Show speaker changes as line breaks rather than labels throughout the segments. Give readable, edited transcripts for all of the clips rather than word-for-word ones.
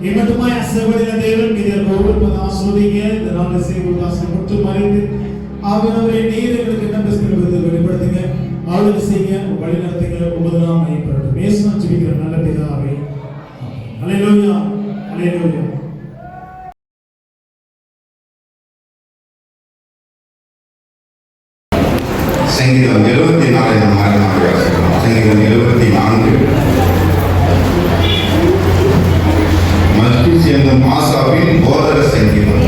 இம்மட்டுமாய் அசைவடின தேவன் இதற்கு ஒவ்வொரு ஆஸ்வதிங்க இந்த நாள் செய்வதாசை மட்டும் மறைந்து ஆவியானவரே நீர் எங்களுக்கு என்ன பேசுகிறது வெளிப்படுத்துங்க, ஆளுகை செய்யுங்க, வழி நடத்துங்க. உமது நாமம் மகிமைப்படட்டும். இயேசுவின் ஜெபிக்கிற நல்ல பிதாவே, அல்லேலூயா, அல்லேலூயா.
சங்கீதம் 74 நாம் வாசிக்கிறோம். சங்கீதம் 74 மல்கி என்னும் ஆசாபின் போதக சங்கீதம்.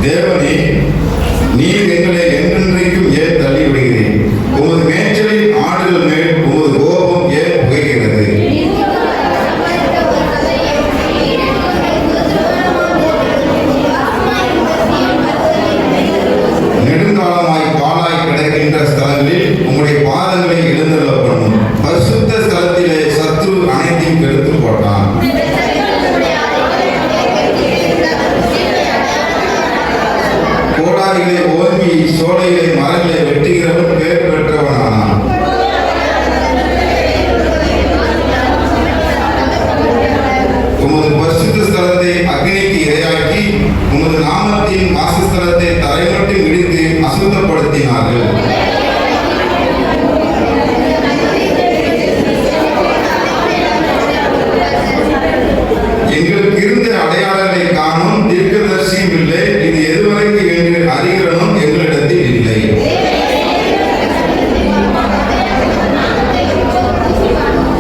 தேவனே, நீர் எங்களை என்றென்றைக்கும் ஏன் தள்ளி விடுகிறேன்? உமது மேய்ச்சலின் ஆடுகள் மேல் உமது கோபம் ஏன் புகைகிறது? நெடுங்காலமாய் பாழாய் கிடக்கின்ற ஸ்தலங்களில் உம்முடைய பாதங்களை எழுந்தருள பண்ணும். பரிசுத்த ஸ்தலத்திலே சத்ரு அனைத்தையும் கெடுத்து போட்டான். கோடாரிகளை ஓங்கி சோலைகளை மரங்களை வெட்டுகிறவன் பேர் பெற்றவனானான். உமது பரிசுத்த ஸ்தலத்தை அக்னிக்கு இரையாக்கி உமது நாமத்தின் வாசஸ்தலத்தை தரைமட்டும் இடித்து அசுத்தப்படுத்தினார்கள். எங்களுக்கு இருந்த அடையாளங்களை காணும் தீர்க்கதரிசியும் இல்லை, இது எதுவரைக்கு என்று அறிகிறனும் எங்களிடத்தில் இல்லை.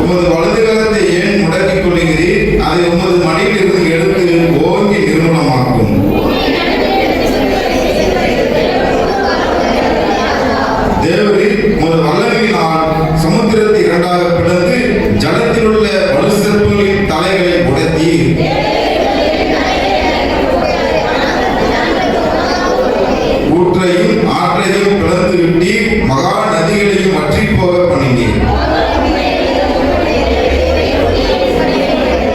உமது வலதுகரத்தை ஏன் முடக்கிக் கொள்கிறீர்? அதை உமது மடியிலிருந்து எடுத்து ஓங்கி நிர்மூலமாக்கும். தேவரீர் உமது வல்லமையினால் சமுத்திரத்தை இரண்டாக பிளந்து ஜலத்தில் உள்ள வலுசற்பங்களின் தலைகளை உடைத்தீர். ஊற்றையும் ஆற்றையும் பிளந்து விட்டீர், மகா நதிகளையும் வற்றி போக பண்ணினீர்.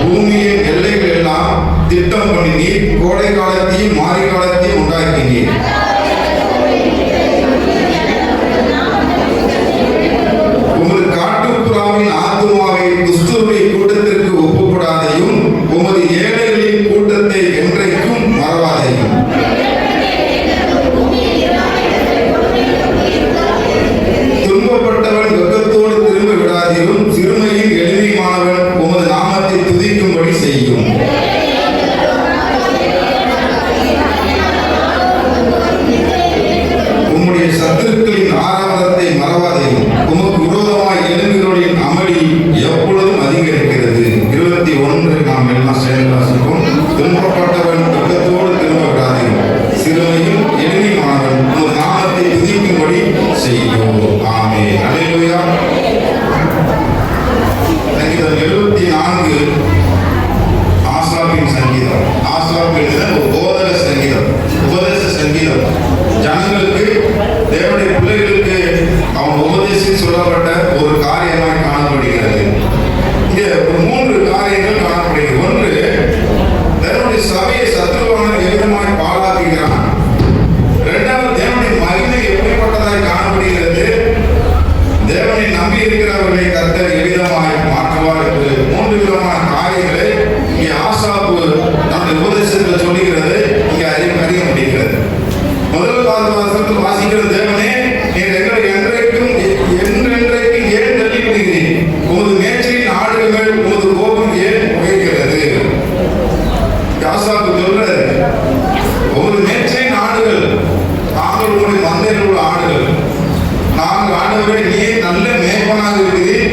பூமியின் எல்லைகள் எல்லாம் திட்டம் பண்ணினீர், கோடை காலத்தையும் மாரி காலத்தையும் உண்டாக்கினீர். உமது காட்டுப்புறாவின் ஆத்துமாவை துஷ்டருடைய கூட்டத்திற்கு ஒப்புக்கூடாதையும் உமது ஏழைகளின் கூட்டத்தை என்றைக்கும் மறவாதையும். துன்பப்பட்டவன் வெக்கத்தோடு திரும்ப விடாதிரும், சிறுமையின் எளிமையானவன் உமது நாமத்தை துதிக்கும்படி செய்யும். உம்முடைய சத்துருக்களின் ஆரவாரத்தை மறவாதையும். உமக்கு விரோதமாய் எழும்புகிறவர்களின் அமளி எப்பொழுதும் அதிகரிக்கிறது. 21 நாம் எல்லாம் சேர்ந்து வாசிப்போம். துன்பப்பட்டவன் வெக்கத்தோடு திரும்ப விடாதிரும், சிறுமையும் எளிமையானவன் உமது நாமத்தை துதிக்கும்படி செய்யும். ஆமென். அல்லேலூயா. சங்கீதம் 74 ஆசாபின் சங்கீதம். ஆசாப் என்பது ஒரு போதக சங்கீதம், உபதேச சங்கீதம். ஜனங்களுக்கு, தேவனுடைய பிள்ளைகளுக்கு அவன் உபதேசி சொல்லப்பட்ட ஒரு காரியமாய் காணப்படுகிறது. இங்கே ஒரு 3 காரியங்கள் காணப்படுகிறது. ஒன்று, தேவனுடைய சபையை சத்துருவான விதமாய் பாழாக்குகிறான். இரண்டாவது, தேவனுடைய மகிமை எப்படிப்பட்டதாய் காணப்படுகிறது. தேவனை நம்பி இருக்கிறவர்களை கர்த்தர் எவ்விதமாய் மாற்றுவார் என்று 3 விதமான காரியங்களை இங்கே ஆசாப்பு நம்முடைய உபதேசத்தில் சொல்லுகிறது. இங்கே அறிய முடிகிறது. முதல் வாசகத்தில் வாசிக்கிற தேவனே, நீர் எங்களை என்றைக்கும் ஏன் தள்ளி விடுகிறீர்? உமது மேய்ச்சலின் ஆடுகள் மேல் உமது கோபம் ஏன் புகைகிறது? ஆசாப்பு சொல்றாரு, உமது மேய்ச்சலின் ஆடுகள், நாங்கள் உங்களுடைய மந்தையில் உள்ள ஆடுகள். நாங்கள் ஆண்டவரை நீர் நல்ல மேய்ப்பனாக இருக்கிறீர்,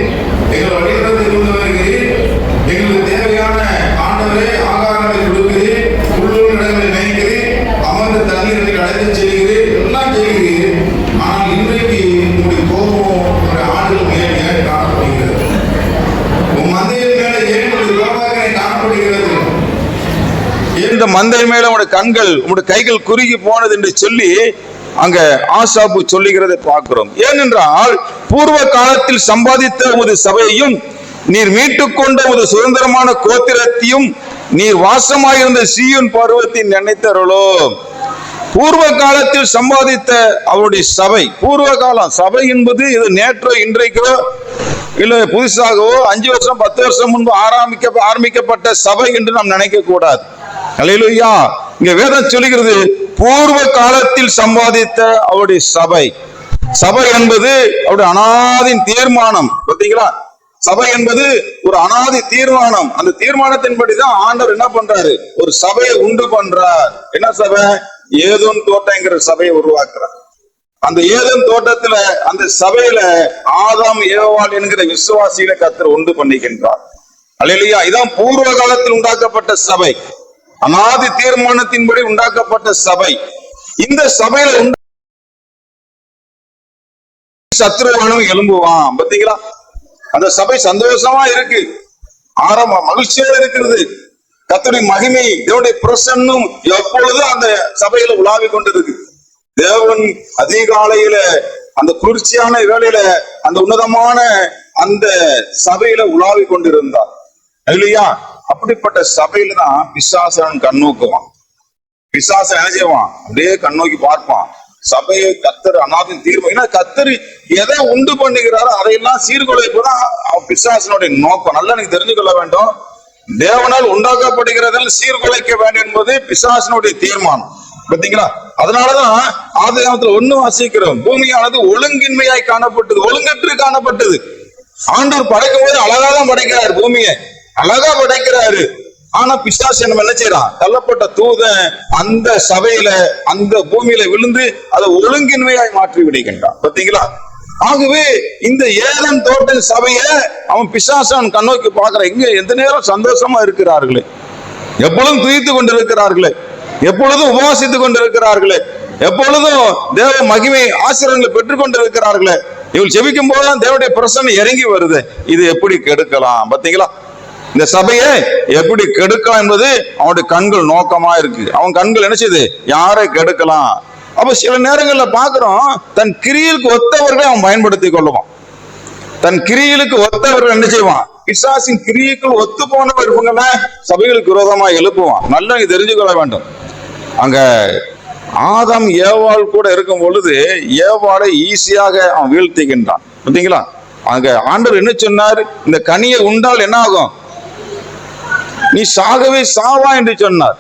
எங்கள் வழிநடத்தி கொண்டு வருகிறீர், எங்களுக்கு தேவையான ஆண்டவரை ஆகாரங்களை கொடுக்கிறீர், உள்ளூர் இடங்களை மேய்க்கிறீர், அமர்ந்த தண்ணீரை அழைத்து செல்கிறீர், எல்லாம் செய்கிறீர். ஆனால் இன்றைக்கு உங்களுடைய கோபம் உங்களுடைய ஆடுகள் மேல் ஏன் காணப்படுகிறது? உன் மந்தையின் மேல ஏன் உங்களுடைய கோபாகனை காணப்படுகிறது?
இந்த மந்தை மேல உங்களுடைய கண்கள் உங்களுடைய கைகள் குறுகி போனது என்று சொல்லி அங்க ஆசாப்பு சொல்லுகிறதை பார்க்கிறோம். ஏனென்றால் பூர்வ காலத்தில் சம்பாதித்த உமது சபையையும் நீர் மீட்டுக் கொண்ட உமது சுதந்திரமான கோத்திரத்தையும் நீர் வாசமாயிருந்த சீயோன் பர்வத்தின் நினைத்தருளோ. பூர்வ காலத்தில் சம்பாதித்த அவருடைய சபை, பூர்வ காலம் சபை என்பது இது நேற்றோ இன்றைக்கோ இல்ல புதுசாகவோ 5 வருஷம் 10 வருஷம் முன்பு ஆரம்பிக்கப்பட்ட சபை என்று நாம் நினைக்க கூடாது. அல்லேலூயா. இங்க வேதம் சொல்லுகிறது பூர்வ காலத்தில் சம்பாதித்த அவருடைய சபை. சபை என்பது அவருடைய அனாதின் தீர்மானம். பார்த்தீங்களா? சபை என்பது ஒரு அனாதி தீர்மானம். அந்த தீர்மானத்தின்படிதான் ஆண்டவர் என்ன பண்றாரு? ஒரு சபையை உண்டு பண்றார். என்ன சபை? ஏதோன் தோட்டங்கிற சபையை உருவாக்குறார். அந்த ஏதேன் தோட்டத்துல அந்த சபையில ஆதாம் ஏவாள் என்கிற விசுவாசிகளை கர்த்தர் உண்டு பண்ணிக்கின்றார். அல்லேலூயா. இதான் பூர்வ காலத்தில் உண்டாக்கப்பட்ட சபை, அனாதி தீர்மானத்தின்படி உண்டாக்கப்பட்ட சபை. இந்த சபையில சத்துருவானும் எழும்புவான். பாத்தீங்களா? அந்த சபை சந்தோஷமா இருக்கு, ஆரம்ப மகிழ்ச்சியா இருக்கிறது. கர்த்தருடைய மகிமை, தேவனுடைய பிரசன்னம் எப்பொழுதும் அந்த சபையில உலாவிக் கொண்டிருக்கு. தேவன் அதிகாலையில அந்த குளிர்ச்சியான வேளையில அந்த உன்னதமான அந்த சபையில உலாவிக் கொண்டிருந்தார். இல்லையா? அப்படிப்பட்ட சபையில தான் பிசாசன் கண்ணோக்குவான். பிசாசன் என்ன செய்வான்? அப்படியே கண்ணோக்கி பார்ப்பான். சபையை கர்த்தர் அனாதின் தீர்மானம். ஏன்னா கர்த்தர் எதை உண்டு பண்ணுகிறாரோ அதையெல்லாம் சீர்குலைப்புதான் பிசாசனுடைய நோக்கம். நல்லா நீங்க தெரிஞ்சுக்கொள்ள வேண்டும். தேவனால் உண்டாக்கப்படுகிறதில் சீர்குலைக்க வேண்டும் என்பது பிசாசனுடைய தீர்மானம். பார்த்தீங்களா? அதனாலதான் ஆதிகாமத்துல 1 வாசிக்கிறோம். பூமியானது ஒழுங்கின்மையாய் காணப்பட்டது, ஒழுங்கற்று காணப்பட்டது. ஆண்டவர் படைக்கும் போது அழகாதான் படைக்கிறாரு, பூமியை அழகா படைக்கிறாரு. ஆனா பிசாசு என்ன செய்யறான்? தள்ளப்பட்ட தூதன் அந்த சபையில அந்த பூமியில விழுந்து அதை ஒழுங்கின்மையாய் மாற்றி விடுகின்றான். பார்த்தீங்களா? ஆகவே இந்த ஏதேன் தோட்ட சபைய அவன் பிசாசன் கண்ணோக்கி பார்க்கிற. இங்க எந்த நேரம் சந்தோஷமா இருக்கிறார்களே, எப்பொழுதும் துதித்து கொண்டிருக்கிறார்களே, எப்பொழுதும் உபவாசித்துக் கொண்டிருக்கிறார்களே, எப்பொழுதும் தேவ மகிமை ஆசீர்வாதங்களை பெற்றுக் கொண்டிருக்கிறார்களே, இவள் ஜெபிக்கும் போதுதான் தேவனுடைய பிரசன்னம் இறங்கி வருது. இது எப்படி கெடுக்கலாம்? பாத்தீங்களா? இந்த சபையை எப்படி கெடுக்கலாம் என்பது அவனுடைய கண்கள் நோக்கமா இருக்கு. அவன் கண்கள் என்ன செய்யுது? யாரை கெடுக்கலாம். அப்ப சில நேரங்கள்ல பாக்குறோம், தன் கிரியலுக்கு ஒத்தவர்களை அவன் பயன்படுத்தி கொள்ளுவான். தன் கிரியலுக்கு ஒத்தவர்கள் என்ன செய்வான்? பிசாசின் கிரியைக்குள் ஒத்து போனவர் இவங்கள சபைகளுக்கு விரோதமா எழுப்புவான். நல்லா நீ தெரிஞ்சுக்கொள்ள வேண்டும். அங்க ஆதாம் ஏவாள் கூட இருக்கும் பொழுது ஏவாளை ஈஸியாக அவன் வீழ்த்துகின்றான். பார்த்தீங்களா? அங்க ஆண்டவர் என்ன சொன்னார்? இந்த கனியை உண்டால் என்ன ஆகும்? நீ சாகவே சாவா என்று சொன்னார்.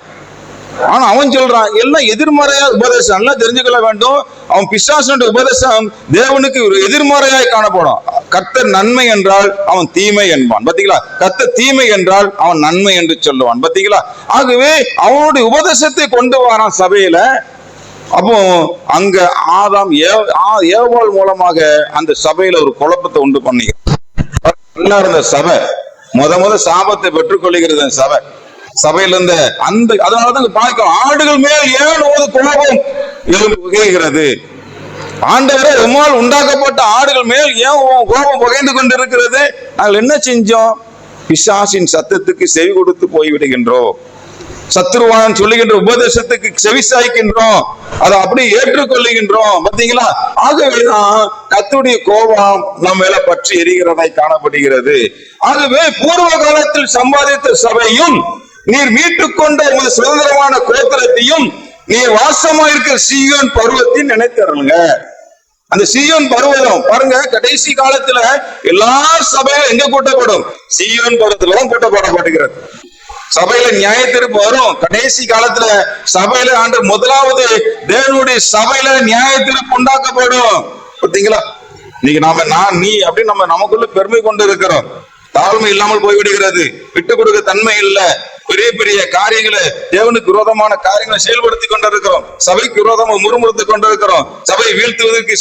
ஆனா அவன் சொல்றான் எல்லாம் எதிர்மறையா உபதேசம். நல்லா தெரிஞ்சுக்கொள்ள வேண்டும். அவன் பிசாசனுடைய உபதேசம் தேவனுக்கு ஒரு எதிர்மறையாய் காணப்படும். கர்த்தர் நன்மை என்றால் அவன் தீமை என்பான். பாத்தீங்களா? கர்த்தர் தீமை என்றால் அவன் நன்மை என்று சொல்லுவான். பாத்தீங்களா? ஆகவே அவனுடைய உபதேசத்தை கொண்டு வரான் சபையில. அப்போ அங்க ஆதாம் ஏவாள் மூலமாக அந்த சபையில ஒரு குழப்பத்தை உண்டு பண்ணிக்கிறான். நல்லா இருந்த சபை முத சாபத்தை பெற்றுக் கொள்ளுகிறது சபை. சபையில இருந்த அந்த அதனாலதான் பார்க்கிறோம், ஆடுகள் மேல் ஏன் ஒரு கோபம் புகைகிறது. ஆண்டவரே உம்மால் உண்டாக்கப்பட்ட ஆடுகள் மேல் ஏன் கோபம் புகைந்து கொண்டிருக்கிறது? நாங்கள் என்ன செஞ்சோம்? பிசாசின் சத்தத்துக்கு செவி கொடுத்து போய்விடுகின்றோம். சத்துருவான் சொல்லுகின்ற உபதேசத்துக்கு செவி சாய்க்கின்றோம், அதை அப்படியே ஏற்றுக்கொள்ளுகின்றோம். பாத்தீங்களா? ஆகவேதான் கர்த்தருடைய கோபம் நம்ம மேல பற்றி எரிகிறதாய் காணப்படுகிறது. ஆகவே பூர்வ காலத்தில் சம்பாதித்த சபையும் நீர் மீட்டுக்கொண்ட உமது சுதந்திரமான கோத்திரத்தையும் நீர் வாசமா இருக்கிற சீயோன் பருவத்தையும் நினைத்தருங்க. அந்த சீயோன் பருவதம் பாருங்க, கடைசி காலத்துல எல்லா சபையும் எங்க கூட்டப்படும்? சீயோன் பருவத்துலதான் கூட்டப்படப்படுகிறது. சபையில நியாய தீர்ப்பு வரும். கடைசி காலத்துல சபையில ஆண்டு முதலாவது தேவனுடைய சபையில நியாய தீர்ப்பு உண்டாக்கப்படும். பார்த்தீங்களா? நீங்க நீ அப்படின்னு நம்ம நமக்குள்ள பெருமை கொண்டு இருக்கிறோம். தாழ்மை இல்லாமல் போய்விடுகிறது. விட்டு கொடுக்க தன்மை இல்ல. பெரிய பெரிய காரியங்களை தேவனுக்கு விரோதமான காரியங்களை செயல்படுத்தி கொண்டிருக்கிறோம். சபைக்கு விரோதமா முறுமுறுத்து கொண்டிருக்கிறோம். சபையை வீழ்த்துவதற்கு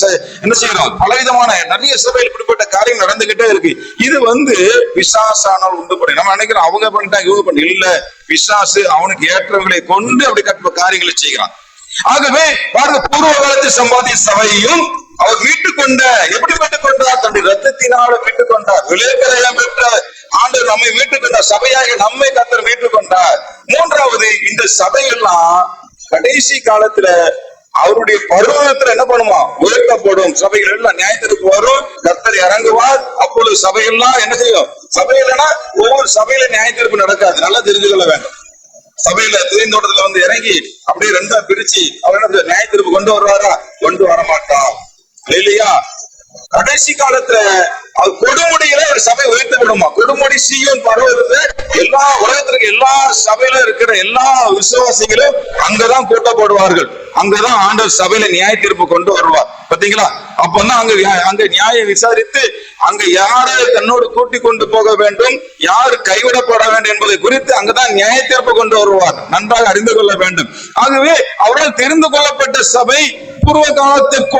என்ன செய்யறோம்? பலவிதமான நிறைய சபையில் இப்படிப்பட்ட காரியம் நடந்துகிட்டே இருக்கு. இது பிசாசானால் உண்டு பண்ணி நம்ம நினைக்கிறோம் அவங்க பண்ணிட்டாங்க இவங்க பண்ணி இல்ல. பிசாசு அவனுக்கு ஏற்றவர்களை கொண்டு அப்படி காரியங்களை செய்கிறான். ஆகவே பாருங்க, பூர்வ காலத்தில் சம்பாதித்த சபையையும் அவர் மீட்டுக் கொண்ட எப்படி மீட்டுக் கொண்டார்? தன்னுடைய ரத்தத்தினால மீட்டுக் கொண்டார். விளைக்கரையா பெற்ற ஆண்டவர் நம்மை மீட்டுக் கொண்டார். சபையாக நம்மை கர்த்தர் மீட்டுக் கொண்டார். மூன்றாவது, இந்த சபையெல்லாம் கடைசி காலத்துல அவருடைய பருவத்துல என்ன பண்ணுமா? உயர்த்தப்படும். சபைகள் எல்லாம் நியாயத்திற்கு வரும். கர்த்தர் இறங்குவார். அப்பொழுது சபையெல்லாம் என்ன செய்யும்? சபையிலன்னா ஒவ்வொரு சபையில நியாயத்திற்கு நடக்காது. நல்லா தெரிஞ்சுக்கொள்ள வேண்டும். சபையில தூய்ந்தோட்டத்துல இறங்கி அப்படியே ரெண்டா பிரிச்சு அவர் என்ன நியாயத்திற்கு கொண்டு வருவாரா? கொண்டு வரமாட்டார். இல்லையா? கடைசி காலத்துல கொடுமுடியில ஒரு சபை உயர்த்த விடுமா. கொடுமுடி சீயோன் பர்வதத்துல எல்லா உலகத்திற்கு எல்லா சபையில இருக்கிற எல்லா விசுவாசிகளும் அங்கதான் கூட்டப்படுவார்கள். அங்கதான் ஆண்டவர் சபையில நியாய தீர்ப்பு கொண்டு வருவார். பாத்தீங்களா? அப்பதான் அங்க நியாயம் விசாரித்து அங்க யாரை தன்னோடு கூட்டிக் கொண்டு போக வேண்டும், யார் கைவிடப்பட வேண்டும் என்பதை குறித்து அங்கதான் நியாய தீர்ப்பு கொண்டு வருவார். நன்றாக அறிந்து கொள்ள வேண்டும். ஆகவே அவரால் தெரிந்து கொள்ளப்பட்ட சபை பூர்வ காலத்திற்கு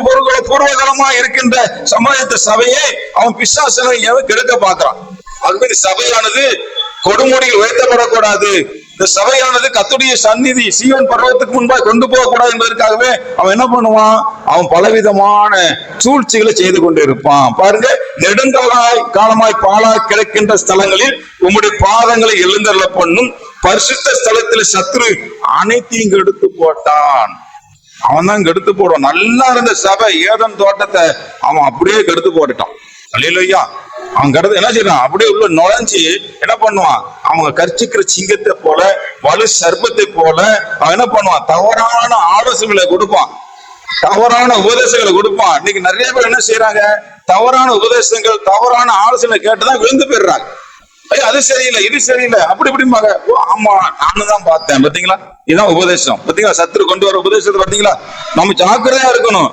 பூர்வகாலமா இருக்கின்ற சமுதாயத்த சபையை அவன் பிசாசனை கெடுக்க பார்க்கிறான். ஆகவே சபையானது கொடுமுடியில் உயர்த்தப்படக்கூடாது. இந்த சபையானது கர்த்தருடைய சந்நிதி சீயோன் பர்வதத்துக்கு முன்பாக கொண்டு போகக்கூடாது என்பதற்காகவே அவன் என்ன பண்ணுவான்? அவன் பலவிதமான சூழ்ச்சிகளை செய்து கொண்டு இருப்பான். பாருங்க, காலமாய் பாழாய் கிடக்கின்ற ஸ்தலங்களில் உம்முடைய பாதங்களை எழுந்தருள பண்ணும் பரிசுத்த ஸ்தலத்தில் சத்ரு அனைத்தையும் எடுத்து போட்டான். அவன் தான் கெடுத்து போடுவான். நல்லா இருந்த சபை ஏதன் தோட்டத்தை அவன் அப்படியே கெடுத்து போட்டுட்டான். அல்லேலூயா. அவன் கடந்து என்ன செய்யறான்? அப்படியே உள்ள நுழைஞ்சு என்ன பண்ணுவான்? அவங்க கர்ச்சிக்கிற சிங்கத்தை போல வலு சர்ப்பத்தை போல அவன் என்ன பண்ணுவான்? தவறான ஆலோசனைகளை கொடுப்பான், தவறான உபதேசங்களை கொடுப்பான். இன்னைக்கு நிறைய பேர் என்ன செய்யறாங்க? தவறான உபதேசங்கள் தவறான ஆலோசனை கேட்டுதான் விழுந்து போயிடுறாங்க. அது சரியில்லை, இது சரியில்லை, அப்படி இப்படிம்பாங்க. ஆமா, நானும் தான் பார்த்தேன். பாத்தீங்களா? இதுதான் உபதேசம். பாத்தீங்களா? சத்துரு கொண்டு வர உபதேசத்தை பாத்தீங்களா? நம்ம ஜாக்கிரதையா இருக்கணும்.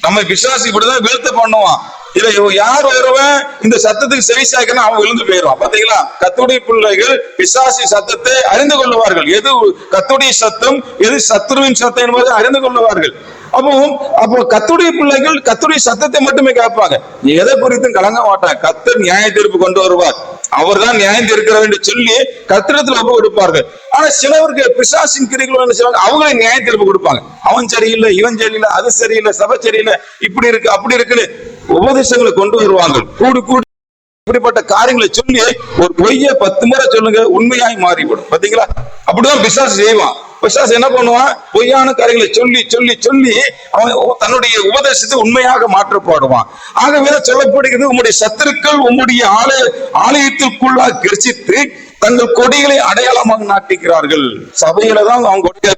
நம்ம விசுவாசி இப்படிதான் வீழ்த்து பண்ணுவான். இதை யார் வருவன் இந்த சத்தத்துக்கு செவி சாய்க்கணும், அவன் விழுந்து போயிடுவான். பாத்தீங்களா? கர்த்தருடைய பிள்ளைகள் பிசாசி சத்தத்தை அறிந்து கொள்ளுவார்கள். எது கர்த்தருடைய சத்தம், எது சத்துருவின் சத்தம் என்பதை அறிந்து கொள்ளுவார்கள். அப்போ கர்த்தருடைய பிள்ளைகள் கர்த்தருடைய சத்தத்தை மட்டுமே கேட்பாங்க. எதை குறித்தும் கலங்க மாட்டாங்க. கர்த்தர் நியாய தீர்ப்பு கொண்டு வருவார், அவர் தான் நியாயம் தீர்க்கிறார் என்று சொல்லி கர்த்தரிடத்தில் ஒப்பு கொடுப்பார்கள். ஆனா சிலவருக்கு பிசாசின் கிரிகள் என்ன செய்வாங்க? அவங்களே நியாய தீர்ப்பு கொடுப்பாங்க. அவன் சரியில்லை, இவன் சரியில்லை, அது சரியில்லை, சபை சரியில்லை, இப்படி இருக்கு அப்படி இருக்குன்னு உபதேசங்களை கொண்டு வருவாங்க. கூடி இப்படிப்பட்ட காரியங்களை சொல்லி ஒரு பொய்ய 10 முறை சொல்லுங்க, உண்மையாய் மாறிவிடும். பாத்தீங்களா? அப்படிதான் பிசாசு செய்வான். பிசாசு என்ன பண்ணுவான்? பொய்யான காரியங்களை சொல்லி சொல்லி சொல்லி அவன் தன்னுடைய உபதேசத்தை உண்மையாக மாற்றப்படுவான். ஆகவே சொல்லப்படுகிறது, உம்முடைய சத்துருக்கள் உம்முடைய ஆலயத்திற்குள்ளாக கர்ச்சித்து தங்கள் கொடிகளை அடையாளமாக நாட்டிக்கிறார்கள். சபையில தான் அவங்க கொடியா.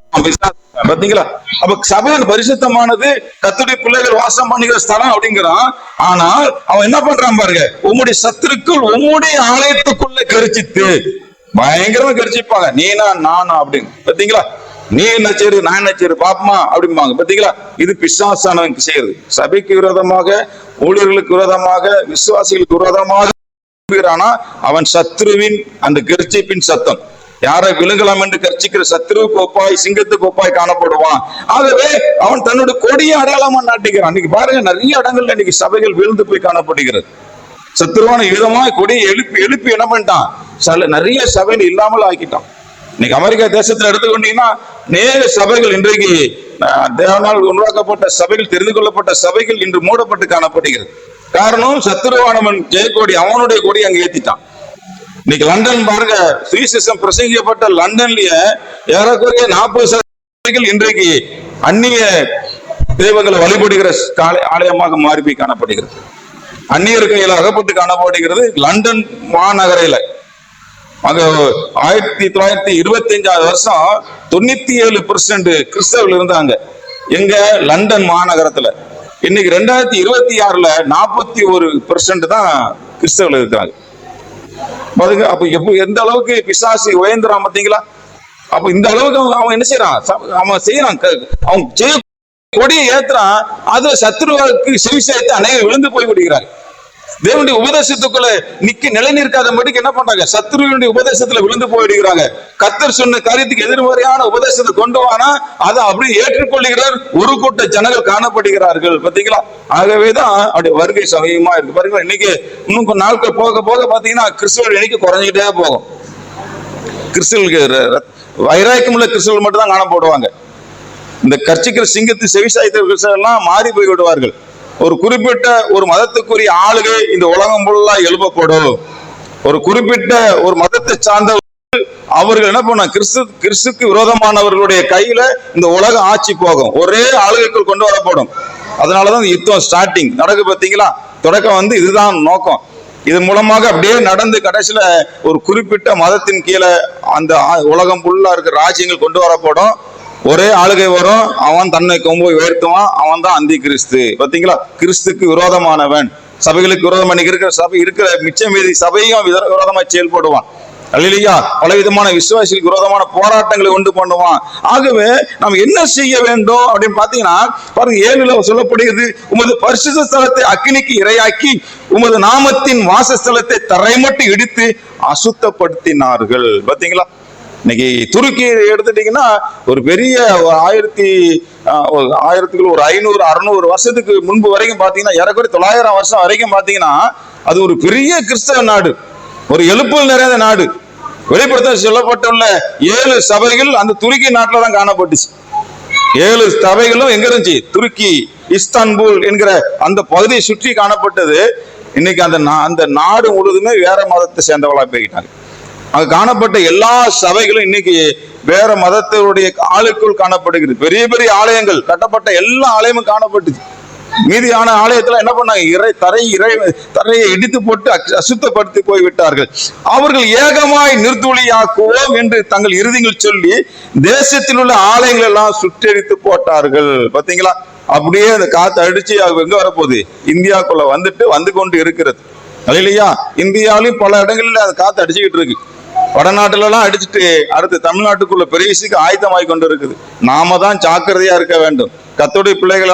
பாத்தீங்களா? அப்ப சபையின் பரிசுத்தமானது கர்த்தருடைய பிள்ளைகள் வாசம் பண்ணுகிற ஸ்தலம் அப்படிங்கிறான். ஆனால் அவன் என்ன பண்றான் பாருங்க, உம்முடைய சத்துருக்கள் உம்முடைய ஆலயத்துக்குள்ள கரிச்சித்து பயங்கரமா கரிச்சிப்பாங்க. நீனா நானா அப்படின்னு. பாத்தீங்களா? நீ என்ன செய்யுது, நான் என்ன செய்யுது பாப்பமா அப்படிம்பாங்க. பாத்தீங்களா? இது பிசாசானவனுக்கு செய்யுது. சபைக்கு விரோதமாக, ஊழியர்களுக்கு விரோதமாக, விசுவாசிகளுக்கு விரோதமாக அவன் சத்ருவின் அந்த கர்ச்சிப்பின் சத்தம். யாரை விழுங்கலாம் என்று கர்ச்சிக்கிற சத்ருவுக்கு ஒப்பாய், சிங்கத்துக்கு ஒப்பாய் காணப்படுவான். ஆகவே அவன் தன்னுடைய கொடியை அடையாளமா நாட்டுகிறான். இன்னைக்கு பாருங்க, நிறைய இடங்கள்ல இன்னைக்கு சபைகள் விழுந்து போய் காணப்படுகிறது. சத்ருவான விதமாய் கொடியை எழுப்பி எழுப்பி என்ன பண்ணிட்டான்? நிறைய சபைகள் இல்லாமல் ஆக்கிட்டான். இன்னைக்கு அமெரிக்கா தேசத்துல எடுத்துக்கொண்டீங்கன்னா நேர சபைகள் இன்றைக்கு தேவனால் உருவாக்கப்பட்ட சபைகள், தெரிந்து கொள்ளப்பட்ட சபைகள் இன்று மூடப்பட்டு காணப்படுகிறது. காரணம், சத்ருவானவன் ஜெயக்கொடி அவனுடைய கொடி அங்க ஏத்திட்டான். இன்னைக்கு லண்டன் பாருங்க, சுவிசேஷம் பிரசங்கிக்கப்பட்ட லண்டன்லயே ஏறக்குறைய 40 சபைகள் இன்றைக்கு அந்நிய தெய்வங்களை வழிபடுகிற ஆலயமாக மாறி போய் காணப்படுகிறது. அந்நியர் கையில அகப்பட்டு காணப்படுகிறது. லண்டன் மாநகரில அங்க 1925 வருஷம் 97% கிறிஸ்தவர்கள் இருந்தாங்க. எங்க? லண்டன் மாநகரத்துல. இன்னைக்கு 2026ல 41% தான் கிறிஸ்தவர்கள் இருக்கிறாங்க. பாருங்க, அப்ப எந்த அளவுக்கு பிசாசி உயர்ந்துறான் பாத்தீங்களா? அப்ப இந்த அளவுக்கு அவன் என்ன செய்யறான்? அவன் செய்யறான், அவன் கொடியை ஏத்துறான். அது சத்ருவுக்கு செவிசாய்த்து அநேகர் விழுந்து போய் விடுகிறார். தேவனுடைய உபதேசத்துக்குள்ள நிலை நிற்காதபடிக்கு என்ன பண்றாங்க? சத்ருவினுடைய உபதேசத்துல விழுந்து போயிடுகிறாங்க. கர்த்தர் சொன்ன காரியத்துக்கு எதிர்மறையான உபதேசத்தை கொண்டு வானா அதை அப்படியே ஏற்றுக்கொள்ளுகிறார் ஒரு கூட்ட ஜனங்கள் காணப்படுகிறார்கள். பாத்தீங்களா? ஆகவேதான் அவருடைய வருகை சமயமா இருக்கு. பாருங்க, இன்னைக்கு இன்னும் கொஞ்சம் நாட்கள் போக போக பாத்தீங்கன்னா கிறிஸ்துவ எண்ணிக்கை குறைஞ்சிட்டே போகும். கிறிஸ்துவர்களுக்கு வைராக்கியம் உள்ள கிறிஸ்துவர்கள் மட்டும் தான் காணப்படுவாங்க. இந்த கர்ச்சிக்கிற சிங்கத்து செவிசாய்த்த கிறிஸ்தவர்கள் எல்லாம் மாறி போய் விடுவார்கள். ஒரு குறிப்பிட்ட ஒரு மதத்துக்குரிய ஆளுகை இந்த உலகம் ஃபுல்லா எழுப்பப்படும். ஒரு குறிப்பிட்ட ஒரு மதத்தை சார்ந்த அவர்கள் என்ன பண்ண, கிறிஸ்துக்கு விரோதமானவர்களுடைய கையில இந்த உலக ஆட்சி போகும். ஒரே ஆளுகைக்குள் கொண்டு வரப்படும். அதனாலதான் யுத்தம் ஸ்டார்டிங் நடக்கு. பார்த்தீங்களா? தொடக்கம் இதுதான் நோக்கம். இதன் மூலமாக அப்படியே நடந்து கடைசியில ஒரு குறிப்பிட்ட மதத்தின் கீழே அந்த உலகம் ஃபுல்லா இருக்கிற ராஜ்யங்கள் கொண்டு வரப்படும். ஒரே ஆளுகை வரும், அவன் தன்னை கொம்பு உயர்த்துவான், அவன் தான் அந்தி கிறிஸ்து. பாத்தீங்களா, கிறிஸ்துக்கு விரோதமானவன், சபைகளுக்கு விரோதமா இருக்கிற சபை இருக்கிற மிச்ச மீதி சபையும் விரோதமா செயல்படுவான். அல்லேலூயா. பலவிதமான விசுவாசிகளுக்கு விரோதமான போராட்டங்களை உண்டு பண்ணுவான். ஆகவே நாம் என்ன செய்ய வேண்டும் அப்படின்னு பாத்தீங்கன்னா, பாருங்க 7ல சொல்லப்படுகிறது, உமது பரிசுத்த ஸ்தலத்தை அக்கினிக்கு இரையாக்கி உமது நாமத்தின் வாசஸ்தலத்தை தரைமட்டு இடித்து அசுத்தப்படுத்தினார்கள். பாத்தீங்களா, இன்னைக்கு துருக்கி எடுத்துட்டீங்கன்னா ஒரு பெரிய 1000 ஒரு 500 600 வருஷத்துக்கு முன்பு வரைக்கும் பாத்தீங்கன்னா, ஏறக்குறைய 900 வருஷம் வரைக்கும் பாத்தீங்கன்னா அது ஒரு பெரிய கிறிஸ்தவ நாடு, ஒரு எழுப்புதல் நிறைந்த நாடு. வெளிப்படுத்த சொல்லப்பட்டுள்ள 7 சபைகள் அந்த துருக்கி நாட்டில தான் காணப்பட்டுச்சு. 7 சபைகளும் எங்க இருந்துச்சு? துருக்கி, இஸ்தான்புல் என்கிற அந்த பகுதியை சுற்றி காணப்பட்டது. இன்னைக்கு அந்த நாடு முழுவதுமே வேற மதத்தை சேர்ந்தவளா போயிட்டாங்க. அங்க காணப்பட்ட எல்லா சபைகளும் இன்னைக்கு வேற மதத்தினுடைய ஆளுக்குள் காணப்படுகிறது. பெரிய பெரிய ஆலயங்கள் கட்டப்பட்ட எல்லா ஆலயமும் காணப்பட்டுச்சு. மீதியான ஆலயத்துல என்ன பண்ணாங்க? தரையை இடித்து போட்டு அசுத்தப்படுத்தி போய்விட்டார்கள். அவர்கள் ஏகமாய் நிர்துளியாக்குவோம் என்று தங்கள் இறுதிகள் சொல்லி தேசத்தில் உள்ள ஆலயங்கள் எல்லாம் சுற்றெரித்து போட்டார்கள். பாத்தீங்களா, அப்படியே அந்த காத்து அடிச்சு எங்க வரப்போகுது? இந்தியாவுக்குள்ள வந்து கொண்டு இருக்கிறது. இல்லையா, இந்தியாவிலும் பல இடங்கள்ல அந்த காத்து அடிச்சுக்கிட்டு இருக்கு. வடநாட்டுல எல்லாம் அடிச்சுட்டு அடுத்து தமிழ்நாட்டுக்குள்ள பெரிய ஆயத்தமாய் கொண்டு இருக்குது. நாம தான் ஜாக்கிரதையா இருக்க வேண்டும். கர்த்தருடைய பிள்ளைகள்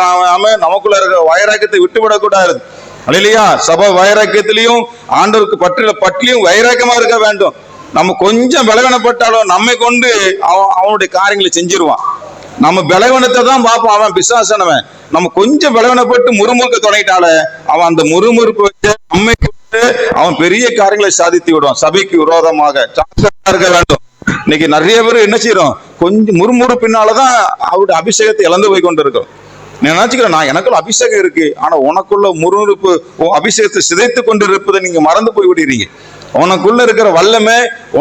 நமக்குள்ள இருக்க வைராக்கியத்தை விட்டுவிடக்கூடாது. இல்லையா, சபை வைராக்கியத்திலையும் ஆண்டவருக்கு பற்றிலையும் வைராக்கியமா இருக்க வேண்டும். நம்ம கொஞ்சம் பலவீனப்பட்டாலும் நம்மை கொண்டு அவனுடைய காரியங்களை செஞ்சிருவான். நம்ம பலவீனத்தை தான் பார்ப்போம். அவன் பிசாசனவன். நம்ம கொஞ்சம் பலவீனப்பட்டு முறுமுறுக்க தொடங்கிட்டால அவன் அந்த முறுமுறுப்பு வச்சு நம்மை அவன் பெரிய காரியங்களை சாதித்து விடுவான். சபைக்கு விரோதமாக ஜாக்கிரதையா இருக்க வேண்டும். இன்னைக்கு நிறைய பேர் என்ன செய்யறோம்? கொஞ்சம் முறுமுறுப்பினாலதான் அவருடைய அபிஷேகத்தை இழந்து போய் கொண்டு இருக்கோம். நான் நினைச்சுக்கிறேன், நான் எனக்குள்ள அபிஷேகம் இருக்கு, ஆனா உனக்குள்ள முறுமுறுப்பு அபிஷேகத்தை சிதைத்து கொண்டு இருப்பதை நீங்க மறந்து போய் விடுறீங்க. உனக்குள்ள இருக்கிற வல்லமை,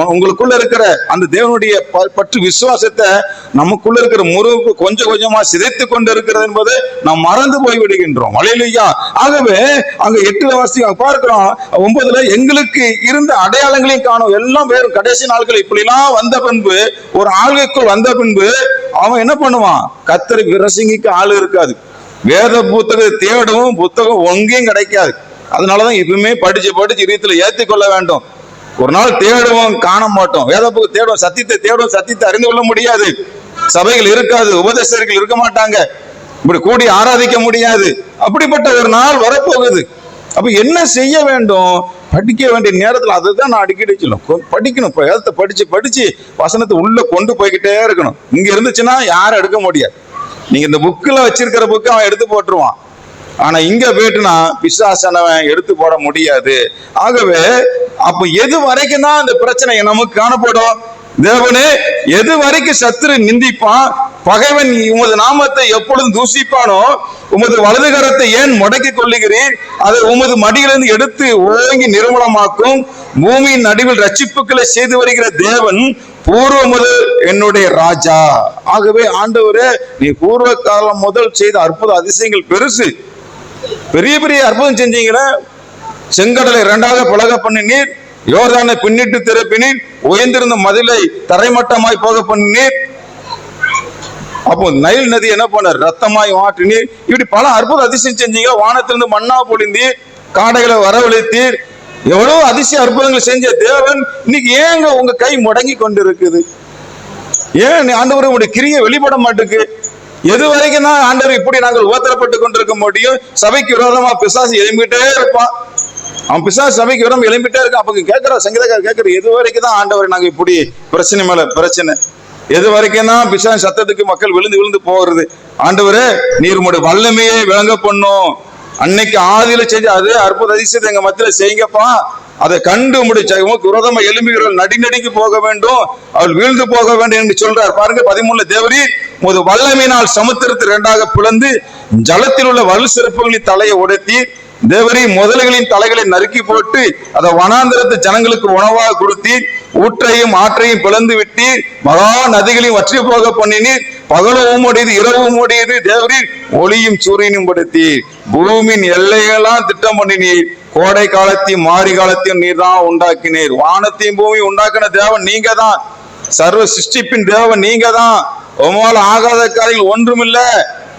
உங்களுக்குள்ள இருக்கிற அந்த தேவனுடைய பற்று விசுவாசத்தை நமக்குள்ள இருக்கிற முறுப்பு கொஞ்சம் கொஞ்சமா சிதைத்து கொண்டு இருக்கிறது என்பது நாம் மறந்து போய் விடுகின்றோம். அல்லேலூயா. ஆகவே அங்க 8 வருஷம் பார்க்கிறோம், 9ல எங்களுக்கு இருந்த அடையாளங்களையும் காணும். எல்லாம் வேறு கடைசி நாட்கள் இப்படி எல்லாம் வந்த பின்பு, ஒரு ஆளுக்குள் வந்த பின்பு அவன் என்ன பண்ணுவான்? கர்த்தரை பிரசங்கிக்க ஆளு இருக்காது. வேத புத்தகத்தை தேடவும் புத்தகம் எங்கேயும் கிடைக்காது. அதனாலதான் இப்பவுமே படிச்சு இதயத்துல ஏற்றி கொள்ள வேண்டும். ஒரு நாள் தேடுவோம், காண மாட்டோம். வேத புத்தகம் தேடுவோம், சத்தியத்தை அறிந்து கொள்ள முடியாது. சபைகள் இருக்காது, உபதேசர்கள் இருக்க மாட்டாங்க, இப்படி கூடி ஆராதிக்க முடியாது. அப்படிப்பட்ட ஒரு நாள் வரப்போகுது. அப்ப என்ன செய்ய வேண்டும்? படிக்க வேண்டிய நேரத்துல அதுதான் நான் அடிக்கடி சொல்லுவேன், படிக்கணும். வேதத்தை படிச்சு வசனத்தை உள்ள கொண்டு போய்கிட்டே இருக்கணும். இங்க இருந்துச்சுன்னா யாரும் எடுக்க முடியாது. நீங்க இந்த புக்கில் வச்சிருக்கிற புக்கு அவன் எடுத்து போட்டுருவான். ஆனா இங்க போயிட்டுனா பிசாசனவன் எடுத்து போட முடியாது. ஆகவே அப்ப எது வரைக்கும் தான் இந்த பிரச்சனை நமக்கு காணப்படும்? தேவனே, எது வரைக்கும் சத்துரு நிந்திப்பான், பகைவன் உமது நாமத்தை எப்பொழுதும் தூசிப்பானோ, உமது வலது கரத்தை ஏன் முடக்கி கொள்ளுகிறீர்? அதை உமது மடியிலிருந்து எடுத்து ஓங்கி நிர்மலமாக்கும் பூமியின் நடுவில் ரட்சிப்புகளை செய்து வருகிற தேவன் பூர்வ முதல் என்னுடைய ராஜா. ஆகவே ஆண்டவரே, நீ பூர்வ காலம் முதல் செய்த அற்புத அதிசயங்கள் பெருசு. பெரிய பெரிய அற்புதம் செஞ்சீங்களே. செங்கடலை 2ஆக பலக பண்ணினீர், யோர்தானை பின்னிட்டு திறப்பினீர், உயர்ந்திருந்த மதிலை தரைமட்டமாய் போக பண்ணினீர். அப்போ நைல் நதி என்ன பண்ணார்? ரத்தமாய் மாற்றினீர். இப்படி பல அற்புத அதிசயம் செஞ்சீங்க. வானத்திலிருந்து மண்ணா பொழிந்தீர், காடைகளை வரவழைத்தீர். எவ்வளவு அதிசய அற்புதங்கள் செஞ்ச தேவன் இன்னைக்கு ஏங்க உங்க கை முடங்கி கொண்டு இருக்குது? ஏன் ஆண்டவர் உங்களுடைய கிரியை வெளிப்பட மாட்டுக்கு? எது வரைக்கும் தான் ஆண்டவர் இப்படி நாங்கள் உபத்திரப்பட்டு கொண்டிருக்க முடியும்? சபைக்கு விரோதமா பிசாசு எழும்பிட்டே இருப்பான். அவன் பிசாசு சபைக்கு விரோதம் எழும்பிட்டே இருக்கான். அப்ப கேட்கிற சங்கீதக்காரர் கேட்கிற, எது வரைக்கும் தான் ஆண்டவர் நாங்க இப்படி பிரச்சனை மேல பிரச்சனை? எது வரைக்கும் தான் பிசாசு சத்தத்துக்கு மக்கள் விழுந்து போகிறது? ஆண்டவரே, நீர் உங்களுடைய வல்லமையை விளங்க பண்ணும். அன்னைக்கு ஆதியில செஞ்ச அதே அற்புத அதிசயத்தை எங்க மத்தியில செய்யுங்கப்பா. அதை கண்டு உமக்கு விரோதமா எழும்புகிறவர்கள் நடிநடிக்கு போக வேண்டும், அவள் வீழ்ந்து போக வேண்டும் என்று சொல்றார். பாருங்க 13 தேவரீ உமது வல்லமையினால் சமுத்திரத்தை 2ஆக பிளந்து ஜலத்தில் உள்ள வலு சிறப்புகளின் தலையை உடைத்தி, தேவரீ முதல்களின் தலைகளை நறுக்கி போட்டு அதை வனாந்திரத்து ஜனங்களுக்கு உணவாக கொடுத்தி, ஊற்றையும் ஆற்றையும் பிளந்து விட்டு மகா நதிகளையும் வற்றி போக பண்ணினீர். பகலும் உடையது இரவும் உடையது. தேவரீர் ஒளியும் சூரியனும் படுத்தி பூமியின் எல்லையெல்லாம் திட்டம் பண்ணினீர். கோடை காலத்தையும் மாரி காலத்தையும் நீர் தான் உண்டாக்கினீர். வானத்தையும் பூமியும் உண்டாக்கின தேவன் நீங்க தான். சர்வ சிருஷ்டிப்பின் தேவன் நீங்க தான். உமால் ஆகாத காரியங்கள் ஒன்றுமில்ல,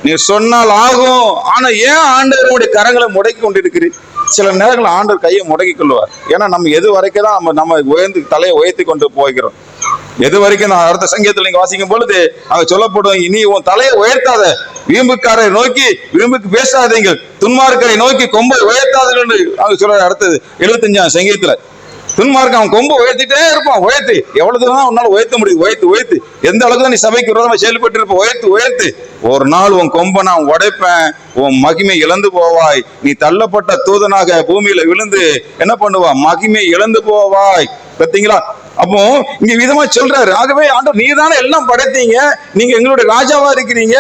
நீ சொன்னால் ஆகும். ஆனா ஏன் ஆண்டவருடைய கரங்களை முடக்கி கொண்டிருக்கிறீர்? சில நேரங்கள் ஆண்டவர் கையை முடக்கி கொள்வார். ஏன்னா நம்ம எது வரைக்கும் தான் நம்ம உயர்ந்து தலையை உயர்த்தி கொண்டு போகிறோம். எது வரைக்கும் நான் அடுத்த சங்கீதத்தில் நீங்க வாசிக்கும் பொழுது அங்க சொல்லப்படும், இனி உன் தலையை உயர்த்தாத, வீம்புக்காரை நோக்கி வீம்புக்கு பேசாதீங்க, துன்மார்க்கரை நோக்கி கொம்பை உயர்த்தாதீர்கள் என்று அங்க சொல்ற. அடுத்தது 75ஆம் சங்கீதத்துல துன்மார்க்க அவன் கொம்பு உயர்த்திட்டே இருப்பான். உயர்த்து, எவ்வளவு தூரம் உன்னால உயர்த்த முடியுது, உயர்த்து எந்த அளவுக்கு தான் நீ சபைக்கு விரோதமா செயல்பட்டு இருப்ப, உயர்த்து. ஒரு நாள் உன் கொம்பை நான் உடைப்பேன், உன் மகிமை இழந்து போவாய், நீ தள்ளப்பட்ட தூதனாக பூமியில விழுந்து என்ன பண்ணுவா, மகிமை இழந்து போவாய். பார்த்தீங்களா? அப்போ இங்க விதமா சொல்றாரு. ஆகவே ஆண்டவர், நீ தானே எல்லாம் படைத்தீங்க, நீங்க எங்களுடைய ராஜாவா இருக்கிறீங்க,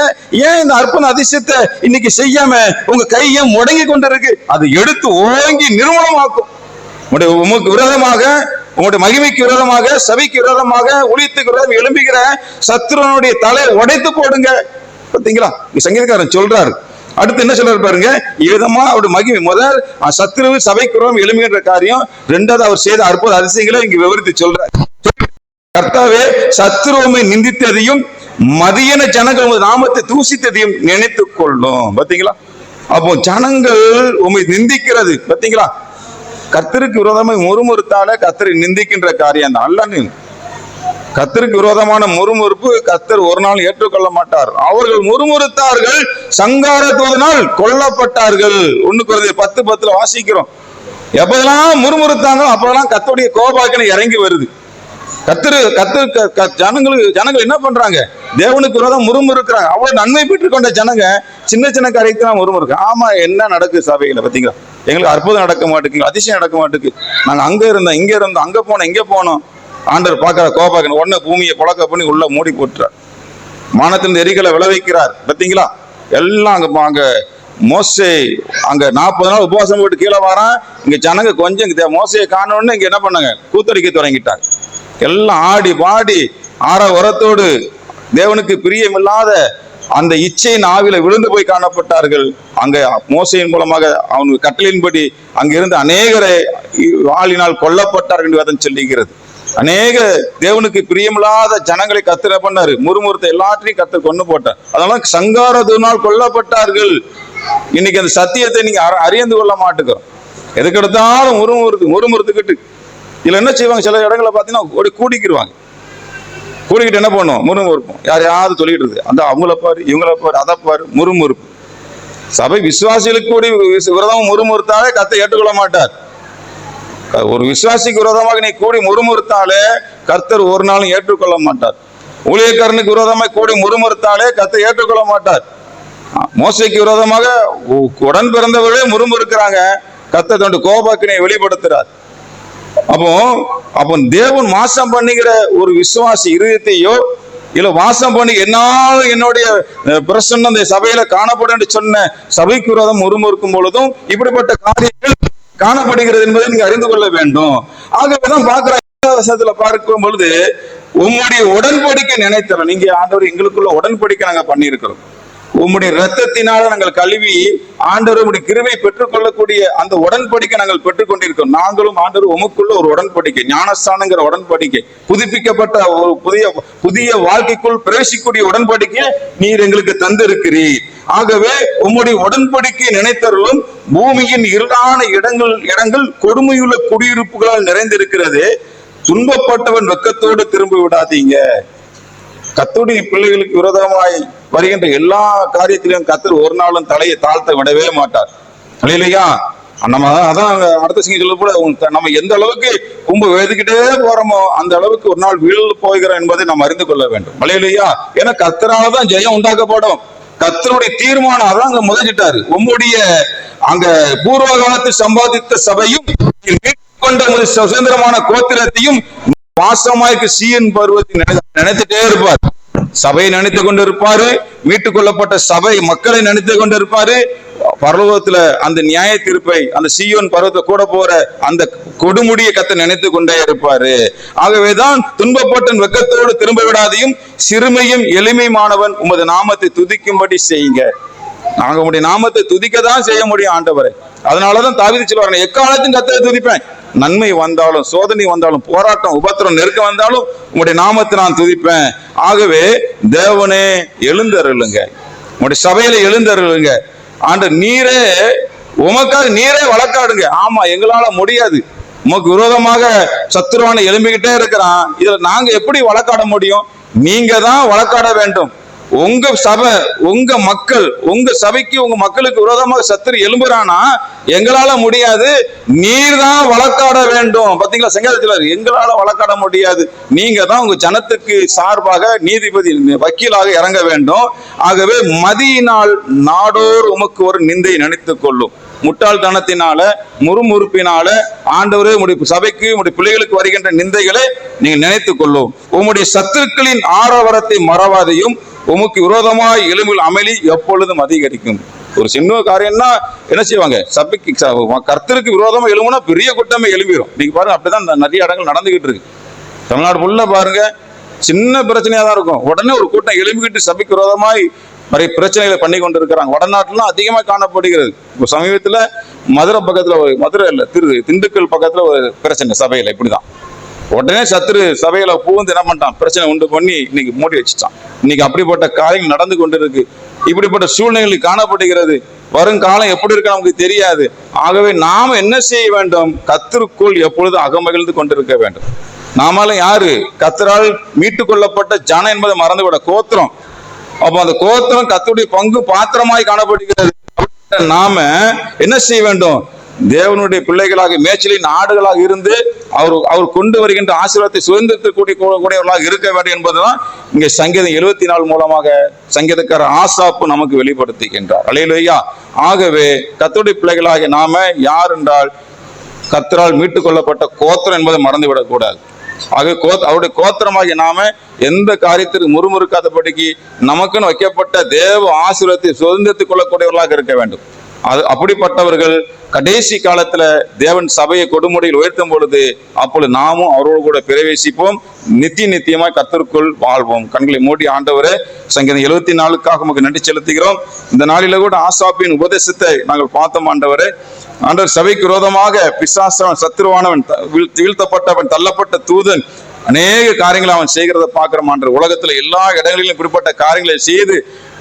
ஏன் இந்த அற்புத அதிசயத்தை இன்னைக்கு செய்யாம உங்க கையை முடங்கி கொண்டிருக்கு? அது எடுத்து ஓங்கி நிர்மூலமாக்கும். உமக்கு விரோதமாக, உங்களுடைய மகிமைக்கு விரோதமாக, சபைக்கு விரோதமாக, ஊழியத்துக்கு விரோதம் எழும்புகிற சத்துருவனுடைய தலை உடைத்து போடுங்க. பார்த்தீங்களா? சங்கீதக்காரன் சொல்றாரு. அடுத்து என்ன சொல்றாரு பாருங்க, விதமா அவருடைய மகிமை. முதல் சத்துருவு சபைக்கு விரோதம் எழும்புகின்ற காரியம், ரெண்டாவது அவர் செய்த அற்புத அதிசயங்களை இங்க விவரித்து சொல்றாரு. கர்த்தாவே, சத்துருவை நிந்தித்ததையும் மதியன ஜனங்கள் நாமத்தை தூசித்ததையும் நினைத்துக் கொள்ளும். பாத்தீங்களா? அப்போ ஜனங்கள் உண்மை நிந்திக்கிறது, பாத்தீங்களா? கர்த்தருக்கு விரோதமாக முறுமுறுத்தாலே கர்த்தரை நிந்திக்கின்ற காரியம் தான். அல்ல, கர்த்தருக்கு விரோதமான முறுமுறுப்பு கர்த்தர் ஒரு நாள் ஏற்றுக்கொள்ள மாட்டார். அவர்கள் முறுமுறுத்தார்கள், சங்கார தூதனால் கொல்லப்பட்டார்கள். 1 கொரிந்தியர் 10:10 வாசிக்கிறோம். எப்பதெல்லாம் முறுமுறுத்தாங்களோ அப்பெல்லாம் கர்த்தருடைய கோபாக்கினை இறங்கி வருது. ஜனங்கள் என்ன பண்றாங்க? தேவனுக்கு விரோதம் முறுமுறுக்கிறாங்க. அவ்வளவு நன்மை பெற்றுக் கொண்ட ஜனங்க சின்ன காரியத்தை தான் முறுமுறுக்க. ஆமா, என்ன நடக்குது சபையில? பாத்தீங்களா? எங்களுக்கு அற்புதம் நடக்க மாட்டேங்குது, அதிசயம் நடக்க மாட்டேங்குது. நாங்க அங்க இருந்தோம், இங்க இருந்தோம், அங்க போனோம், இங்க போனோம். ஆண்டவர் பார்க்கிற கோபாக்கன் உடனே பூமியை குழக்க பண்ணி உள்ள மூடி போட்டுறார். மானத்தின் எரிகளை விளைவிக்கிறார். பாத்தீங்களா? எல்லாம் அங்க மோசே அங்க 40 நாள் உபவாசம் போட்டு கீழே வரான். இங்க ஜனங்க கொஞ்சம் மோசையை காணோன்னு இங்க என்ன பண்ணாங்க? கூத்தடிக்க தொடங்கிட்டாங்க. எல்லாம் ஆடி பாடி ஆற உரத்தோடு தேவனுக்கு பிரியமில்லாத அந்த இச்சையின் ஆவில விழுந்து போய் காணப்பட்டார்கள். அங்க மோசையின் மூலமாக அவனுக்கு கட்டளையின்படி அங்கிருந்து அநேகரை ஆளினால் கொல்லப்பட்டார்கள் என்று வேதம் சொல்லுகிறது. அநேக தேவனுக்கு பிரியமில்லாத ஜனங்களை கர்த்தர் பண்ணாரு, முறுமுறுத்த எல்லாத்தையும் கர்த்தர் கொண்டு போட்டார். அதனால சங்காரத்தினால் கொல்லப்பட்டார்கள். இன்னைக்கு அந்த சத்தியத்தை நீங்க அறிந்து கொள்ள மாட்டேங்கிறோம். எதுக்கெடுத்தாலும் முறுமுறுத்துக்கிட்டு இதுல என்ன செய்வாங்க? சில இடங்களை பார்த்தீங்கன்னா கூடிக்கிடுவாங்க. கூடிக்கிட்டு என்ன பண்ணுவோம்? முறுமுறுப்போம். யாரையாவது சொல்லிட்டு இருக்கு, அந்த அவங்கள பாரு, இவங்கள பாரு, அதை பாரு, முறுமுறுப்பு. சபை விசுவாசிகளுக்கு கூடி விரோதம் முறுமுறுத்தாலே கர்த்தர் ஏற்றுக்கொள்ள மாட்டார். ஒரு விசுவாசிக்கு விரோதமாக நீ கூடி முறுமுறுத்தாலே கர்த்தர் ஒரு நாளும் ஏற்றுக்கொள்ள மாட்டார். ஊழியக்காரனுக்கு விரோதமாக கூடி முறுமுறுத்தாலே கர்த்தர் ஏற்றுக்கொள்ள மாட்டார். மோசைக்கு விரோதமாக உடன் பிறந்தவர்களே முறுமுறுக்கிறாங்க, கர்த்தர் தன்னுடைய கோபாக்கினை வெளிப்படுத்துறார். அப்போ தேவன் வாசம் பண்ணுகிற ஒரு விசுவாசி இருதயத்தையோ இல்ல வாசம் பண்ணி என்னால் என்னுடைய பிரசன்னம் இந்த சபையில காணப்படும் என்று சொன்ன சபைக்கு விரோதம் முறுமுறுக்கும் பொழுதும் இப்படிப்பட்ட காரியங்கள் காணப்படுகிறது என்பதை நீங்க அறிந்து கொள்ள வேண்டும். ஆகவேதான் பார்க்கும் பொழுது உம்முடைய உடன்படிக்கை நினைத்தோம். நீங்க ஆண்டவர் எங்களுக்குள்ள உடன்படிக்கை நாங்க பண்ணியிருக்கிறோம். உம்முடைய இரத்தத்தினால நாங்கள் கழுவி ஆண்டவர் உம்முடைய கிருபை பெற்றுக்கொள்ளக்கூடிய அந்த உடன்படிக்கை நாங்கள் பெற்றுக் கொண்டிருக்கிறோம். நாங்களும் ஆண்டவர் உமக்குள்ள ஒரு உடன்படிக்கை, ஞானஸ்தானங்கிற உடன்படிக்கை, புதுப்பிக்கப்பட்ட ஒரு புதிய வாழ்க்கைக்குள் பிரவேசிக்கூடிய உடன்படிக்கை நீர் எங்களுக்கு தந்திருக்கிறீர். ஆகவே உம்முடைய உடன்படிக்கை நினைத்தருளும். பூமியின் இருளான இடங்கள் கொடுமையுள்ள குடியிருப்புகளால் நிறைந்திருக்கிறது. துன்பப்பட்டவன் வெக்கத்தோடு திரும்ப விடாதீங்க. கர்த்தருடைய பிள்ளைகளுக்கு விரோதமாய் வருகின்ற எல்லா காரியத்திலும் கர்த்தர் ஒரு நாளும் தலையை தாழ்த்த விடவே மாட்டார். இல்லையா? நம்ம அதான் அடுத்த சிங்க சொல்ல கூட, நம்ம எந்த அளவுக்கு கும்பு வேதிக்கிட்டே போறோமோ அந்த அளவுக்கு ஒரு நாள் வீழ் போகிறோம் என்பதை நாம் அறிந்து கொள்ள வேண்டும். இல்லையா? ஏன்னா கர்த்தராலதான் ஜெயம் உண்டாக்கப்படும். கர்த்தருடைய தீர்மானம் அதான் அங்க முதலிட்டாரு. உம்முடைய அங்க பூர்வ காலத்தில் சம்பாதித்த சபையும் கொண்ட சுதந்திரமான கோத்திரத்தையும் வாசமாய்க்கு சீயன் பருவத்தை நினைத்துட்டே இருப்பார். சபையை நினைத்து கொண்டு இருப்பாரு, மீட்டுக் கொள்ளப்பட்ட சபை மக்களை நினைத்து கொண்டு இருப்பாரு. பரலோகத்துல அந்த நியாய தீர்ப்பை அந்த சீயோன் பருவத்தை கூட போற அந்த கொடுமுடிய கர்த்தர் நினைத்து கொண்டே இருப்பாரு. ஆகவேதான் துன்பப்பட்ட வெக்கத்தோடு திரும்ப விடாதையும் சிறுமையும் எளிமையானவன் உமது நாமத்தை துதிக்கும்படி செய்யுங்க. நாங்க உங்களுடைய நாமத்தை துதிக்கதான் செய்ய முடியும் ஆண்டவரை. அதனாலதான் தாவீது சொல்வார், எக்காலத்தையும் கர்த்தரை துதிப்பேன். நன்மை வந்தாலும், சோதனை வந்தாலும், போராட்டம், உபத்திரம், நெருக்கம் வந்தாலும் உங்களுடைய நாமத்தை நான் துதிப்பேன். ஆகவே தேவனே எழுந்தருளுங்க, உங்களுடைய சபையில எழுந்தருளுங்க. ஆண்டவர் நீரே உமக்காக நீரே வழக்காடுங்க. ஆமா, எங்களால முடியாது, உமக்கு விரோதமாக சத்துருவான எழும்பிக்கிட்டே இருக்கிறான், இதுல நாங்க எப்படி வழக்காட முடியும்? நீங்க தான் வழக்காட வேண்டும். உங்க சபை, உங்க மக்கள், உங்க சபைக்கு, உங்க மக்களுக்கு விரோதமாக சத்துரு எழும்புறானா எங்களால முடியாது, நீர் தான் வழக்காட வேண்டும். பாத்தீங்களா, சங்கீதத்தில் எங்களால வழக்காட முடியாது, நீங்க தான் உங்க ஜனத்துக்கு சார்பாக நீதிபதி, வக்கீலாக இறங்க வேண்டும். ஆகவே மதியினால் நாடோர் உமக்கு ஒரு நிந்தை நினைத்துக் கொள்ளும். முட்டாள்தனத்தினால, முறுமுறுப்பினால ஆண்டவரே உம்முடைய சபைக்கு, உம்முடைய பிள்ளைகளுக்கு வருகின்ற நிந்தைகளை நீங்கள் நினைத்துக் கொள்ளும். உம்முடைய சத்துருக்களின் ஆரவாரத்தை மறவாதையும், உமக்கு விரோதமாய் எழும்பும் அமளி எப்பொழுதும் அதிகரிக்கும். ஒரு சின்ன காரியம்னா என்ன செய்வாங்க, சபைக்கு கர்த்தருக்கு விரோதமா எழும்புனா பெரிய கூட்டமே எழும்பிடும். நீங்க பாருங்க, அப்படிதான் நிறைய இடங்கள் நடந்துகிட்டு இருக்கு. தமிழ்நாடு ஃபுல்லா பாருங்க, சின்ன பிரச்சனையா தான் இருக்கும், உடனே ஒரு கூட்டம் எழும்பிக்கிட்டு சபைக்கு விரோதமாய் நிறைய பிரச்சனைகளை பண்ணி கொண்டு இருக்கிறாங்க. வடநாட்டுலாம் அதிகமாக காணப்படுகிறது. இப்போ சமீபத்தில் மதுரை பக்கத்துல, மதுரை இல்ல, திண்டுக்கல் பக்கத்துல ஒரு பிரச்சனை சபையில இப்படிதான். உடனே சத்துரு சபையில பூந்து என்ன பண்ணிட்டான், பிரச்சனை உண்டு பண்ணி இன்னைக்கு மூடி வச்சுட்டான். இன்னைக்கு அப்படிப்பட்ட காரியங்கள் நடந்து கொண்டு இருக்கு. இப்படிப்பட்ட சூழ்நிலைகள் காணப்படுகிறது. வருங்காலம் எப்படி இருக்க நமக்கு தெரியாது. ஆகவே நாம என்ன செய்ய வேண்டும், கர்த்தருக்குள் எப்பொழுது அகமகிழ்ந்து கொண்டிருக்க வேண்டும். நாமளும் யாரு, கர்த்தரால் மீட்டு கொள்ளப்பட்ட ஜனம் என்பதை மறந்துவிட, கோத்திரம். அப்போ அந்த கோத்திரம் கர்த்தருடைய பங்கு பாத்திரமாய் காணப்படுகிறது. நாம என்ன செய்ய வேண்டும், தேவனுடைய பிள்ளைகளாக, மேய்ச்சலின் ஆடுகளாக இருந்து அவர் கொண்டு வருகின்ற ஆசீர்வாதத்தை சுதந்திரத்திற்கூடியவர்களாக இருக்க வேண்டும் என்பதுதான் இங்கே சங்கீதம் 74 மூலமாக சங்கீதக்காரர் ஆசாப்பு நமக்கு வெளிப்படுத்துகின்றார். அல்லேலூயா. ஆகவே கர்த்தருடைய பிள்ளைகளாக நாம யார் என்றால், கர்த்தரால் மீட்டுக் கொள்ளப்பட்ட கோத்திரம் என்பதை மறந்துவிடக் கூடாது. ஆக அவருடைய கோத்திரமாகிய நாம எந்த காரியத்திற்கு முறுமுறுக்காதபடிக்கு நமக்குன்னு வைக்கப்பட்ட தேவ ஆசீர்வாதத்தை சுதந்திரத்துக் கொள்ளக்கூடியவர்களாக இருக்க வேண்டும். அது அப்படிப்பட்டவர்கள் கடைசி காலத்துல தேவன் சபையை கொடுமுடியில் உயர்த்தும் பொழுது அப்பொழுது நாமும் அவரோடு கூட பிரவேசிப்போம், நித்தியமாய் கர்த்தருக்குள் வாழ்வோம். கண்களை மூடி ஆண்டவரே, சங்கீதம் 74க்காக நமக்கு நன்றி செலுத்துகிறோம். இந்த நாளில கூட ஆசாப்பின் உபதேசத்தை நாங்கள் பார்த்தோம். ஆண்டவரே, ஆண்டவர் சபைக்கு விரோதமாக பிசாசவன், சத்துருவானவன், வீழ்த்தப்பட்டவன், தள்ளப்பட்ட தூதன், அநேக காரியங்களை அவன் செய்கிறத பார்க்கிறோம். ஆண்டவர் உலகத்துல எல்லா இடங்களிலும் குறிப்பிட்ட காரியங்களை செய்து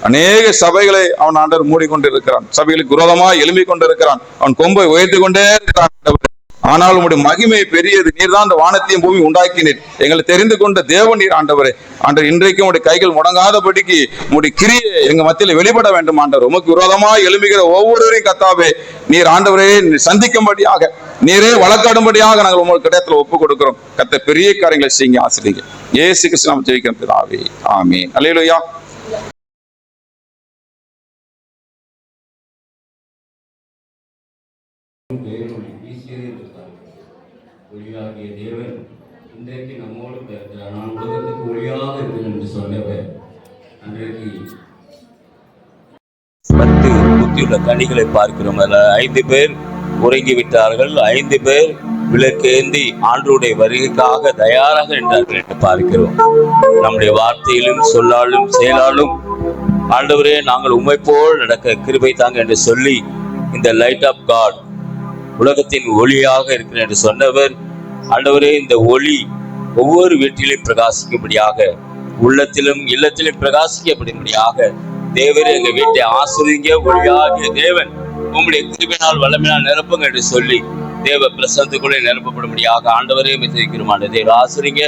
அநேக சபைகளை அவன் ஆண்டவர் மூடிக்கொண்டிருக்கிறான். சபைகளுக்கு விரோதமாக எழும்பிக் கொண்டிருக்கிறான். அவன் கொம்பை உயர்த்தி கொண்டே இருக்கிறான். ஆனால் உங்களுடைய மகிமை பெரியது, நீர் தான் அந்த வானத்தையும் பூமி உண்டாக்கினீர், எங்களை தெரிந்து கொண்ட தேவன் நீர். ஆண்டவரே, ஆண்டவர் இன்றைக்கும் உடைய கைகள் முடங்காதபடிக்கு உடைய கிரியை எங்க மத்தியில் வெளிப்பட வேண்டும். ஆண்டவர் உமக்கு விரோதமாக எழும்புகிற ஒவ்வொருவரையும் கர்த்தாவே நீர் ஆண்டவரே சந்திக்கும்படியாக, நீரே வழக்காடும்படியாக நாங்கள் உங்களுக்கு இடத்துல ஒப்பு கொடுக்கிறோம். கர்த்தர் பெரிய காரியங்களை செய்யுங்க, ஆசீர்வதிங்க. இயேசு கிறிஸ்து நாமத்தில் ஜெபிக்கிறோம் பிதாவே, ஆமென். அல்லேலூயா.
ஒளியாகிய தேவன் இன்றைக்கு நம்மோடு பேசுகிறார். நான் உலகத்துக்கு ஒளியாக இருக்கிறேன் என்று சொன்னவர் அன்றைக்கு 10 புத்தியுள்ள கனிகளை பார்க்கிறோம். அதில் 5 பேர் உறங்கிவிட்டார்கள், 5 பேர் விளக்கேந்தி ஆண்டவருடைய வருகைக்காக தயாராக நின்றார்கள் என்று பார்க்கிறோம். நம்முடைய வார்த்தையிலும் சொல்லாலும் செயலாலும் ஆண்டவரே நாங்கள் உம்மை போல் நடக்க கிருபை தாங்க என்று சொல்லி இந்த லைட் ஆஃப் காட், உலகத்தின் ஒளியாக இருக்கிறேன் என்று சொன்னவர் ஆண்டவரே, இந்த ஒளி ஒவ்வொரு வீட்டிலும் பிரகாசிக்கும்படியாக, உள்ளத்திலும் இல்லத்திலும் பிரகாசிக்கப்படும்படியாக தேவரே எங்க வீட்டை ஆசீர்வதிங்க. ஒளியாகிய தேவன் உம்முடைய கிருபையினால் வல்லமையினால் நிரப்புங்க என்று சொல்லி தேவ பிரசன்னத்துக்குள்ளே நிரப்பப்படும்படியாக ஆண்டவரே மெச்சிக்கிறோம். தேவ ஆசீர்வதிங்க.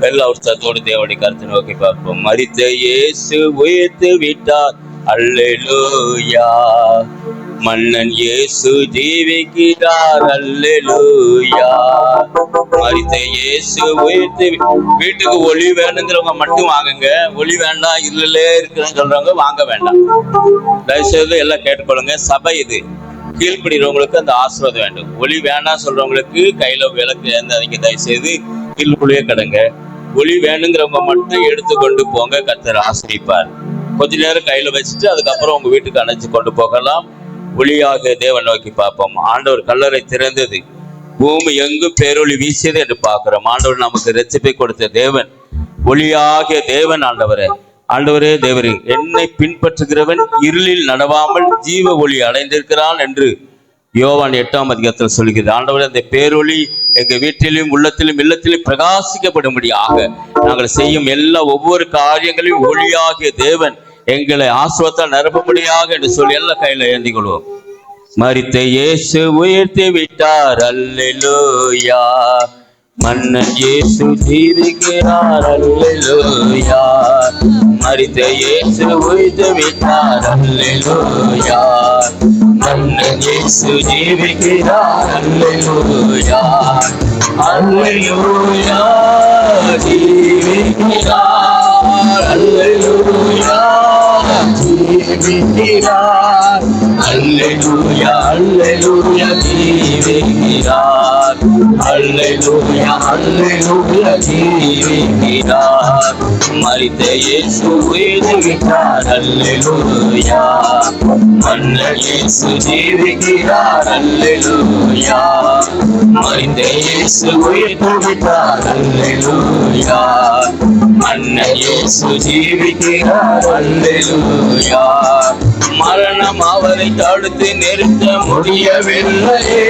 எல்லா உற்சாகத்தோடு தேவனுடைய கருத்தை நோக்கி பார்ப்போம். மரித்த இயேசு உயிர்த்து விட்டார், அல்லேலூயா. மன்னன் இயேசு ஜீவிக்கிறார், அல்லேலூயா. மரித்த இயேசு உயிர்த்து, வீட்டுக்கு ஒளி வேணுங்கிறவங்க மட்டும் வாங்குங்க, ஒளி வேண்டாம் இல்லலே இருக்கிறேன்னு சொல்றவங்க வாங்க வேண்டாம். தயவுசெய்து எல்லாம் கேட்டுக்கொள்ளுங்க. சபை இது, கீழ்படுகிறவங்களுக்கு அந்த ஆசீர்வாதம் வேண்டும். ஒளி வேண்டாம் சொல்றவங்களுக்கு கையில விளக்கு ஏந்தாதீங்க. தயவுசெய்து கீழ்குள்ளேயே கடங்க. ஒளி வேணுங்கிறவங்க மட்டும் எடுத்துக்கொண்டு போங்க, கர்த்தர் ஆசீர்வதிப்பார். கொஞ்ச நேரம் கையில வச்சுட்டு அதுக்கப்புறம் உங்க வீட்டுக்கு அணைச்சு கொண்டு போகலாம். ஒளியாக தேவன் நோக்கி பார்ப்போம். ஆண்டவர் கல்லறை திறந்தது, பூமி எங்கும் பேரொளி வீசியது என்று பார்க்கிறோம். ஆண்டவர் நமக்கு ரட்சிப்பை கொடுத்த தேவன், ஒளியாகிய தேவன். ஆண்டவரே தேவரே, என்னை பின்பற்றுகிறவன் இருளில் நடவாமல் ஜீவ ஒளி அடைந்திருக்கிறான் என்று யோவான் 8ஆம் அதிகாரத்தில் சொல்கிறது. ஆண்டவரே, அந்த பேரொளி எங்க வீட்டிலும் உள்ளத்திலும் இல்லத்திலும் பிரகாசிக்கப்படும்படியாக நாங்கள் செய்யும் எல்லா ஒவ்வொரு காரியங்களையும் ஒளியாகிய தேவன் எங்களை ஆசீர்வாதத்தால் நிரப்பும்படியாக என்று சொல்லி எல்லாம் கையில ஏந்தி கொள்வோம். மரித்த இயேசு உயர்த்தி விட்டார், அல்லேலூயா. மன்னன் இயேசு ஜீவிக்கிறார், அல்லேலூயா. மரித்த இயேசு உயிர்த்து விட்டார், அல்லேலூயா. மன்னன் இயேசு ஜீவிக்கிறார், அல்லேலூயா. அல்லேலூயா, ஜீவிக்கிறார், அல்லேலூயா, ஜீவிக்கிறார், அல்லேலூயா, அல்லேலூயா, ஜீவிக்கிறார், அல்லேலூயா, அல்லேலூயா, ஜீவிக்கிறார். மரித்த இயேசு உயிர்த்து விட்டார், அல்லேலூயா. மன்னன் இயேசு ஜீவிக்கிறார், அல்லேலூயா. மரித்த இயேசு உயிர்த்து விட்டார், அல்லேலூயா. மன்னன் இயேசு ஜீவிக்கிறார், அல்லேலூயா. மரணம் அவரை தடுத்து நிறுத்த முடியவில்லையே,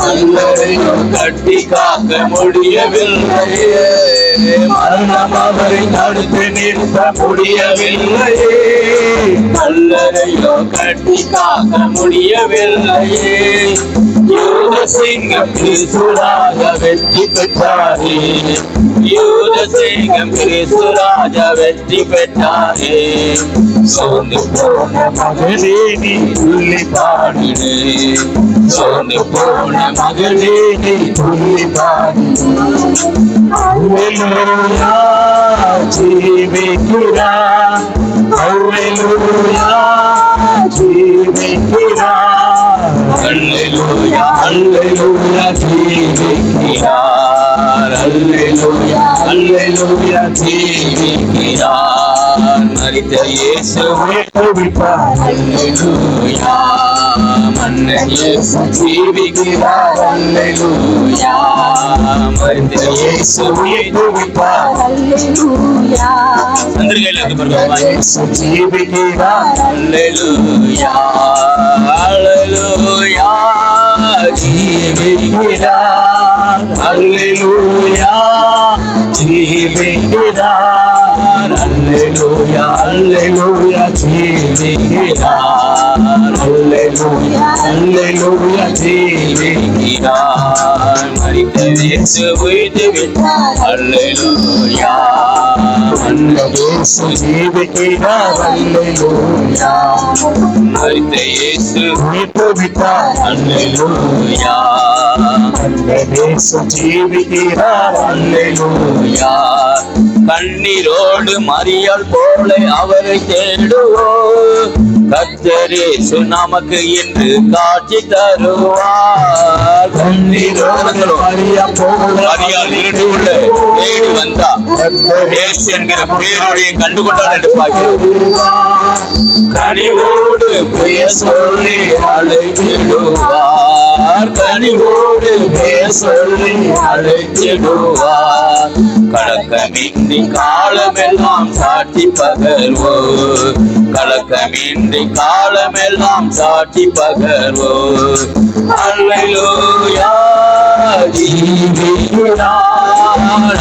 கல்லறையும் கட்டி காக்க முடியவில்லையே. மரணம் அவரை தடுத்து நிறுத்த முடியவில்லையே, கல்லறையும் கட்டி காக்க முடியவில்லையே. யூத சிங்கம் கிறிஸ்துராஜ வெற்றி பெற்றாரே, யூத சிங்கம் கிறிஸ்துராஜ வெற்றி பெற்றாரே. சோர்ந்து போன மகளே நீ துள்ளி பாடினே, சோர்ந்து போன மகளே நீ துள்ளி பாடினே. அல்லேலூயா, ஜீவிக்கிறார், அல்லேலூயா, ஜீவிக்கிறார், அல்லேலூயா, அல்லேலூயா, ஜீவிக்கிறார், அல்லேலூயா, அல்லேலூயா, ஜீவிக்கிறார். மரித்த இயேசு உயிர்த்து விட்டார், அல்லேலூயா. மன்னன் இயேசு ஜீவிக்கிறார், அல்லேலூயா. மரித்த இயேசு உயிர்த்து விட்டார், அல்லேலூயா. இயேசு ஜீவிக்கிறார், அல்லேலூயா, அல்லேலூயா, ஜீவிக்கிறார், அல்லேலூயா, ஜீவிக்கிறார், அல்லேலூயா, அல்லேலூயா, ஜீவிக்கிறார், அல்லேலூயா, அல்லேலூயா, ஜீவிக்கிறார். மரித்த இயேசு உயிர்த்து விட்டார், அல்லேலூயா. மன்னன் இயேசு ஜீவிக்கிறார், அல்லேலூயா. மரித்த இயேசு உயிர்த்து விட்டார், அல்லேலூயா. மன்னன் இயேசு ஜீவிக்கிறார், அல்லேலூயா. கண்ணீரோடு மரியாள் போல அவரை தேடுவோம், கர்த்தர் இயேசு நமக்கு இன்று காட்சி தருவார். கண்ணீரோடு மரியாள் போல மரியாள் இருட்டுக்குள்ள தேடி வந்தா இயேசு என்கிற பேருடைய கண்டுகொண்டார் என்று பார்க்கிறோம். கனிவோடு பெயர் சொல்லி அழைத்திடுவார், கனிவோடு பெயர் சொல்லி அழைத்திடுவார். கலக்கமின்றி காலமெல்லாம் சாட்சி பகர்வோ, கலக்கமின்றி காலமெல்லாம் சாட்சி பகர்வோ. அல்லேலூயா, ஜீவிக்கிறார்,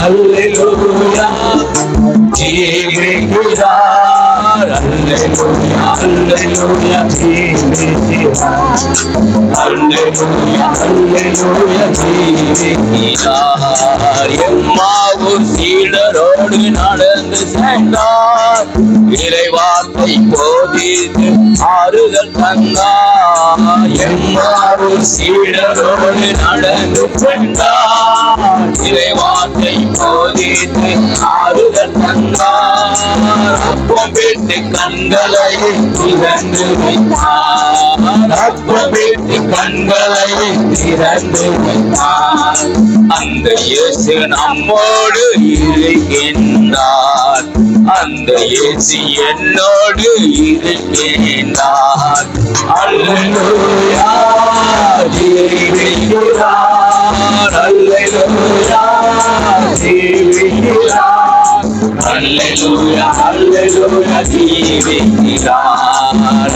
அல்லேலூயா, ஜீவிக்கிறார், அல்லேலூயா, அல்லேலூயா, ஜீவிக்கிறார், அல்லேலூயா, அல்லேலூயா, ஜீவிக்கிறார். எம்மாவூர் சீடரோடு நடந்து சென்றார், இறைவார்த்தை போதித்து ஆறுதல் தந்தார். எம்மாவூர் சீடரோடு நடந்து சென்றார், இறைவார்த்தை போதித்து ஆறுதல் தந்தார். அப்பம் விட்டு கண்களை திறந்து வைத்தார், அப்பம் விட்டு கண்களை திறந்து வைத்தார். அந்த இயேசு நம்மோடு இருக்கின்றார், அந்த இயேசு என்னோடு இருக்கின்றார். அல்லேலூயா ஜீவிக்கிறார், அல்லேலூயா ஜீவிக்கிறார், அல்லேலூயா அல்லேலூயா ஜீவிக்கிறார்,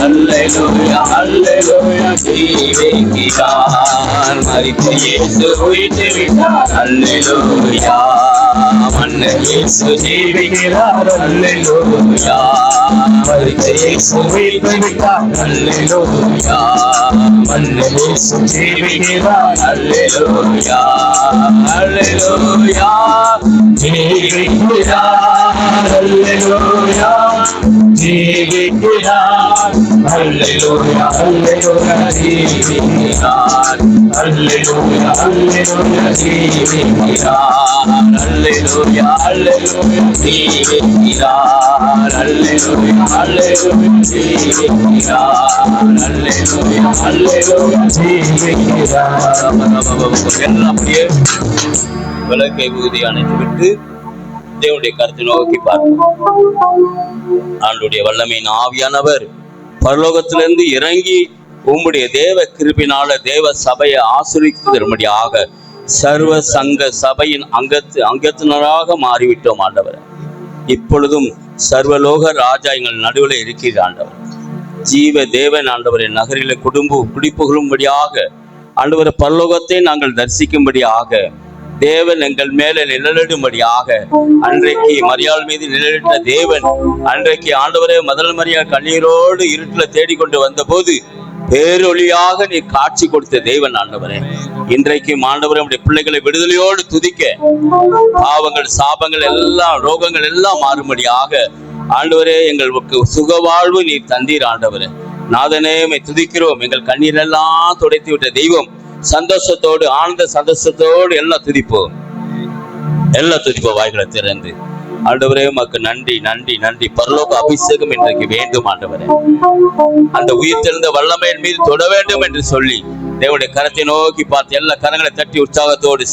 அல்லேலூயா அல்லேலூயா ஜீவிக்கிறார். மரித்த இயேசு உயிர்த்து விட்டார், அல்லேலூயா. மன்னர் இயேசு ஜீவிக்கிறார், அல்லேலூயா. மரித்த இயேசு உயிர்த்து விட்டார், அல்லேலூயா. மன்னர் இயேசு ஜீவிக்கிறார், அல்லேலூயா. அல்லேலூயா ஜீவிக்கிறார், அல்லேலூயா ஜீவிக்கிறார், அல்லேலூயா அல்லேலூயா ஜீவிக்கிறார், அல்லேலூயா அல்லேலூயா ஜீவிக்கிறார், அல்லேலூயா அல்லேலூயா ஜீவிக்கிறார், அல்லேலூயா அல்லேலூயா ஜீவிக்கிறார், அல்லேலூயா அல்லேலூயா ஜீவிக்கிறார். எல்லாம் அப்படியே விளக்கை ஊதி அணைத்து விட்டு தேவனுடைய கருத்தை நோக்கி பார்ப்போம். ஆண்டுடைய வல்லமையின் ஆவியானவர் பரலோகத்திலிருந்து இறங்கி உம்முடைய தேவ கிருபினால தேவ சபையை ஆசீர்வதித்து தரும்படியாக சர்வ சங்க சபையின் அங்கத்தினராக மாறிவிட்டோம் ஆண்டவர். இப்பொழுதும் சர்வலோக ராஜா எங்கள் நடுவில் இருக்கிற ஆண்டவர். ஜீவ தேவன் ஆண்டவரின் நகரில குடிப்புகழும்படியாக ஆண்டவர் பரலோகத்தை நாங்கள் தரிசிக்கும்படியாக தேவன் எங்கள் மேல நிழலிடும்படியாக அன்றைக்கு மரியாள் மீது நிழலிட்ட தேவன் அன்றைக்கு ஆண்டவரே முதல் மரியாள் கண்ணீரோடு இருட்டுல தேடிக்கொண்டு வந்த போது பேரொளியாக நீ காட்சி கொடுத்த தேவன் ஆண்டவரே. இன்றைக்கு ஆண்டவரே உடைய பிள்ளைகளை விடுதலையோடு துதிக்க பாவங்கள் சாபங்கள் எல்லாம் ரோகங்கள் எல்லாம் மாறும்படியாக ஆண்டவரே எங்களுக்கு சுகவாழ்வு நீ தந்தீர் ஆண்டவரே. நாதனே துதிக்கிறோம். எங்கள் கண்ணீர் எல்லாம் துடைத்து விட்ட தெய்வம் சந்தோஷத்தோடு ஆனந்த சந்தோஷத்தோடு எல்லாம் துதிப்போம் வாய்களை திறந்து. ஆண்டவரே உமக்கு நன்றி நன்றி நன்றி. பரலோக அபிஷேகம் இன்றைக்கு வேண்டும் ஆண்டவரே. அந்த உயிர் தெழுந்த வல்லமையின் மீது தொட வேண்டும் என்று சொல்லி தேவனுடைய கரத்தை நோக்கி பார்த்து எல்லா கரங்களை தட்டி உற்சாகத்தோடு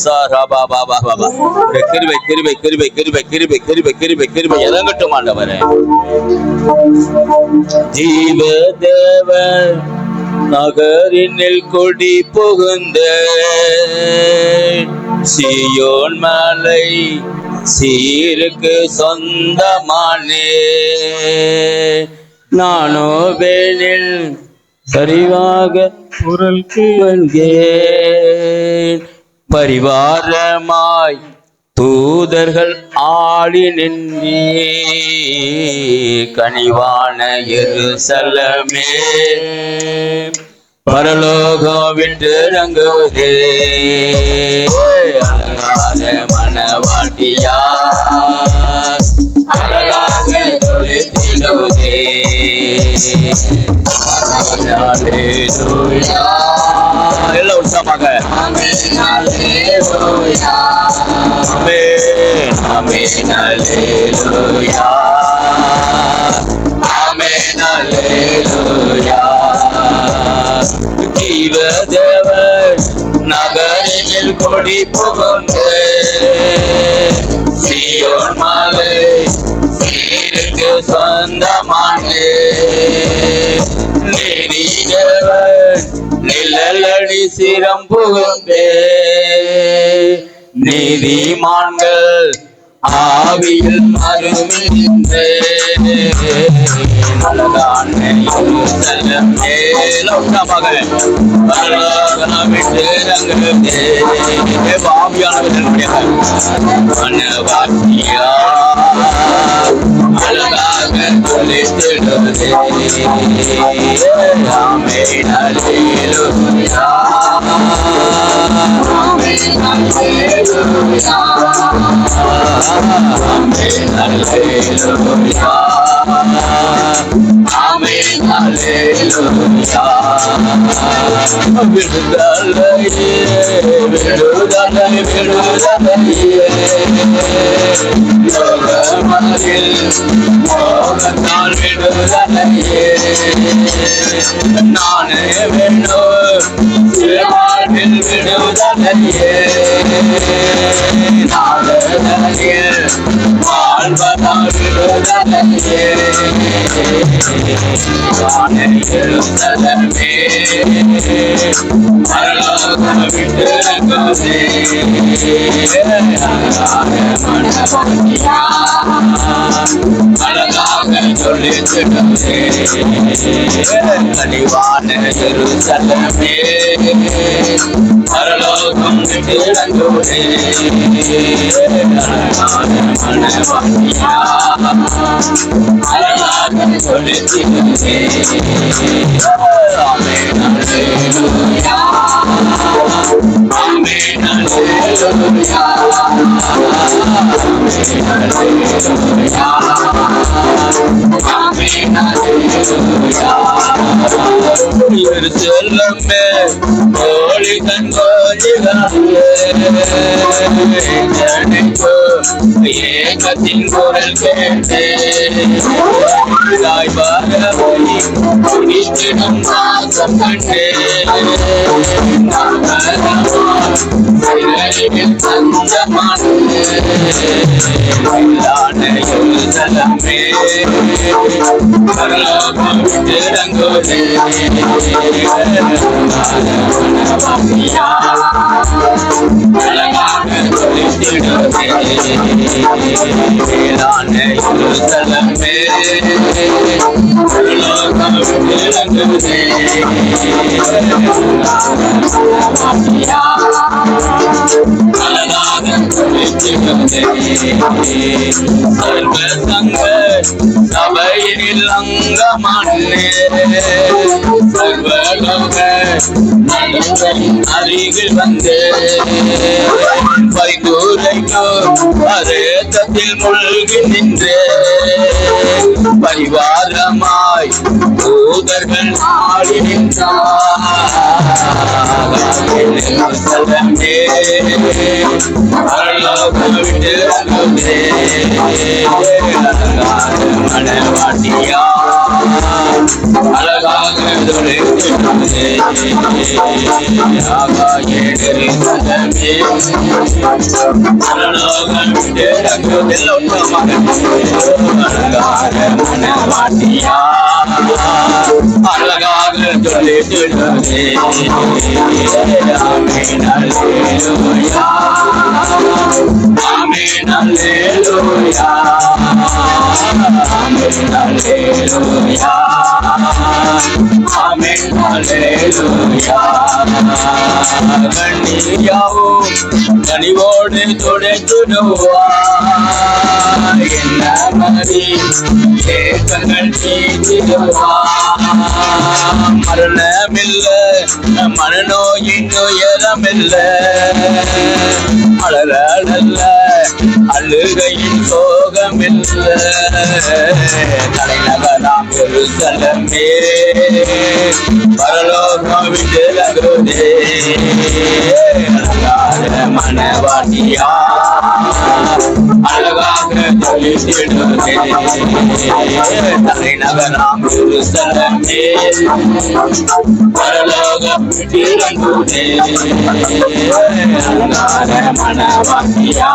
கிருபை கிருபை கிருபை கிருபை கிருபை கிருபை கிருபை கிருபை இறங்கட்டும் ஆண்டவரே. ஜீவ தேவ நகரினில் கொடி புகுந்த சீயோன் மலை சீருக்கு சொந்தமானே நானோ வேனில் சரிவாக குரல்க்கு வந்தேன். பரிவாரமாய் தூதர்கள் ஆடி நின்றே கனிவான எருசலமே பரலோகம் விட்டு இறங்குவதே அழகான மனவாட்டியா அழகாக தொழிற்சிடுவதே எல்லாம் உற்சாகமாக ஆமென் அல்லேலூயா ஆமென் அல்லேலூயா ஆமென் அல்லேலூயா. ஜீவ தேவன் நகரில் கொடி புகுந்து சீயோன் மலை சீருக்கு சொந்தமானே நீதி தேவன் நிழலடி சிரம் புகுந்தே நீதிமான்கள் ஆவியில் மறுமின்றே அழகான எருசலமே லோகமகளே பரலோகம் விட்டு இறங்குதே ஆவியானவர்களுடைய மனவாட்டியா அழகாக தொழித்திடுவதே ஆமென் அல்லேலூயா ஆமென் அல்லேலூயா ஆமென் அல்லேலூயா ஆமென் அல்லேலூயா. விடுதலையே விடுதலை விடுதலையே லோகமதில் மோகத்தால் விடுதலையே நானே வேணும் வாழ்வில் விடுதலையே நாடுதலையே வாழ்வதால் விடுதலையே வானை எழுந்தலமே பரலோகம் விட்டிறங்குதே அழகாக சொல்லித்திடுதே கனிவான எருசலமே பரலோகம் விட்டிறங்குதே அழகாக சொல்லித்திடுதே ஆமென் அல்லேலூயா ஆமென் அல்லேலூயா ஆமென் அல்லேலூயா எருசலமே கோழி ஏகத்தின் குரல் கேட்டே குடித்திடும் நாசம் கண்டே தந்தமே பரலோகம் விட்டிறங்குதே அழகாக சொல்லித்திடுதே எருசலமே பரலோகம் விட்டிறங்குதே அழகாக சொல்லித்திடுதே சர்வ சங்க சபையில் அங்கமானே சர்வலோக அருகில் வந்து பரிந்துரைக்கோ அரேத்தத்தில் மூழ்கி நின்றே பரிவாரமாய் தூதர்கள் ஆடி நின்றாே பரலோகம் விட்டிறங்குதே மனவாட்டியா அழகாக சொல்லித்திடுதே பரலோகம் விட்டிறங்குதே மனவாட்டியா அழகாக சொல்லித்திடுதே ஆமென் அல்லேலூயா ஆமென் அல்லேலூயா ஆமென் அல்லேலூயா ஆமென் அல்லேலூயா கண்ணியாவும் கனிவோடு துடைத்துடுவார் என்ன மதி ஏக்கங்கள் தீர்த்திடுவார் மரணமில்ல மனநோயின் துயரமில்ல அழறல்ல அழுகையின் சோகமில்ல தலைநகராம் எருசலமே பரலோகம் விட்டிறங்குதே மனவாட்டியா அழகாக சொல்லித்திடுதே தலைநகராம் எருசலமே பரலோகம் விட்டிறங்குதே மனவாட்டியா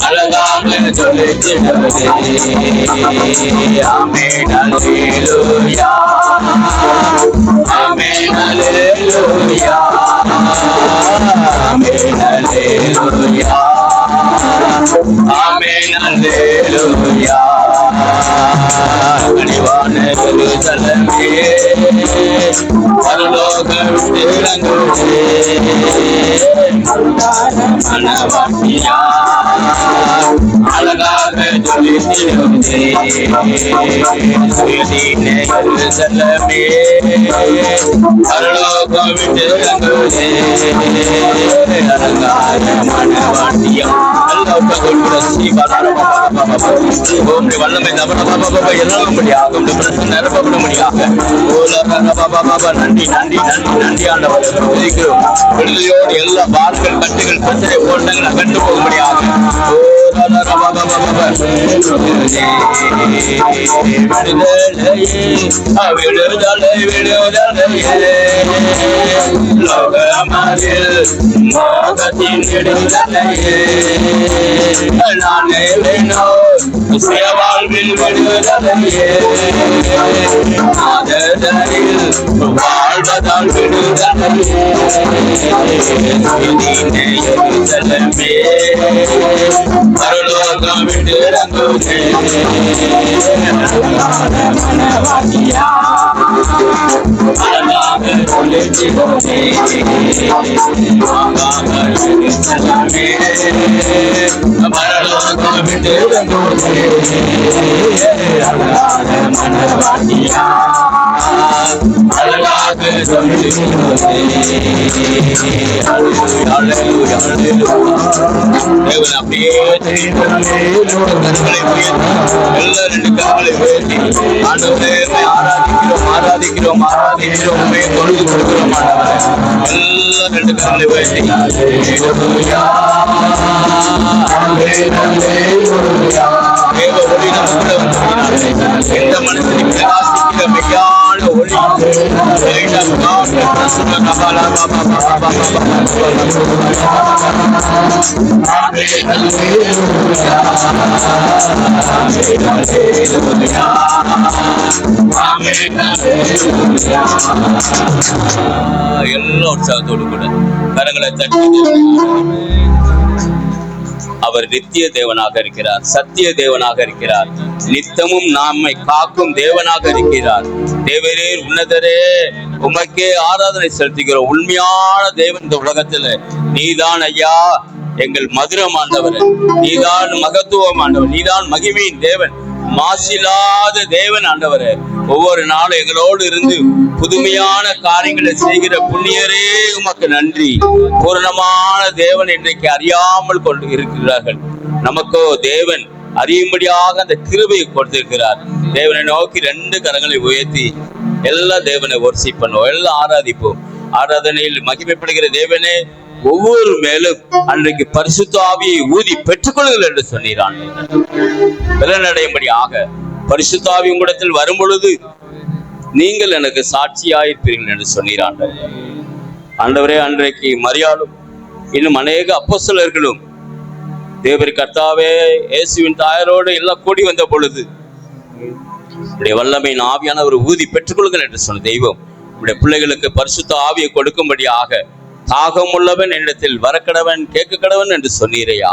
அழகாக சொல்லித்திடுதே ஆமென் அல்லேலூயா ஆமென் அல்லேலூயா ஆமென் அல்லேலூயா ஆமென் அல்லேலூயா கனிவான எருசலமே பரலோகம் விட்டிறங்குதே மனவாட்டியா அழகாக சொல்லித்திடுதே எருசலமே பரலோகம் விட்டிறங்குதே அழகான மனவாட்டியா வல்லமை எல்லாம் முடியாகும் நிரப்பப்பட முடியாது நன்றி நன்றி நன்றி நன்றி ஆண்டவர் விடுதலையோடு எல்லா பால்கள் கட்டுகள் பிரச்சனை ஓட்டங்கள் அகன்று போக முடியாது வாழ்வில் விடுதலையே வாழ்வதால் விடுதலையே பரலோகம் விடுதலை அப்படியே ஆராதிக்கிறோம் பொழுது கொடுக்கிறோம் எல்லாம் ரெண்டு கரங்களை உயர்த்தி தேவ ஒளி நமக்குள்ள வந்து எந்த மனுஷனுக்கு பிரகாசிக்கிற மெய்யான ஒளி எல்லா உற்சாகத்தோடு கூட கரங்களை தட்டி அவர் நித்திய தேவனாக இருக்கிறார், சத்திய தேவனாக இருக்கிறார், நித்தமும் நம்மை காக்கும் தேவனாக இருக்கிறார். தேவரே உன்னதரே உமக்கே ஆராதனை செலுத்துகிறோம். உண்மையான தேவன் இந்த உலகத்துல நீதான் ஐயா, எங்கள் மதுரமாண்டவர், நீதான் மகத்துவமாண்டவர், நீதான் மகிமையின் தேவன், மாசில்லாத தேவன் ஆண்டவரே. ஒவ்வொரு நாளும் எங்களோடு இருந்து புதுமையான காரியங்களை செய்கிற புண்ணியரே உமக்கு நன்றி. பூரணமான தேவன் இன்றைக்கு அறியாமல் கொண்டு இருக்கிறார்கள். நமக்கோ தேவன் அறியும்படியாக அந்த கிருபையை கொடுத்திருக்கிறார். தேவனை நோக்கி ரெண்டு கரங்களை உயர்த்தி எல்லா தேவனை வர்ஷிப் பண்ணுவோம், எல்லாம் ஆராதிப்போம். ஆராதனையில் மகிமைப்படுகிற தேவனே ஒவ்வொரு மேலும் அன்றைக்கு பரிசுத்த ஆவியை ஊதி பெற்றுக்கொள்ளுங்கள் என்று சொன்னான். பலனடையும்படியாக பரிசுத்த ஆவி உங்களிடத்தில் வரும் பொழுது நீங்கள் எனக்கு சாட்சியாயிருப்பீர்கள் என்று சொன்னான். ஆண்டவரே, அன்றைக்கு மரியாளும் இன்னும் அநேக அப்போஸ்தலர்களும் தேவரி கர்த்தாவே இயேசுவின் தாயாரோடு எல்லாம் கூடி வந்த பொழுது உடைய வல்லமையின் ஆவியான ஒரு ஊதி பெற்றுக்கொள்ளுங்கள் என்று சொன்ன தெய்வம் உடைய பிள்ளைகளுக்கு பரிசுத்த ஆவியை கொடுக்கும்படியாக தாகம் உள்ளவன் என்னிடத்தில் வரக்கடவன் கேட்க கடவன் என்று சொன்னீரையா.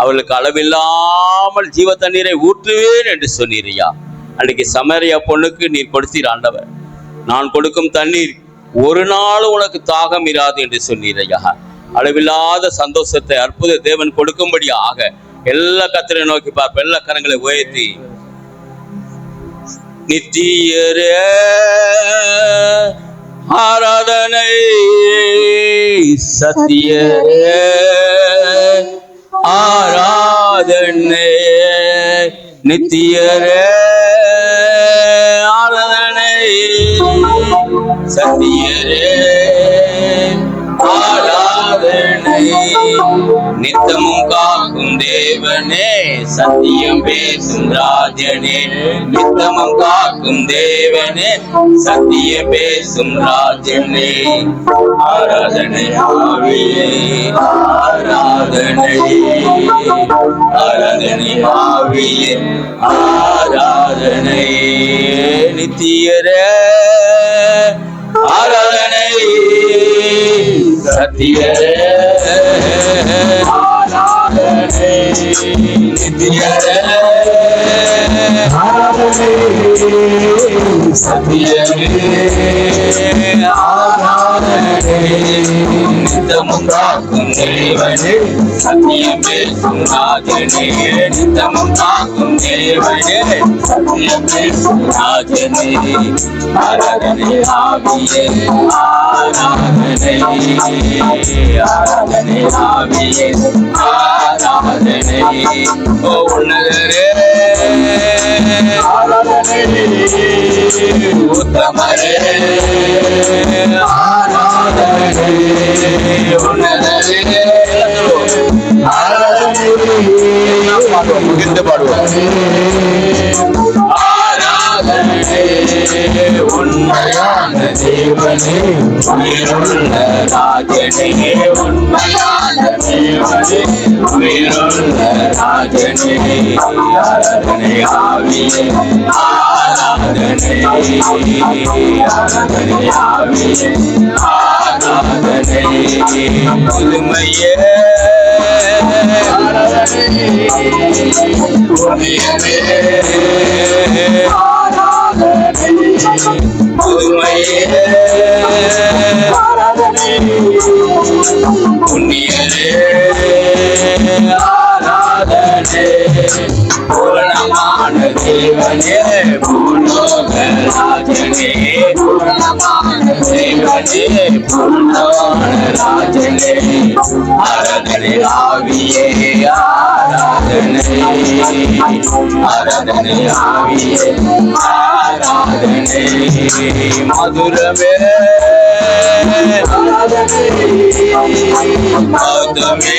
அவர்களுக்கு அளவில்லாமல் ஜீவ தண்ணீரை ஊற்றுவேன் என்று சொன்னீரையா. அன்றைக்கு சமரியா பொண்ணுக்கு நீர் கொடுத்தீர் ஆண்டவர். நான் கொடுக்கும் தண்ணீர் ஒரு நாள் உனக்கு தாகம் இராது என்று சொன்னீரையா. அளவில்லாத சந்தோஷத்தை அற்புத தேவன் கொடுக்கும்படியாக எல்லா கத்தரை நோக்கி பார்ப்ப எல்லா கரங்களை உயர்த்தி நித்தியரே ஆராதனை சத்திய ஆராதனை நித்தியரே ஆராதனை சத்தியரே ஆராதனை நித்தமும் காக்கும் தேவனே சத்தியம் பேசும் ராஜனே நித்தமும் காக்கும் தேவனே சத்தியம் பேசும் ராஜனே ஆராதனை ஆவியே ஆராதனை ஆராதனை ஆவியே ஆராதனை நித்தியரே ஆராதனை சத்தியரே ஆராதனை நித்தியரே ஆராதனை சத்தியரே ஆராதனை நித்தமும் காக்கும் தேவனே சத்தியம் பேசும் ராஜனே நித்தமும் காக்கும் தேவனே சத்தியம் பேசும் ராஜனே ஆராதனை ஆவியே ஆராதனை ஆராதனை ஆவியே ஆராதனை ஓ உன்னதரே ஆராதனை உத்தமரே ஆராதனை உன்னதரே ஆராதனை பகிர்ந்து பாடுவோம். உண்மையான தேவனே, உயிருள்ள ராஜனே, உண்மையான தேவனே, உயிருள்ள ராஜனே, ஆராதனை ஆவியே, ஆராதனை, ஆராதனை ஆவியே, ஆராதனை புதுமையே, ஆராதனை புதியவே, புதுமையே, புண்ணியரே, ஆராதனை பூரணமான தேவனே, பூலோக ராஜனே, பூரணமான தேவனே, பூர்ணமான ராஜனே, ஆராதனை ஆவியே, ஆராதனை, ஆராதனை ஆவியே, ஆராதனை மதுரமே, ஆராதனை மதுரமே,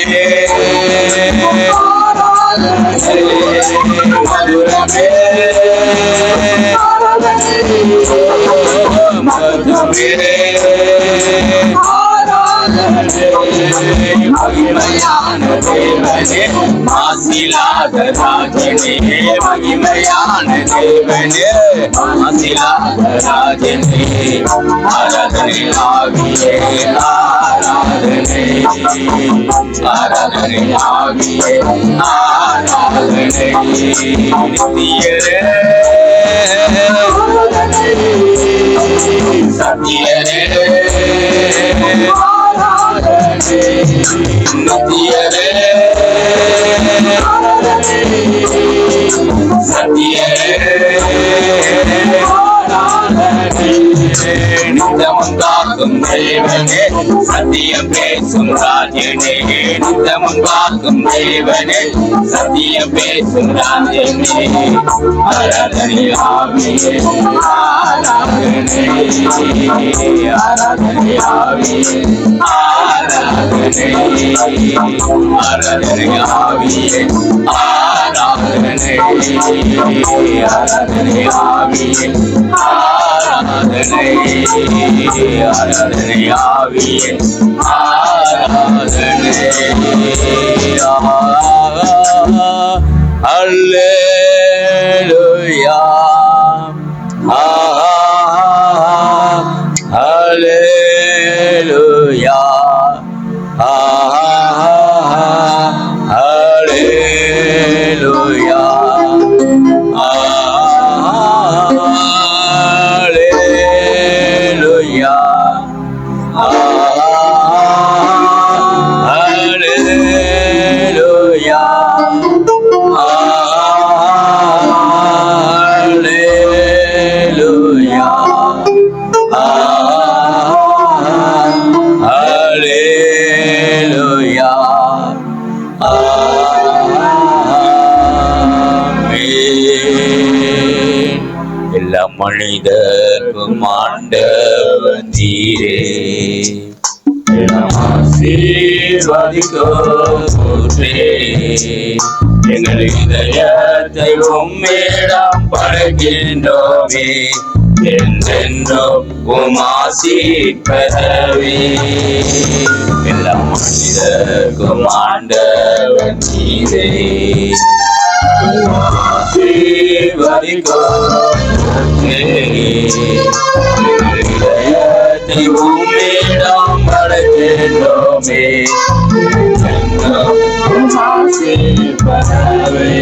மதுரமே, மதுரமே, மகிமையான தேவனே, மாசிலாத ராஜனே, மகிமையான தேவனே, மாசிலாத ராஜனே, ஆராதனை ஆவியே, ஆராதனை, ஆராதனை ஆவியே, ஆராதனை நித்தியரே, சத்தியரே, நித்தியரே, சத்தியரே, நித்தமும் காக்கும் தேவனே, சத்தியம் பேசும் ராஜனே, நித்தமும் காக்கும் தேவனே, சத்தியம் பேசும் ராஜனே, ஆராதனை ஆவியே, ஆராதனை, ஆராதனை ஆவியே, ஆராதனை, ஆராதனை ஆவியே, ஆராதனை, ஆராதனை ஆவியே, ஆராதனை, ஆராதனை ஆவியே, ஆராதனை, அல்லேலூயா, அல்லேலூயா, அல்லேலூயா, அல்லேலூயா, அல்லேலூயா, அல்லேலூயா, அல்லேலூயா, ஆமென். எல்லா மனிதர்க்கும் ஆண்டவன் நீரே, ஆசீர்வதிக்கோற்றே, எங்கள் இதயத்தை உம்மிடம் படைக்கின்றோமே, என்றென்றும் உம் ஆசீர் பெறவே. எல்லா மனிதர்க்கும் ஆண்டவன் நீரே, ஆசீர்வதிக்கோற்றே, எங்கள் இதயத்தை உம்மிடம் படைக்கின்றோமே, என்றென்றும் உம் ஆசீர் பெறவே.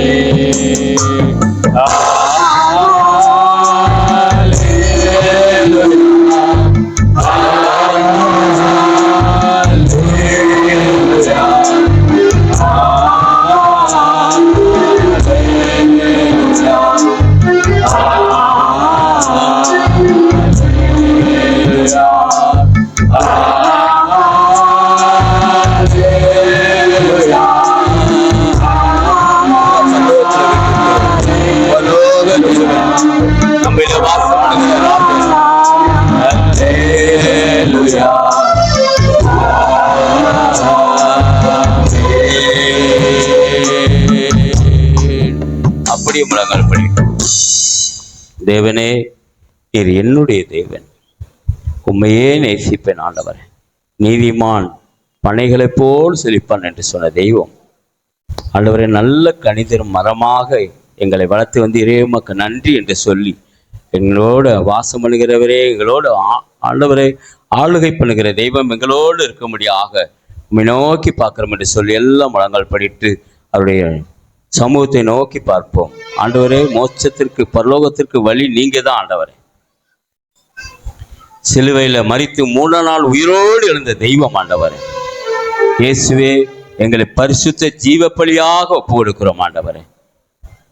முழங்கால் படி. தேவனே, நீர் என்னுடைய தேவன், உண்மையே நேசிப்பேன் ஆண்டவரே. நீதிமான் பனைகளைப் போல் செழிப்பான் என்று சொன்ன தெய்வம் ஆண்டவரே, நல்ல கணிதரும் மரமாக எங்களை வளர்த்து வந்து இறைவனுக்கு நன்றி என்று சொல்லி எங்களோட வாசம் பண்ணுகிறவரே, எங்களோட ஆண்டவரே ஆளுகை பண்ணுகிற தெய்வம் எங்களோடு இருக்கும்படியாக உம்மை நோக்கி பார்க்கிறோம் என்று சொல்லி எல்லாம் முழங்கால் படிட்டு அவருடைய சமூகத்தை நோக்கி பார்ப்போம். ஆண்டவரே, மோட்சத்திற்கு பரலோகத்திற்கு வழி நீங்க தான் ஆண்டவரே. சிலுவையில மரித்து 3 நாள் உயிரோடு எழுந்த தெய்வம் ஆண்டவரே. இயேசுவே, எங்களை பரிசுத்த ஜீவப்பலியாக ஒப்பு கொடுக்கிறோம் ஆண்டவரே.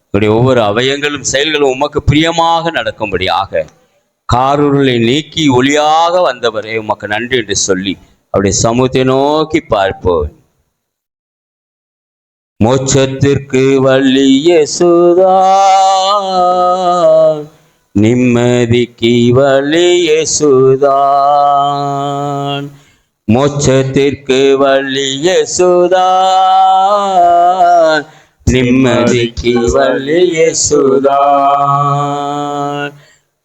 உங்களுடைய ஒவ்வொரு அவயங்களும் செயல்களும் உமக்கு பிரியமாக நடக்கும்படியாக காரூரலை நீக்கி ஒளியாக வந்தவரே, உமக்கு நன்றி என்று சொல்லி அவருடைய சமூகத்தை நோக்கி பார்ப்போம். மோட்சத்திற்கு வழி இயேசுதான், நிம்மதிக்கு வழி இயேசுதான். மோட்சத்திற்கு வழி இயேசுதான், நிம்மதிக்கு வழி இயேசுதான்.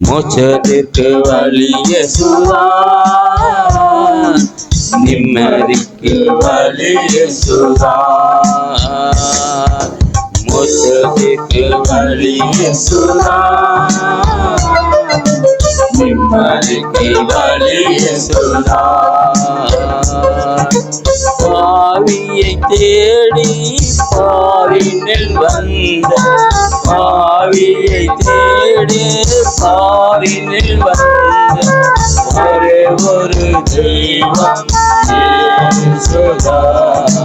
மோட்சத்திற்கு வழி இயேசுதான், நிம்மதிக்கு வழி இயேசுதான். மோட்சத்திற்கு வழி இயேசுதான், நிம்மதிக்கு வழி இயேசுதான். பாவியை தேடி பாரினில் வந்த, பாவியை தேடி பாரினில் வந்த ஒரே ஒரு தெய்வம் இயேசுதான்.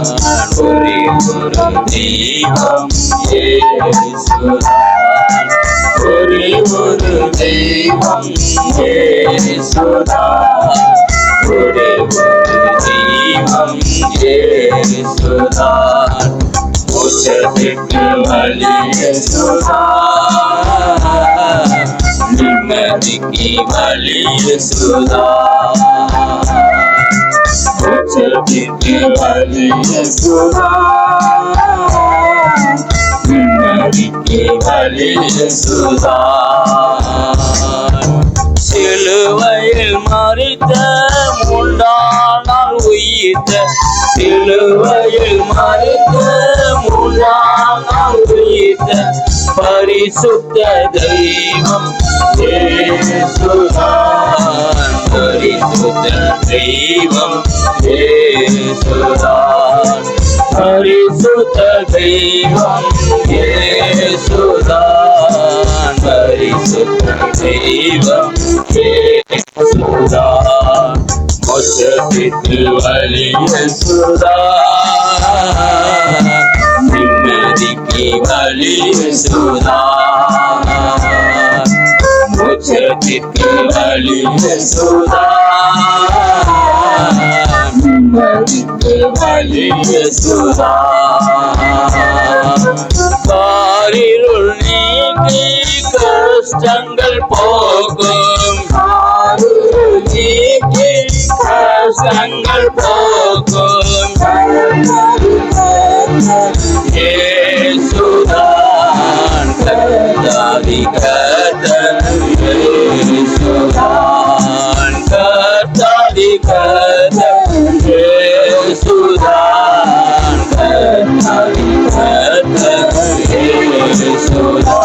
ஒரே ஒரு தெய்வம் இயேசுதான். ஒரே ஒரு தெய்வம் இயேசுதான். ஒரே ஒரு தெய்வம் இயேசுதான். மோட்சத்திற்கு வழி இயேசுதான், நிம்மதிக்கு வழி இயேசுதான். மோட்சத்திற்கு வழி இயேசுதான், நிம்மதிக்கு வழி இயேசுதான். சிலுவையில் மரித்த 3 நாள் உயிர்த்த, சிலுவையில் மரித்த 3 நாள் உயிர்த்த பரிசுத்த தெய்வம் இயேசுதான். பரிசுத்த தெய்வம் இயேசுதான். பரிசுத்த தெய்வம் இயேசுதான். பரிசுத்த தெய்வம் இயேசுதான். மோட்சத்திற்கு வழி இயேசுதான், நிம்மதிக்கு வழி இயேசுதான். மோட்சத்திற்கு வழி இயேசுதான், நிம்மதிக்கு வழி இயேசுதான். காரிருள் நீக்கி கஷ்டங்கள் போகும், காரிருள் நீக்கி கஷ்டங்கள் போகும் இயேசுதான். கர்த்தாதி கர்த்தர் இயேசுதான். கர்த்தாதி கர்த்தர் இயேசுதான். கர்த்தாதி கர்த்தர் இயேசுதான்.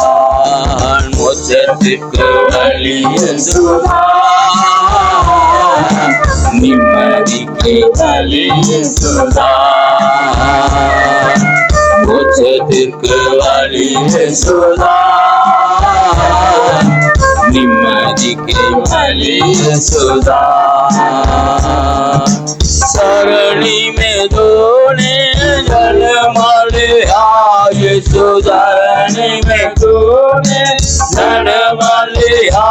மோட்சத்திற்கு வழி இயேசுதான், நிம்மதிக்கு வழி இயேசுதான். மோட்சத்திற்கு வழி இயேசுதான், நிம்மதிக்கு வழி இயேசுதான். சரணி में तूने जन्मालिया यीशुदानी में तूने जन्मालिया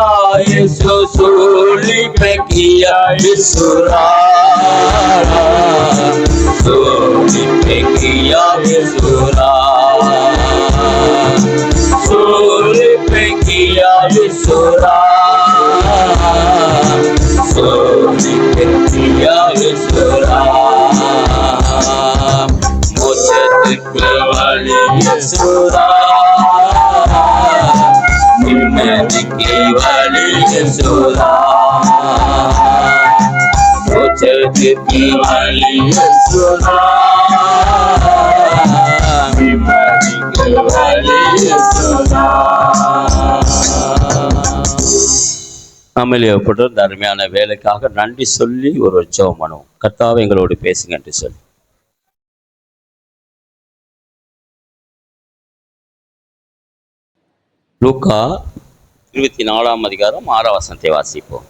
यीशु सूली पे किया यीशुराज, सूली पे किया यीशुराज, सूली पे किया यीशुराज, सूली पे किया यीशुराज. மோட்சத்திற்கு வழி இயேசுதான், நிம்மதிக்கு வழி இயேசுதான். நிம்மதிக்கு வழி இயேசுதான். நம்மளே ஏற்பட்ட இந்த அருமையான வேலைக்காக நன்றி சொல்லி ஒரு ஜெபம் பண்ணுவோம். கர்த்தாவே எங்களோடு பேசுங்க என்று சொல்லி. லூக்கா 24ஆம் அதிகாரம் 6ஆம் வசனத்தை வாசிப்போம்.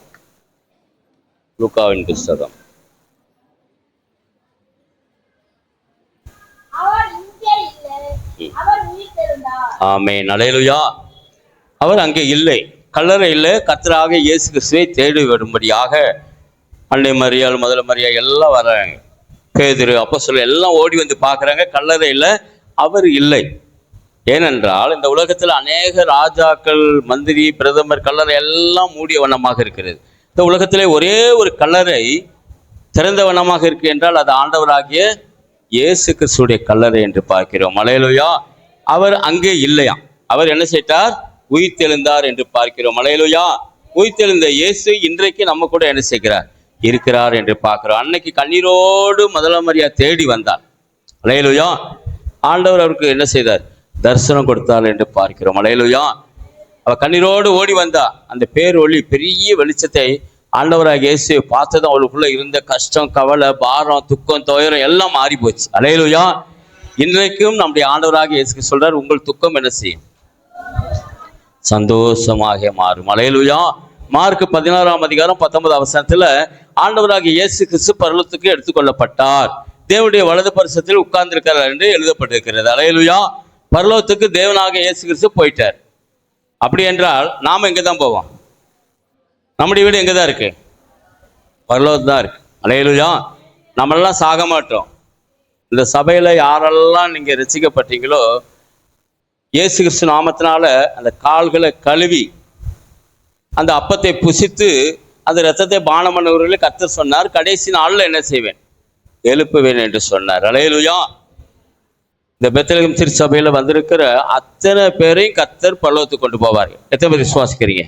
லூக்காவின் புஸ்தகம். ஆமென், அல்லேலூயா. அவர் அங்கே இல்லை, கல்லறையில் கர்த்தராக இயேசு கிறிஸ்துவை தேடி வரும்படியாக அன்னை மரியாள், முதல மரியா எல்லாம் வர்றாங்க. பேதுரு, அப்போஸ்தலர் எல்லாம் ஓடி வந்து பார்க்குறாங்க. கல்லறையில் அவர் இல்லை. ஏனென்றால் இந்த உலகத்தில் அநேக ராஜாக்கள், மந்திரி, பிரதமர் கல்லறை எல்லாம் மூடிய வண்ணமாக இருக்கிறது. இந்த உலகத்திலே ஒரே ஒரு கல்லறை திறந்த வண்ணமாக இருக்கு என்றால் அது ஆண்டவராகிய இயேசு கிறிஸ்துடைய கல்லறை என்று பார்க்கிறோம். அல்லேலூயா. அவர் அங்கே இல்லையாம். அவர் என்ன செய்தார்? உயிர்த்தெழுந்தார் என்று பார்க்கிறோம். அல்லேலூயா. உயிர்த்தெழுந்த இயேசு இன்றைக்கு நம்ம கூட என்ன செய்கிறார்? இருக்கிறார் என்று பார்க்கிறோம். அன்னைக்கு கண்ணீரோடு முதல மரியா தேடி வந்தார். அல்லேலூயா. ஆண்டவர் அவருக்கு என்ன செய்தார்? தரிசனம் கொடுத்தார் என்று பார்க்கிறோம். அல்லேலூயா. அவள் கண்ணீரோடு ஓடி வந்தா. அந்த பேரொளி, பெரிய வெளிச்சத்தை ஆண்டவராக இயேசுவை பார்த்ததும் அவளுக்குள்ள இருந்த கஷ்டம், கவலை, பாரம், துக்கம், துயரம் எல்லாம் மாறி போச்சு. அல்லேலூயா. இன்றைக்கும் நம்முடைய ஆண்டவராக இயேசு சொல்றார், உங்கள் துக்கம் என்ன செய்யும்? சந்தோஷமாக மாறும். அல்லேலூயா. மார்க் 16ஆம் அதிகாரம் 19ஆம் வசனத்துல ஆண்டவராக இயேசு கிறிஸ்து பரலோகத்துக்கு எடுத்துக்கொள்ளப்பட்டார், தேவனுடைய வலது பரிசத்தில் உட்கார்ந்திருக்கிறார் என்று எழுதப்பட்டிருக்கிறது. அல்லேலூயா. பரலோகத்துக்கு தேவனாக இயேசு கிறிஸ்து போயிட்டார். அப்படி என்றால் நாம் எங்கே தான் போவோம்? நம்முடைய வீடு எங்கே தான் இருக்கு? பரலோகத்து தான் இருக்கு. அல்லேலூயா. நம்மளெல்லாம் சாக மாட்டோம். இந்த சபையில் யாரெல்லாம் நீங்கள் ரசிக்கப்பட்டீங்களோ, இயேசு கிறிஸ்து நாமத்தினால அந்த கால்களை கழுவி அந்த அப்பத்தை புசித்து அந்த இரத்தத்தை பானம் பண்ணவர்களை கர்த்தர் சொன்னார், கடைசி நாளில் என்ன செய்வேன்? எழுப்புவேன் என்று சொன்னார். அல்லேலூயா. இந்த பெத்லகேம் திருச்சபையில் வந்திருக்கிற அத்தனை பேரையும் கர்த்தர் பரலோகத்துக்கு கொண்டு போவார்கள். எத்தனை பேர் விசுவாசிக்கிறீங்க?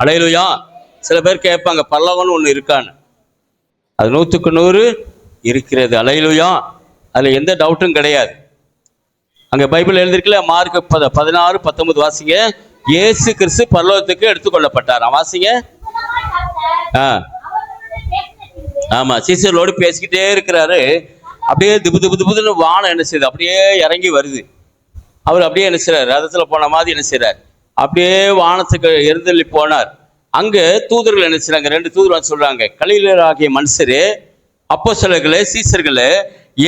அல்லேலூயா. சில பேர் கேட்பாங்க, பரலோகம்னு ஒன்று இருக்கான்னு. அது 100க்கு 100 இருக்கிறது. அல்லேலூயா. அதில் எந்த டவுட்டும் கிடையாது. அங்கே பைபிள் எழுதிருக்கல, மார்க் 16:19 வாசிங்க. இயேசு கிறிஸ்து பரலோகத்துக்கு எடுத்துக்கொள்ளப்பட்டார். வாசிங்க. ஆமா, சீசர்களோடு பேசிக்கிட்டே இருக்கிறாரு. அப்படியே திபு திபு திபுன்னு வானம் என்ன செய்யுது? அப்படியே இறங்கி வருது. அவர் அப்படியே என்ன செய்றார்? ரதத்துல போன மாதிரி என்ன செய்றார்? அப்படியே வானத்துக்கு எழுந்தள்ளி போனார். அங்க தூதர்கள் என்ன செய்றாங்க? 2 தூதர்கள் சொல்றாங்க, கலிலேயராகிய மனுஷரே, அப்போஸ்தலர்களே, சீசர்களே,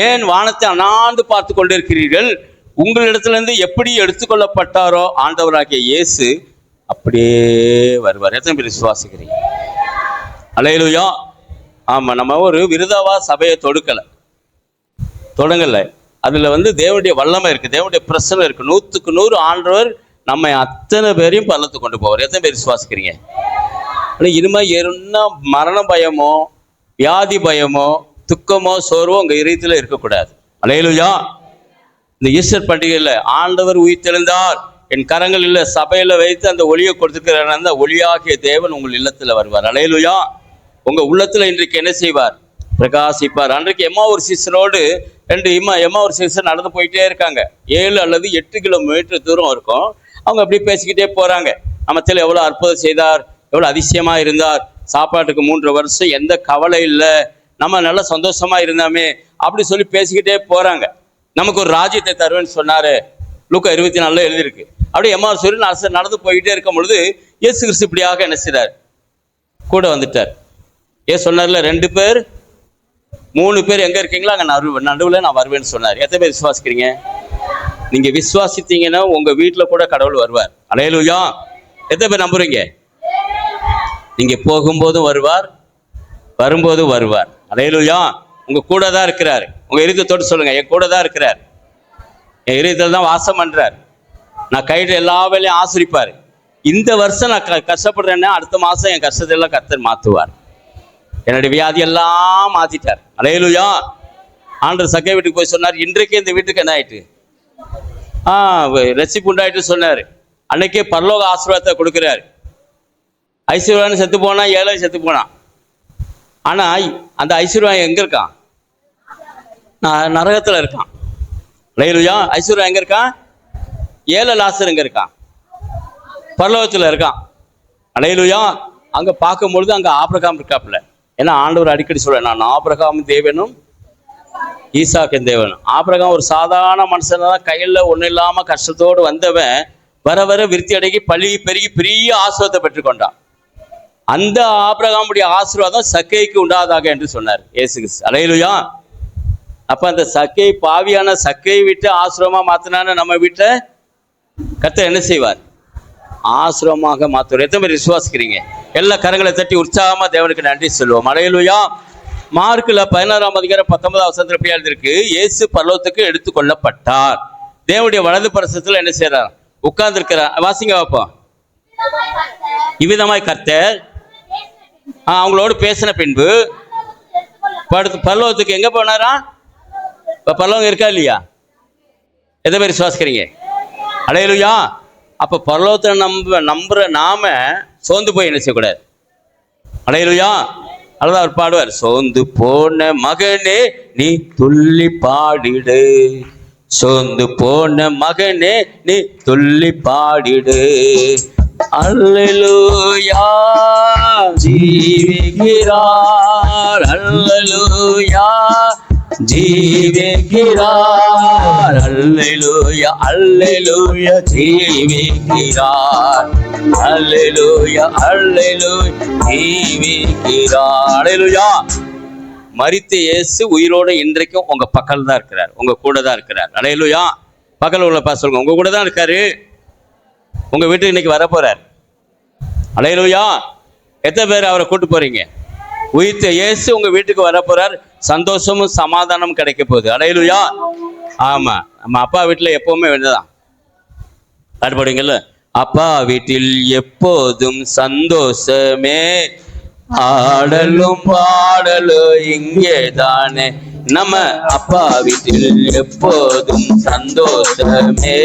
ஏன் வானத்தை அண்ணாந்து பார்த்து கொண்டிருக்கிறீர்கள்? உங்களிடத்துல இருந்து எப்படி எடுத்துக்கொள்ளப்பட்டாரோ ஆண்டவராகிய இயேசு அப்படியே வருவார். எத்தனை பேர் விசுவாசிக்கிறீங்க? அல்லேலூயா. ஆமா, நம்ம ஒரு விருதாவா சபையை தொடங்கல. அதுல தேவனுடைய வல்லமை இருக்கு, தேவனுடைய பிரசன்னம் இருக்கு. 100க்கு 100 ஆண்டவர் நம்ம அத்தனை பேரையும் பரலத்துக்கு கொண்டு போவார். எத்தனை பேர் விசுவாசிக்கிறீங்க? இனிமே என்ன மரண பயமோ, வியாதி பயமோ, துக்கமோ, சோர்வோ உங்க இதயத்துல இருக்கக்கூடாது. அல்லேலூயா. இந்த ஈஸ்டர் பண்டிகையில் ஆண்டவர் உயிர்த்தெழுந்தார், என் கரங்களில் சபையில வைத்து அந்த ஒளியை கொடுத்துக்கிறார். அந்த ஒளியாகிய தேவன் உங்கள் இல்லத்துல வருவார். அல்லேலூயா. உங்க உள்ளத்துல இன்றைக்கு என்ன செய்வார்? பிரகாசிப்பார். அன்றைக்கு எம்மாவூர் சீசரோடு 2 எம்மாவூர் சீசர் நடந்து போயிட்டே இருக்காங்க. 7 அல்லது 8 கிலோமீட்டர் தூரம் இருக்கும். அவங்க அப்படி பேசிக்கிட்டே போறாங்க. நம்மத்தில் எவ்வளோ அற்புதம் செய்தார், எவ்வளோ அதிசயமா இருந்தார், சாப்பாட்டுக்கு 3 வருஷம் எந்த கவலை இல்லை, நம்ம நல்லா சந்தோஷமா இருந்தாமே அப்படி சொல்லி பேசிக்கிட்டே போறாங்க. நமக்கு ஒரு ராஜ்யத்தை தருவேன்னு சொன்னாரு. லூக்கா 24 எழுதியிருக்கு. அப்படியே எம்மாவூர் சொல்லி நடந்து போயிட்டே இருக்கும் பொழுது இயேசு கிறிஸ்து இப்படியாக என்ன செய்றார்? கூட வந்துட்டார். சொன்னார்ல, 2 பேர் 3 பேர் எங்க இருக்கீங்களோ அங்க நடுவில் நான் வருவேன்னு சொன்னார். எத்தனை பேர் விசுவாசிக்கிறீங்க? நீங்க விசுவாசித்தீங்கன்னா உங்க வீட்டுல கூட கடவுள் வருவார். அல்லேலூயா. எத்தனை பேர் நம்புறீங்க? நீங்க போகும்போதும் வருவார், வரும்போதும் வருவார். அல்லேலூயா. உங்க கூட தான் இருக்கிறார். உங்க இருதயத்தோடு சொல்லுங்க, என் கூட தான் இருக்கிறார், என் இருதயத்தில் தான் வாசம் பண்றார். நான் கையில எல்லா வேலையும் ஆசிரிப்பார். இந்த வருஷம் நான் கஷ்டப்படுறேன்னா அடுத்த மாசம் என் கஷ்டத்தெல்லாம் கர்த்தர் மாத்துவார். என்னுடைய வியாதி எல்லாம் மாத்திட்டார். அல்லேலூயா. ஆண்டவர் சக்கை வீட்டுக்கு போய் சொன்னார், இன்றைக்கே இந்த வீட்டுக்கு என்ன ஆயிட்டு? ரட்சிப்பு உண்டாயிட்டு சொன்னார். அன்னைக்கே பரலோக ஆசீர்வாதத்தை கொடுக்கிறார். ஐஸ்வர்யான்னு செத்து போனா, 7 செத்து போனான். ஆனா அந்த ஐஸ்வர்யம் எங்க இருக்கான்? நரகத்துல இருக்கான். அல்லேலூயா. ஐஸ்வர்யம் எங்க இருக்கான்? ஏழை லாசர் எங்க இருக்கான்? பரலோகத்துல இருக்கான். அல்லேலூயா. அங்க பார்க்கும் பொழுது அங்க ஆபிரகாம் இருக்காப்புல. ஏன்னா ஆண்டவர் அடிக்கடி சொல்ல, நான் ஆபிரகாம் தேவனும் ஈசாக்கின் தேவனும். ஆபிரகாம் ஒரு சாதாரண மனுஷன், கையில ஒண்ணு இல்லாம கஷ்டத்தோடு வந்தவன் வர வர விருத்தி அடங்கி பள்ளி பெருகி பெரிய ஆசீர்வாதத்தை பெற்றுக்கொண்டான். அந்த ஆபிரகாமுடைய ஆசீர்வாதம் சக்கைக்கு உண்டாதாக என்று சொன்னார் இயேசு கிறிஸ்து. அல்லேலூயா. அப்ப அந்த சக்கை, பாவியான சக்கையை விட்டு ஆசிரமா மாத்தினான்னு நம்ம வீட்டுல கர்த்தர் என்ன செய்வார்? ஆசிரமாக மாத்துவார். எத்தனை பேர் விசுவாசிக்கிறீங்க? எல்லா கரங்களை தட்டி உற்சாகமா தேவனுக்கு நன்றி சொல்லுவோம். அல்லேலூயா. மார்க்ல 16ஆம் அதிகாரம் 19ஆம் வசனத்துல போய் எழுதிருக்கு, இயேசு பரலோகத்துக்கு எடுத்துக்கொள்ளப்பட்டார். தேவனுடைய வலது பரிசத்துல என்ன செய்யறார்? உட்கார்ந்து இருக்கிறார். வாசிங்க வைப்போம். இவ்விதமாய் கர்த்தர் அவங்களோடு பேசின பின்பு பரலோகத்துக்கு எங்க போனாரா? பரலோகம் இருக்கா இல்லையா? எதை பேர் விசுவாசிக்கிறீங்க? அல்லேலூயா. அப்ப பரலோகத்தை நம்புற நாம சோர்ந்து போய் என்ன செய்யக்கூடாது. அல்லேலூயா. அதான் அவர் பாடுவார், சோர்ந்து போன மகனே நீ துள்ளி பாடிடு, சோர்ந்து போன மகனே நீ துள்ளி பாடிடு. அல்லேலூயா ஜீவிக்கிறார், அல்லேலூயா ஜீவிக்கிறார், அல்லேலூயா அல்லேலூயா ஜீவிக்கிறார், அல்லேலூயா அல்லேலூயா ஜீவிக்கிறார். அல்லேலூயா. மரித்த இயேசு உயிரோடு இன்றைக்கும் உங்க பக்கத்துல தான் இருக்கிறார், உங்க கூட தான் இருக்கிறார். அல்லேலூயா. பக்கத்துல உள்ள சொல்லுங்க, உங்க கூட தான் இருக்காரு, உங்க வீட்டுக்கு இன்னைக்கு வர போறார். அல்லேலூயா. எத்தனை பேர் அவரை கூட்டு போறீங்க? உயிர்த்த இயேசு உங்க வீட்டுக்கு வர போறார். சந்தோஷமும் சமாதானமும் கிடைக்க போகுது. அல்லேலூயா. ஆமா, நம்ம அப்பா வீட்டுல எப்பவுமே வேண்டுதான் பாடுபடுங்கல்ல, அப்பா வீட்டில் எப்போதும் சந்தோஷமே, ஆடலும் பாடலும் இங்கே தானே. நம்ம அப்பா வீட்டில் எப்போதும் சந்தோஷமே,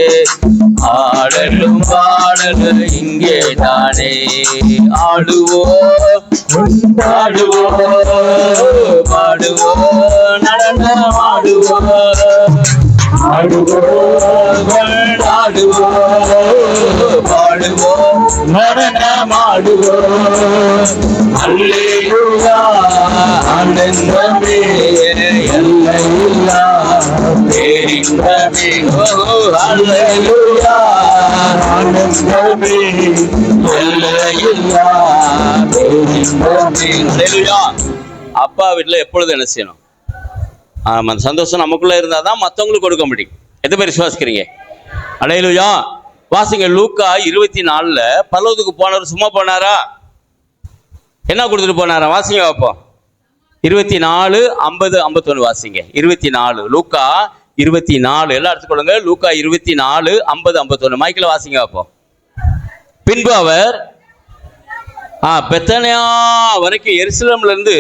ஆடலும் பாடலும் இங்கே தானே. ஆடுவோம் பாடுவோம் பாடுவோம் நடனம் ஆடுவோம், ஆடுவோம் ஆடுவோம் பாடுவோம் நடனம் ஆடுவோம். அல்லேலூயா ஆனந்தமே எல்லையில்லா பேரின்பமே. அல்லேலூயா ஆனந்தமே எல்லையில்லா பேரின்பமே. அல்லேலூயா. அப்பா வீட்டுல எப்பொழுது என்ன செய்யணும்? ஆமா, அந்த சந்தோஷம் நமக்குள்ள இருந்தாதான் மற்றவங்களுக்கு கொடுக்க முடியும். எத்தனை பேர் விசுவாசிக்கிறீங்க? அல்லேலூயா. வாசிங்க, லூக்கா 24ல பரலோகத்துக்கு போனவர் சும்மா போனாரா? என்ன கொடுத்துட்டு போனாரா? வாசிங்க பார்ப்போம். 24, 50, 51 வாசிங்க. 24 லூக்கா 24 எல்லாம் எடுத்துக்கொள்ளுங்க. லூக்கா 24, 50, 51 மைக்கில் வாசிங்க பார்ப்போம். பின்பு அவர் பெத்தானியா வரைக்கும், எருசலேம்ல இருந்து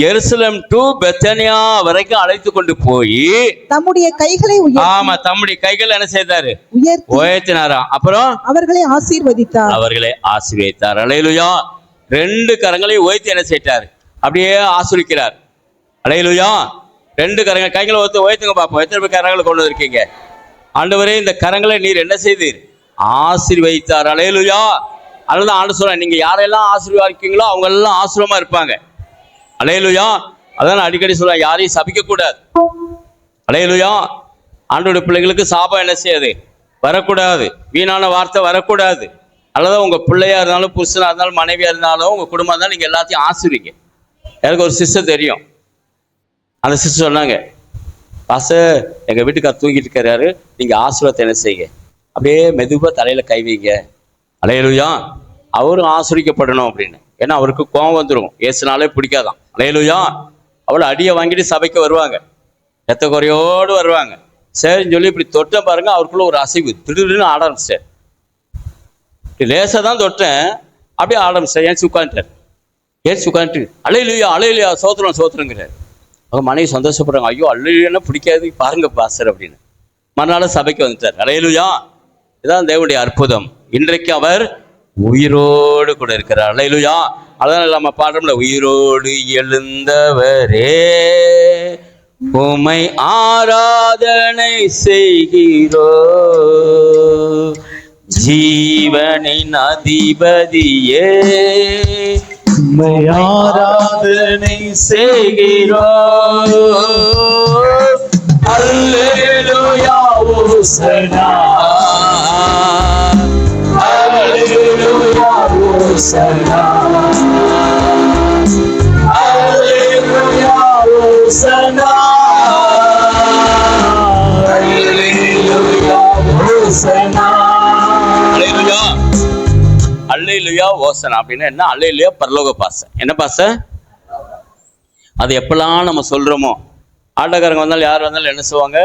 எருசலேம் டு பெத்தானியா வரைக்கும் அழைத்து கொண்டு போய்
தம்முடைய கைகளை
தம்முடைய கைகளை என்ன செய்தாரு? உயர்த்தினாராம். அப்புறம்
அவர்களை ஆசீர்வதித்தார்.
அல்லேலூயா. 2 கரங்களையும் உயர்த்தி என்ன செய்தார்? அப்படியே ஆசீர்வதிக்கிறார். அல்லேலூயா. 2 கரங்கள், கைகளை உயர்த்துங்க பார்ப்போம். எத்தனை பேர் கரங்களை கொண்டு வந்திருக்கீங்க? ஆண்டவரே, இந்த கரங்களை நீர் என்ன செய்தீர்? ஆசீர்வதித்தார். அல்லேலூயா. அதுதான் ஆண்டு சொல்றேன், நீங்க யாரெல்லாம் ஆசீர்வாதிக்கீங்களோ அவங்க எல்லாம் ஆசீர்வாதமா இருப்பாங்க. அல்லேலூயா. அதான் அடிக்கடி சொல்றேன், யாரையும் சபிக்க கூடாது. அல்லேலூயா. ஆண்டோட பிள்ளைகளுக்கு சாபம் என்ன செய்யாது? வரக்கூடாது. வீணான வார்த்தை வரக்கூடாது. அல்லது உங்க பிள்ளையா இருந்தாலும், புருஷனா இருந்தாலும், மனைவியா இருந்தாலும், உங்க குடும்பம் இருந்தாலும் நீங்க எல்லாத்தையும் ஆசீர்வதிங்க. எனக்கு ஒரு சிஸ்டர் தெரியும். அந்த சிஸ்டர் சொன்னாங்க, பாஸ்டர் எங்க வீட்டுக்கார் தூங்கிட்டு இருக்கிறாரு, நீங்க ஆசீர்வாதத்தை என்ன செய்யுங்க? அப்படியே மெதுவா தலையில கை வைங்க. அல்லேலூயா. அவரும் ஆசீர்வதிக்கப்படணும் அப்படின்னு. ஏன்னா அவருக்கு கோபம் வந்துடும், ஏசுனாலே பிடிக்காதான். அல்லேலூயா. அவளை அடியை வாங்கிட்டு சபைக்கு வருவாங்க, ரத்த குறையோடு வருவாங்க. சரின்னு சொல்லி இப்படி தொட்ட பாருங்க, அவருக்குள்ள ஒரு அசைவு திடீர்னு ஆட ஆரம்பிச்சார். லேசா தான் தொட்டேன், அப்படியே ஆட ஆரம்பிச்சார். ஏன்ச்சு உட்காந்துட்டு அல்லேலூயா அல்லேலூயா சோத்திரம் சோத்திரங்கிறார். அவங்க மனைவி சந்தோஷப்படுறாங்க, ஐயோ அல்லேலூயான்னா பிடிக்காது பாருங்க பாஸ்டர் அப்படின்னு. மறுநாள் சபைக்கு வந்துட்டார். அல்லேலூயா. இதான் தேவனுடைய அற்புதம். இன்றைக்கு அவர் உயிரோடு கூட இருக்கிறார். அல்லேலூயா. அதான் நம்ம பாடுறோம்ல, உயிரோடு எழுந்தவரே உம்மை ஆராதனை செய்கிறோ, ஜீவனின் அதிபதியே உம்மை ஆராதனை செய்கிறோ. அல்லேலூயா ஓசனா, அல்லேலூயா ஓசனா, அல்லேலூயா ஓசனா, அல்லேலூயா ஓசனா. அல்லேலூயா, அல்லேலூயா ஓசனா அப்படின்னா என்ன? அல்லேலூயா பரலோக பாசை. என்ன பாசை? அது எப்பெல்லாம் நம்ம சொல்றோமோ, ஆட்டோக்காரங்க வந்தாலும் யார் வந்தாலும் என்ன செய்வாங்க,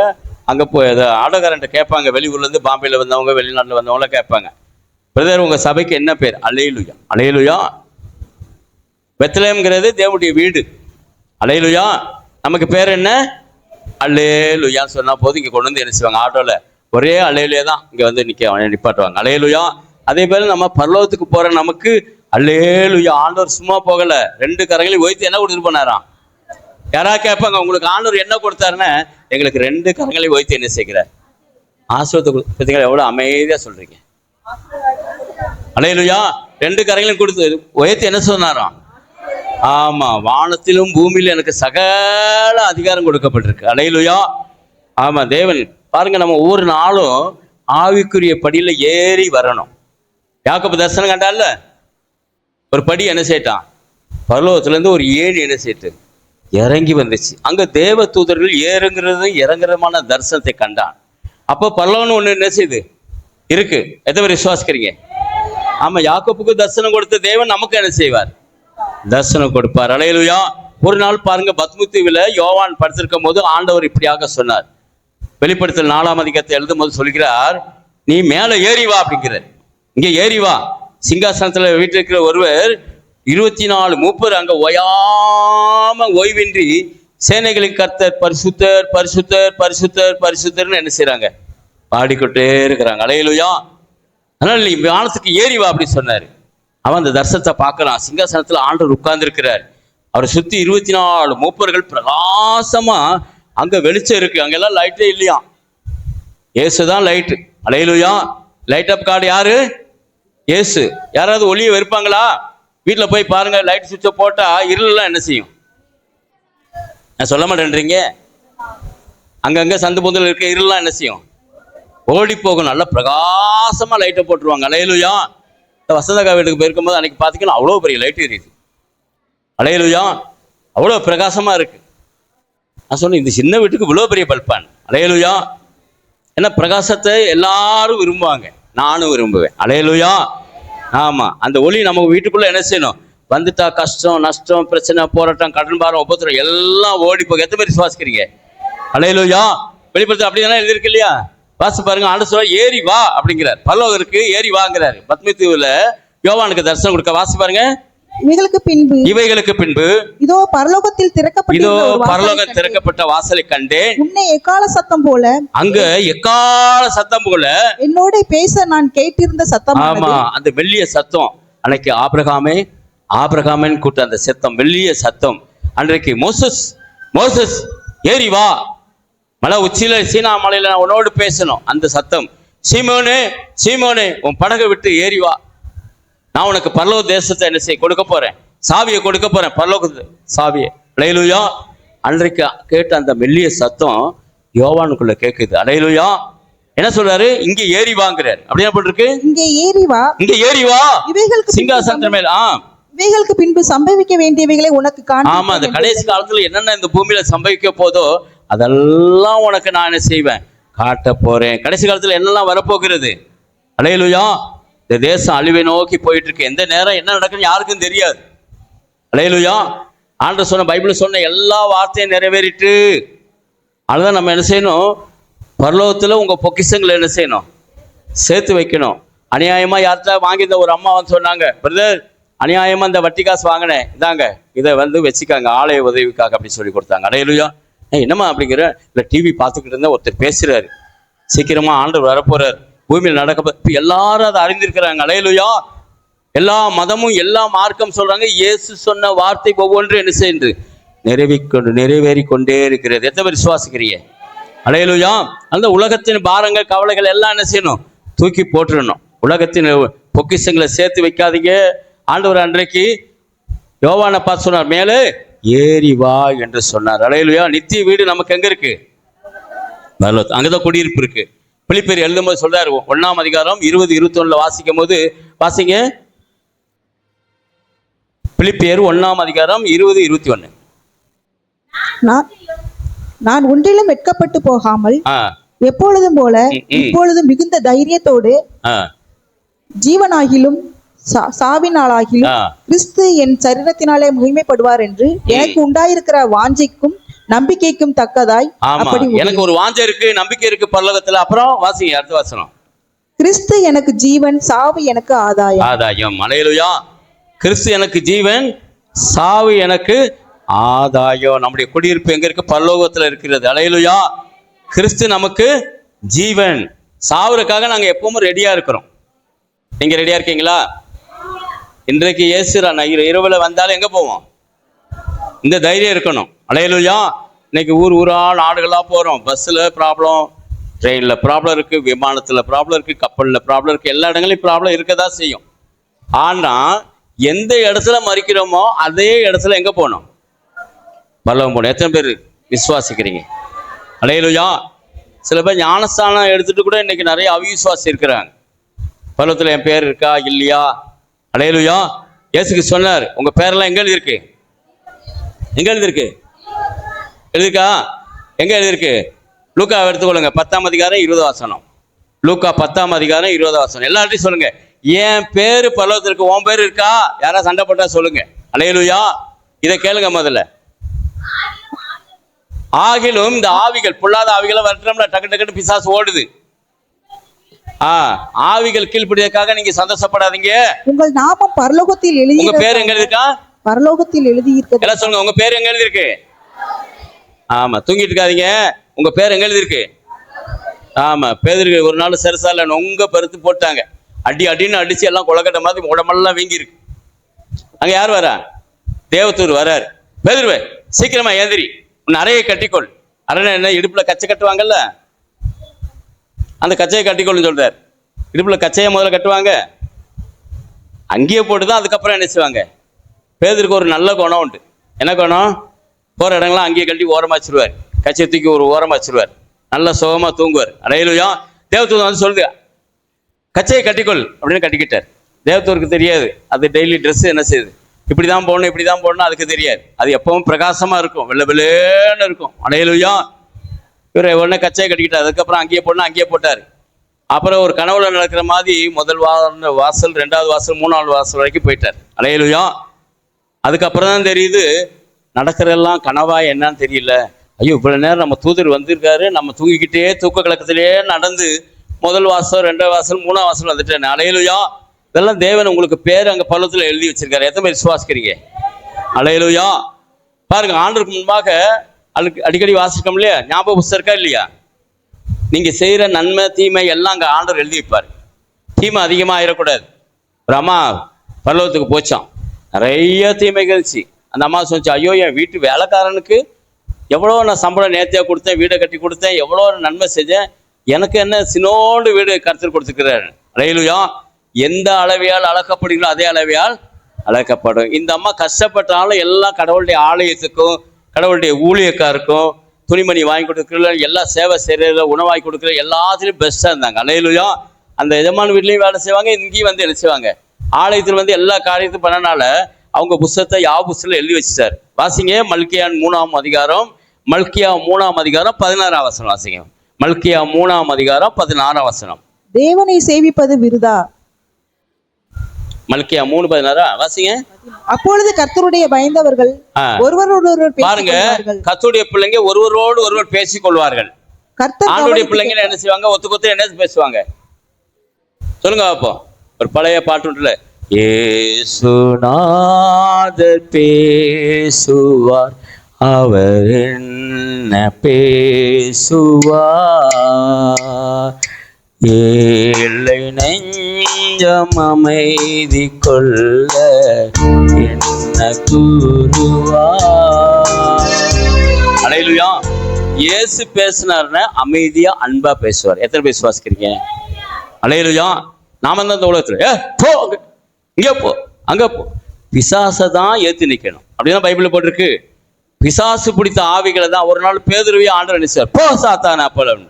அங்கே போய் அதை ஆட்டோக்காரன்ட்ட கேட்பாங்க. வெளியூர்லேருந்து பாம்பேயில் வந்தவங்க, வெளிநாட்டில் வந்தவங்களாம் கேட்பாங்க, பிரதர் உங்கள் சபைக்கு என்ன பேர்? அல்லேலூயா. அல்லேலூயா. பெத்லஹேம்ங்கிறது தேவனுடைய வீடு. அல்லேலூயா. நமக்கு பேர் என்ன? அல்லேலூயான்னு சொன்னால் போது இங்கே கொண்டு வந்து என்ன செய்வாங்க, ஆட்டோவில் ஒரே அல்லேலூயா தான் இங்கே வந்து நிப்பாட்டுவாங்க. அல்லேலூயா. அதே போல் நம்ம பரலோகத்துக்கு போகிற நமக்கு அல்லேலூயா. ஆண்டவர் சும்மா போகலை, 2 கரங்களையும் உயர்த்தி என்ன கொடுத்துட்டு போனாராம்? யாராவது கேட்பாங்க, உங்களுக்கு ஆண்டவர் என்ன கொடுத்தாருன்னா, எங்களுக்கு 2 கரங்களையும் உயர்த்தி என்ன செய்கிறார்? ஆசீர்வாதத்தை பார்த்தீங்களா? எவ்வளோ அமைதியாக சொல்றீங்க. அல்லேலூயா. 2 கரங்களையும் கொடுத்து உயர்த்தி என்ன சொன்னாராம்? ஆமா, வானத்திலும் பூமியிலும் எனக்கு சகல அதிகாரம் கொடுக்கப்பட்டிருக்கு. அல்லேலூயா. ஆமா, தேவன் பாருங்க, நம்ம ஒவ்வொரு நாளும் ஆவிக்குரிய படியில ஏறி வரணும். யாக்கோபு தரிசனம் கண்டால ஒரு படி என்ன செய்யிட்டான்? பரலோகத்துல இருந்து ஒரு ஏணி என்ன செய்யிட்டு இறங்கி வந்துச்சு. அங்க தேவ தூதர்கள் ஏறுங்கிறதும் இறங்குறதுமான தரிசனத்தை கண்டான். அப்போ பரலோகம்னு ஒண்ணு என்ன செய்யுது இருக்கு. எத்தனை பேர் விசுவாசிக்கிறீங்க? ஆமா, யாக்கோபுக்கு தரிசனம் கொடுத்த தேவன் நமக்கு என்ன செய்வார்? தரிசனம் கொடுப்பார். அல்லேலூயா. ஒரு நாள் பாருங்க, பத்முத்தீவுல யோவான் படுத்திருக்கும் போது ஆண்டவர் இப்படியாக சொன்னார். வெளிப்படுத்தல் 4ஆம் அதிகாரத்தை எழுதும் போது சொல்கிறார், நீ மேல ஏறி வா அப்படிங்கிறார். இங்க ஏறி வா. சிங்காசனத்துல வீட்டில் இருக்கிற ஒருவர் 24 மூப்பர் அங்க ஓயாம ஓய்வின்றி சேனைகளின் கர்த்தர் பரிசுத்தர் பரிசுத்தர் பரிசுத்தர் பரிசுத்தர்னு என்ன செய்யறாங்க? பாடிக்கொண்டே இருக்கிறாங்க. அல்லேலூயா. அதனால நீ வானத்துக்கு ஏறி வா அப்படி சொன்னாரு. அவன் அந்த தரிசனத்தை பார்க்கலாம். சிங்காசனத்துல ஆண்டவர் உட்கார்ந்து இருக்கிறார். அவரை சுத்தி 24 மூப்பர்கள் பிரகாசமா, அங்க வெளிச்சம் இருக்கு, அங்கெல்லாம் லைட்டே இல்லையா, இயேசுதான் லைட்டு. அல்லேலூயா. லைட் அப் கார்டு யாரு? இயேசு. யாராவது ஒளியை வெறுப்பாங்களா? வீட்டில் போய் பாருங்க, லைட் சுவிட்சை போட்டா இருளெல்லாம் என்ன செய்யும்? நான் சொல்ல மாட்டேன்றீங்க. அங்கங்க சந்து பொந்தில் இருக்க இருளெல்லாம் என்ன செய்யும்? ஓடி போகும். நல்ல பிரகாசமா லைட்டை போட்டுருவாங்க. அல்லேலூயா. இந்த வசந்தகா வீட்டுக்கு போயிருக்கும்போது அன்னைக்கு பார்த்தீங்கன்னா அவ்வளோ பெரிய லைட் எரியுது. அல்லேலூயா. அவ்வளோ பிரகாசமா இருக்கு. நான் சொன்னேன், இந்த சின்ன வீட்டுக்கு இவ்வளோ பெரிய பல்பான். அல்லேலூயா. ஏன்னா பிரகாசத்தை எல்லாரும் விரும்புவாங்க, நானும் விரும்புவேன். அல்லேலூயா. ஆமா, அந்த ஒளி நம்ம வீட்டுக்குள்ள என்ன செய்யணும்? வந்துட்டா கஷ்டம், நஷ்டம், பிரச்சனை, போராட்டம், கடன் பாரம், உபத்திரம் எல்லாம் ஓடி போக. எத்தனை பேர் விசுவாசிக்கிறீங்க? அல்லேலூயா. வெளிப்படுத்த அப்படிதான் எழுதிருக்கு இல்லையா? வாசி பாருங்க. ஆண்டு சொல்ல ஏறி வா அப்படிங்கிறார். பரலோகம் இருக்கு, ஏறி வாங்கிறாரு. பத்மத்தீவுல யோவானுக்கு தரிசனம் கொடுக்க. வாசி பாருங்க. இவைகளுக்கு பின்பு
இதோ பரலோகத்தில்
திறக்கப்பட்ட வாசலை கண்டேன்.
உன்னை எக்கால சத்தம் போல,
அங்க எக்கால சத்தம் போல
என்னோட பேச நான் கேட்டிருந்த சத்தம்.
ஆமா, அந்த வெள்ளிய சத்தம். அன்னைக்கு ஆபிரகாமின் கூட்ட அந்த சத்தம், வெள்ளிய சத்தம். அன்றைக்கு மோசஸ் ஏறி வா, மலை உச்சியில சீனா மலையில நான் உன்னோடு பேசணும். அந்த சத்தம், சீமோனே உன் படகை விட்டு ஏறி வா, நான் உனக்கு பரலோக தேசத்தை என்ன செய்ய கொடுக்க போறேன், சாவியை கொடுக்க போறேன், பரலோக சாவியை. அல்லேலூயா. அன்றைக்கு கேட்ட அந்த மெல்லிய சத்தம் யோவானுக்குள்ள கேட்குது. அல்லேலூயா. என்ன சொல்றாரு? இங்க ஏறி வாங்குறாரு. அப்படி என்ன பண்ணிருக்கு?
இங்க ஏறி வா,
இவைகளுக்கு சிங்காசனத்தின் மேல்.
இவைகளுக்கு பின்பு சம்பவிக்க வேண்டியவைகளை உனக்கு காண.
ஆமா, அந்த கடைசி காலத்துல என்னென்ன இந்த பூமியில சம்பவிக்க போதோ அதெல்லாம் உனக்கு நான் என்ன செய்வேன்? காட்ட போறேன். கடைசி காலத்துல என்னெல்லாம் வரப்போகிறது? அல்லேலூயா. இந்த தேசம் அழிவை நோக்கி போயிட்டு இருக்கு. எந்த நேரம் என்ன நடக்குன்னு யாருக்கும் தெரியாது. அல்லேலூயா. ஆண்டவர் சொன்ன, பைபிள் சொன்ன எல்லா வார்த்தையும் நிறைவேறிட்டு. அதுதான் நம்ம என்ன செய்யணும்? பரலோகத்துல உங்க பொக்கிஷங்களை என்ன செய்யணும்? சேர்த்து வைக்கணும். அநியாயமா யார்கிட்ட வாங்கியிருந்த ஒரு அம்மா வந்து சொன்னாங்க, பிரதர் அநியாயமா இந்த வட்டி காசு வாங்கினேன், இதாங்க இதை வந்து வச்சுக்காங்க ஆலய உதவிக்காக அப்படி சொல்லி கொடுத்தாங்க. அல்லேலூயா. என்னம்மா அப்படிங்கிற? இல்லை, டிவி பார்த்துக்கிட்டு இருந்தா ஒருத்தர் பேசுறாரு, சீக்கிரமா ஆண்டவர் வரப்போறாரு, பூமியில் நடக்க. இப்ப எல்லாரும் அதை அறிந்திருக்கிறாங்க. அல்லேலூயா. எல்லா மதமும் எல்லா மார்க்கம் சொல்றாங்க. இயேசு சொன்ன வார்த்தை ஒவ்வொன்றும் என்ன செய்து நிறைவேறி கொண்டே இருக்கிறது. எத்தனை பேர் விசுவாசிக்கிறீங்க? அல்லேலூயா. அந்த உலகத்தின் பாரங்கள் கவலைகள் எல்லாம் என்ன செய்யணும்? தூக்கி போட்டுடணும். உலகத்தின் பொக்கிஷங்களை சேர்த்து வைக்காதீங்க. ஆண்டவர் அன்றைக்கு யோவானை பார்த்து சொன்னார், மேலே ஏறி வா என்று சொன்னார். அல்லேலூயா. நித்திய வீடு நமக்கு எங்க இருக்கு? அங்கதான் குடியிருப்பு இருக்கு. பிலிப்பியர் எழுதும்போது சொல்றாரு, 1ஆம் அதிகாரம் 20-21 வாசிக்கும் போது வாசிங்க. பிலிப்பியர் 1ஆம் அதிகாரம் 20-21.
நான் ஒன்றிலும் வெட்கப்பட்டு போகாமல் எப்பொழுதும் போல இப்பொழுதும் மிகுந்த தைரியத்தோடு ஜீவனாகிலும் சாவினாலாகிலும் கிறிஸ்து என் சரீரத்தினாலே மகிமைப்படுவார் என்று எனக்கு உண்டாயிருக்கிற வாஞ்சைக்கும் நம்பிக்கைக்கும் தக்கதாய்.
எனக்கு ஒரு வாஞ்சை இருக்கு, நம்பிக்கை இருக்கு பரலோகத்துல. அப்புறம் வாசிங்க அடுத்த வசனம்.
கிறிஸ்து எனக்கு ஜீவன், சாவு எனக்கு ஆதாயம்.
ஆதாயம். அல்லேலூயா. கிறிஸ்து எனக்கு ஜீவன், சாவு எனக்கு ஆதாயம். நம்முடைய குடியிருப்பு எங்க இருக்கு? பரலோகத்துல இருக்கிறது. அல்லேலூயா. கிறிஸ்து நமக்கு ஜீவன். சாவுறதுக்காக நாங்க எப்பவும் ரெடியா இருக்கிறோம். நீங்க ரெடியா இருக்கீங்களா? இன்றைக்கு இயேசுரான் இரவுல வந்தாலும் எங்க போவோம்? இந்த தைரியம் இருக்கணும். அல்லேலூயா. இன்னைக்கு ஊரா நாடுகளா போறோம். பஸ்ல ப்ராப்ளம், ட்ரெயின்ல ப்ராப்ளம் இருக்கு, விமானத்துல ப்ராப்ளம் இருக்கு, கப்பல்ல ப்ராப்ளம் இருக்கு, எல்லா இடங்களையும் ப்ராப்ளம் இருக்கதான் செய்யும். ஆனா எந்த இடத்துல மறிக்கிறோமோ அதே இடத்துல எங்க போகணும்? பரலோகம் போகணும். எத்தனை பேர் விசுவாசிக்கிறீங்க? அல்லேலூயா. சில பேர் ஞானஸ்தானம் எடுத்துட்டு கூட இன்னைக்கு நிறைய அவிசுவாசி இருக்கிறாங்க. பரலோகத்துல என் பேர் இருக்கா இல்லையா? அல்லேலூயா. இயேசுக்கு சொன்னார், உங்க பேரெல்லாம் எங்க எழுதிருக்கு? எங்க எழுதிருக்கு? எழுதிருக்கா? எங்க எழுதிருக்கு? லூக்கா எடுத்துக்கொள்ளுங்க, 10ஆம் அதிகாரம் 20 வசனம். லூக்கா 10ஆம் அதிகாரம் 20 வசனம். எல்லார்ட்டையும் சொல்லுங்க, என் பேரு பரலோகத்திற்கு, உன் பேர் இருக்கா? யாரா சண்டை போட்டா சொல்லுங்க. அல்லேலூயா. இதை கேளுங்க முதல்ல. ஆகிலும் இந்த ஆவிகள், பொல்லாத ஆவிகளை வரட்டும்ல, டக்கு டக்குன்னு பிசாசு ஓடுது. ஆவிகள் கீழ்ப்படியதுக்காக நீங்க சந்தோஷப்படாதீங்க.
உங்கள் நாமம் பரலோகத்தில் எழுதி,
உங்க பேர் எங்க எழுதிருக்கா?
பரலோகத்தில் எழுதி இருக்கு.
எல்லாம் சொல்லுங்க, உங்க பேர் எங்க எழுதிருக்கு? ஆமா, தூங்கிட்டு இருக்காதீங்க. உங்க பேர் எங்க எழுதிருக்கு? ஆமா. பேதருக்கு ஒரு நாள் சிறசால உங்க பருத்து போட்டாங்க. அடின்னு அடிச்சு எல்லாம் கொலக்கட்ட மாதிரி உடம்பெல்லாம் வீங்கி இருக்கு. அங்க யார் வரா? தேவதூர் வராரு. பேதுருவே, சீக்கிரமா ஏந்திரி, உன் அறையை கட்டிக்கொள். அரணை என்ன, இடுப்புல கச்சை கட்டுவாங்கல்ல, அந்த கச்சையை கட்டிக்கொள்னு சொல்றாரு. இடுப்புல கச்சையை முதல்ல கட்டுவாங்க, அங்கேயே போட்டுதான் அதுக்கப்புறம் என்ன செய்வாங்க. பேதருக்கு ஒரு நல்ல குணம் உண்டு. என்ன குணம்? போற இடங்கள்லாம் அங்கேயே கட்டி ஓரமா வச்சிருவார். கச்சையை தூக்கி ஒரு ஓரமா வச்சிருவார். நல்ல சுகமா தூங்குவார். அல்லேலூயா. தேவதூதன் வந்து சொல்லுது, கச்சையை கட்டிக்கொள் அப்படின்னு கட்டிக்கிட்டார். தேவதூருக்கு தெரியாது அது டெய்லி ட்ரெஸ் என்ன செய்யுது, இப்படிதான் போடணும் இப்படிதான் போடணும், அதுக்கு தெரியாது. அது எப்பவும் பிரகாசமா இருக்கும், வெள்ளை வெள்ளேன்னு இருக்கும். அல்லேலூயா. இவர் உடனே கச்சையை கட்டிக்கிட்டார். அதுக்கப்புறம் அங்கேயே போடணும், அங்கேயே போட்டார். அப்புறம் ஒரு கனவுல நடக்கிற மாதிரி முதல் வாசல், 2வது வாசல், 3வது வாசல் வரைக்கும் போயிட்டார். அல்லேலூயா. அதுக்கப்புறம் தான் தெரியுது நடக்கிறதெல்லாம் கனவா என்னன்னு தெரியல. ஐயோ, இவ்வளவு நேரம் நம்ம தூதர் வந்திருக்காரு, நம்ம தூங்கிக்கிட்டே தூக்க கலக்கத்திலே நடந்து முதல் வாசல், 2வது வாசல், 3வது வாசல் வந்துட்டேன். அல்லேலூயா. இதெல்லாம் தேவன் உங்களுக்கு பேர் அங்க பல்லவத்துல எழுதி வச்சிருக்காரு. எத்தனை பேர் விசுவாசிக்கிறீங்க? அல்லேலூயா. பாருங்க, ஆண்டவருக்கு முன்பாக அடிக்கடி வாசிக்கோம் இல்லையா? ஞாபக புஸ்தகம் இருக்கா இல்லையா? நீங்க செய்யற நன்மை தீமை எல்லாம் அங்க ஆண்டவர் எழுதி வைப்பாரு. தீமை அதிகமா ஆயிடக்கூடாது. ஒரு அம்மா பல்லவத்துக்கு போச்சான், நிறைய தீமைகள் இருந்துச்சு. அந்த அம்மா சொல்லிச்சு, ஐயோ, என் வீட்டு வேலைக்காரனுக்கு எவ்வளோ நான் சம்பளம் நேர்த்தியாக கொடுத்தேன், வீடை கட்டி கொடுத்தேன், எவ்வளோ நன்மை செஞ்சேன், எனக்கு என்ன சினோண்டு வீடு கருத்து கொடுத்துக்கிறாரு. அல்லேலூயா. எந்த அளவையால் அளக்கப்படுங்களோ அதே அளவையால் அளக்கப்படும். இந்த அம்மா கஷ்டப்பட்டாலும் எல்லாம் கடவுளுடைய ஆலயத்துக்கும் கடவுளுடைய ஊழியக்காருக்கும் துணிமணி வாங்கி கொடுக்குற, எல்லா சேவை செய்யற, உணவாகி கொடுக்குற, எல்லாத்துலேயும் பெஸ்ட்டாக இருந்தாங்க. அல்லேலூயா. அந்த எஜமான வீட்லேயும் வேலை செய்வாங்க, இங்கேயும் வந்து என்ன செய்வாங்க, ஆலயத்தில் வந்து எல்லா காரியத்தையும் பண்ணனால அவங்க புஸ்தகத்தை புஸ்தகத்தில் எழுதி வச்சுட்டார். வாசிங்க, மல்கியா 3ஆம் அதிகாரம், மல்கியா 3ஆம் அதிகாரம் 16ஆம் வசனம் வாசிங்க. மல்கியா 3ஆம் அதிகாரம் 16ஆம் வசனம்.
தேவனை சேவிப்பது விருதா.
மல்கியா 3:16 வாசிங்க.
அப்பொழுது கர்த்தருடைய பயந்தவர்கள் ஒருவரோடொருவர்
பாருங்க, கர்த்தருடைய பிள்ளைங்க ஒருவரோடு ஒருவர் பேசிக் கொள்வார்கள். ஆண்டவருடைய பிள்ளைங்க என்ன செய்வாங்க? ஒத்துக்கொத்து என்ன பேசுவாங்க? சொல்லுங்க பாப்போம். ஒரு பழைய பாட்டுல, இயேசுநாதர் பேசுவார், அவர் என்ன பேசுவார், ஏழை நெஞ்சம் அமைதி கொள்ள என்ன கூறுவா. அல்லேலூயா. இயேசு பேசினார்னா அமைதியா அன்பா பேசுவார். எத்தனை பேர் விசுவாசிக்கிறீங்க? அல்லேலூயா. நாம தான் இந்த உலகத்துல போ இங்க போ அங்க போ, பிசாசை தான் ஏத்து நிக்கணும் அப்படின்னா பைபிள்ல போட்டிருக்கு. பிசாசு பிடித்த ஆவிகளை தான் ஒரு நாள் பேதுருவே ஆண்டவர் நினைச்சார், போ சாத்தான அப்பல.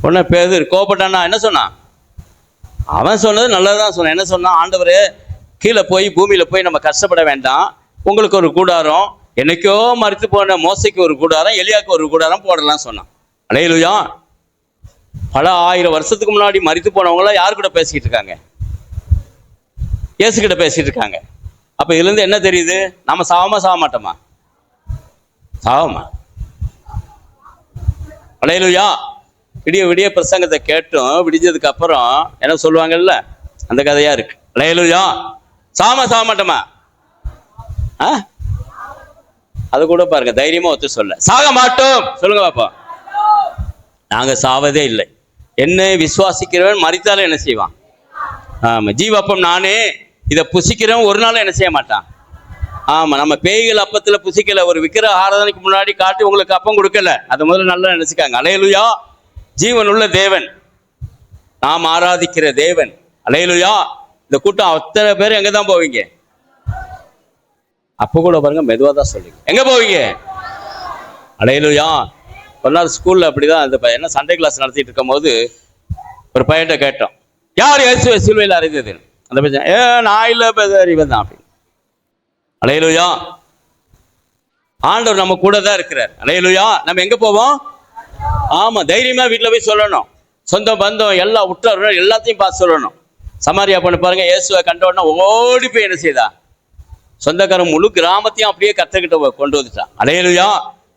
உடனே பேதுரு கோபப்பட்டானா என்ன சொன்னான்? அவன் சொன்னது நல்லதுதான் சொன்னான். என்ன சொன்னான்? ஆண்டவரே, கீழே போய் பூமியில போய் நம்ம கஷ்டப்பட வேண்டாம், உங்களுக்கு ஒரு கூடாரம், என்னைக்கோ மறித்து போன மோசைக்கு ஒரு கூடாரம், எலியாவுக்கு ஒரு கூடாரம் போடலாம் சொன்னான். அல்லேலூயா. பல 1000 வருஷத்துக்கு முன்னாடி மறித்து போனவங்களாம் யாரு கூட பேசிக்கிட்டு இருக்காங்க? இயேசு கிட்ட பேசிட்டு இருக்காங்க. அப்ப இதுல இருந்து என்ன தெரியுது? நம்ம சாவமா சாவ மாட்டோமா? சாவமா. அல்லேலூயா. விடிய விடிய பிரசங்கத்தை கேட்டும் விடிஞ்சதுக்கு அப்புறம் என்ன சொல்லுவாங்கல்ல, அந்த கதையா இருக்கு. அல்லேலூயா. சாவ மாட்டோமா? அது கூட பாருங்க, தைரியமா ஒத்து சொல்ல, சாக மாட்டோம் சொல்லுங்க பாப்பா. நாங்க சாவதே இல்லை. என்ன விசுவாசிக்கிறவன் மரித்தாலும் என்ன செய்வான்? ஆமா, ஜீவப்பம் நானே, இதை புசிக்கிறவன் ஒரு நாளும் என்ன செய்ய மாட்டான். ஆமா, நம்ம பேய்கள் அப்பத்துல புசிக்கல, ஒரு விக்கிரக ஆராதனைக்கு முன்னாடி காட்டி உங்களுக்கு அப்பம் கொடுக்கல, அதை முதல்ல நல்லா நினைச்சுக்காங்க. அல்லேலூயா. ஜீவன் உள்ள தேவன், நாம் ஆராதிக்கிற தேவன். அல்லேலூயா. இந்த கூட்டம் அத்தனை பேர் எங்க தான் போவீங்க? அப்ப கூட பாருங்க, மெதுவா தான் சொல்லுங்க, எங்க போவீங்க? அல்லேலூயா. ஒரு நாள் ஸ்கூல்ல அப்படிதான் அந்த என்ன சண்டே கிளாஸ் நடத்திட்டு இருக்கும் போது ஒரு பையன்கிட்ட கேட்டோம், யார் இயேசுவை சிலுவையில் அறைந்தது? அந்த பையன், நான் இல்ல இவன் தான் அப்படின்னு. அல்லேலூயா. ஆண்டவர் நம்ம கூட தான் இருக்கிறார். அல்லேலூயா. நம்ம எங்க போவோம்? ஆமா, தைரியமா வீட்டுல போய் சொல்லணும். சொந்தம் பந்தம் எல்லா உற்றார் எல்லாத்தையும் பார்த்து சொல்லணும். சமாரியா பண்ண பாருங்க, இயேசுவை கண்ட உடனே ஓடி போய் என்ன செய்தா? சொந்தக்காரன் முழு கிராமத்தையும் அப்படியே கத்தக்கிட்ட கொண்டு வந்துட்டான். அல்லேலூயா.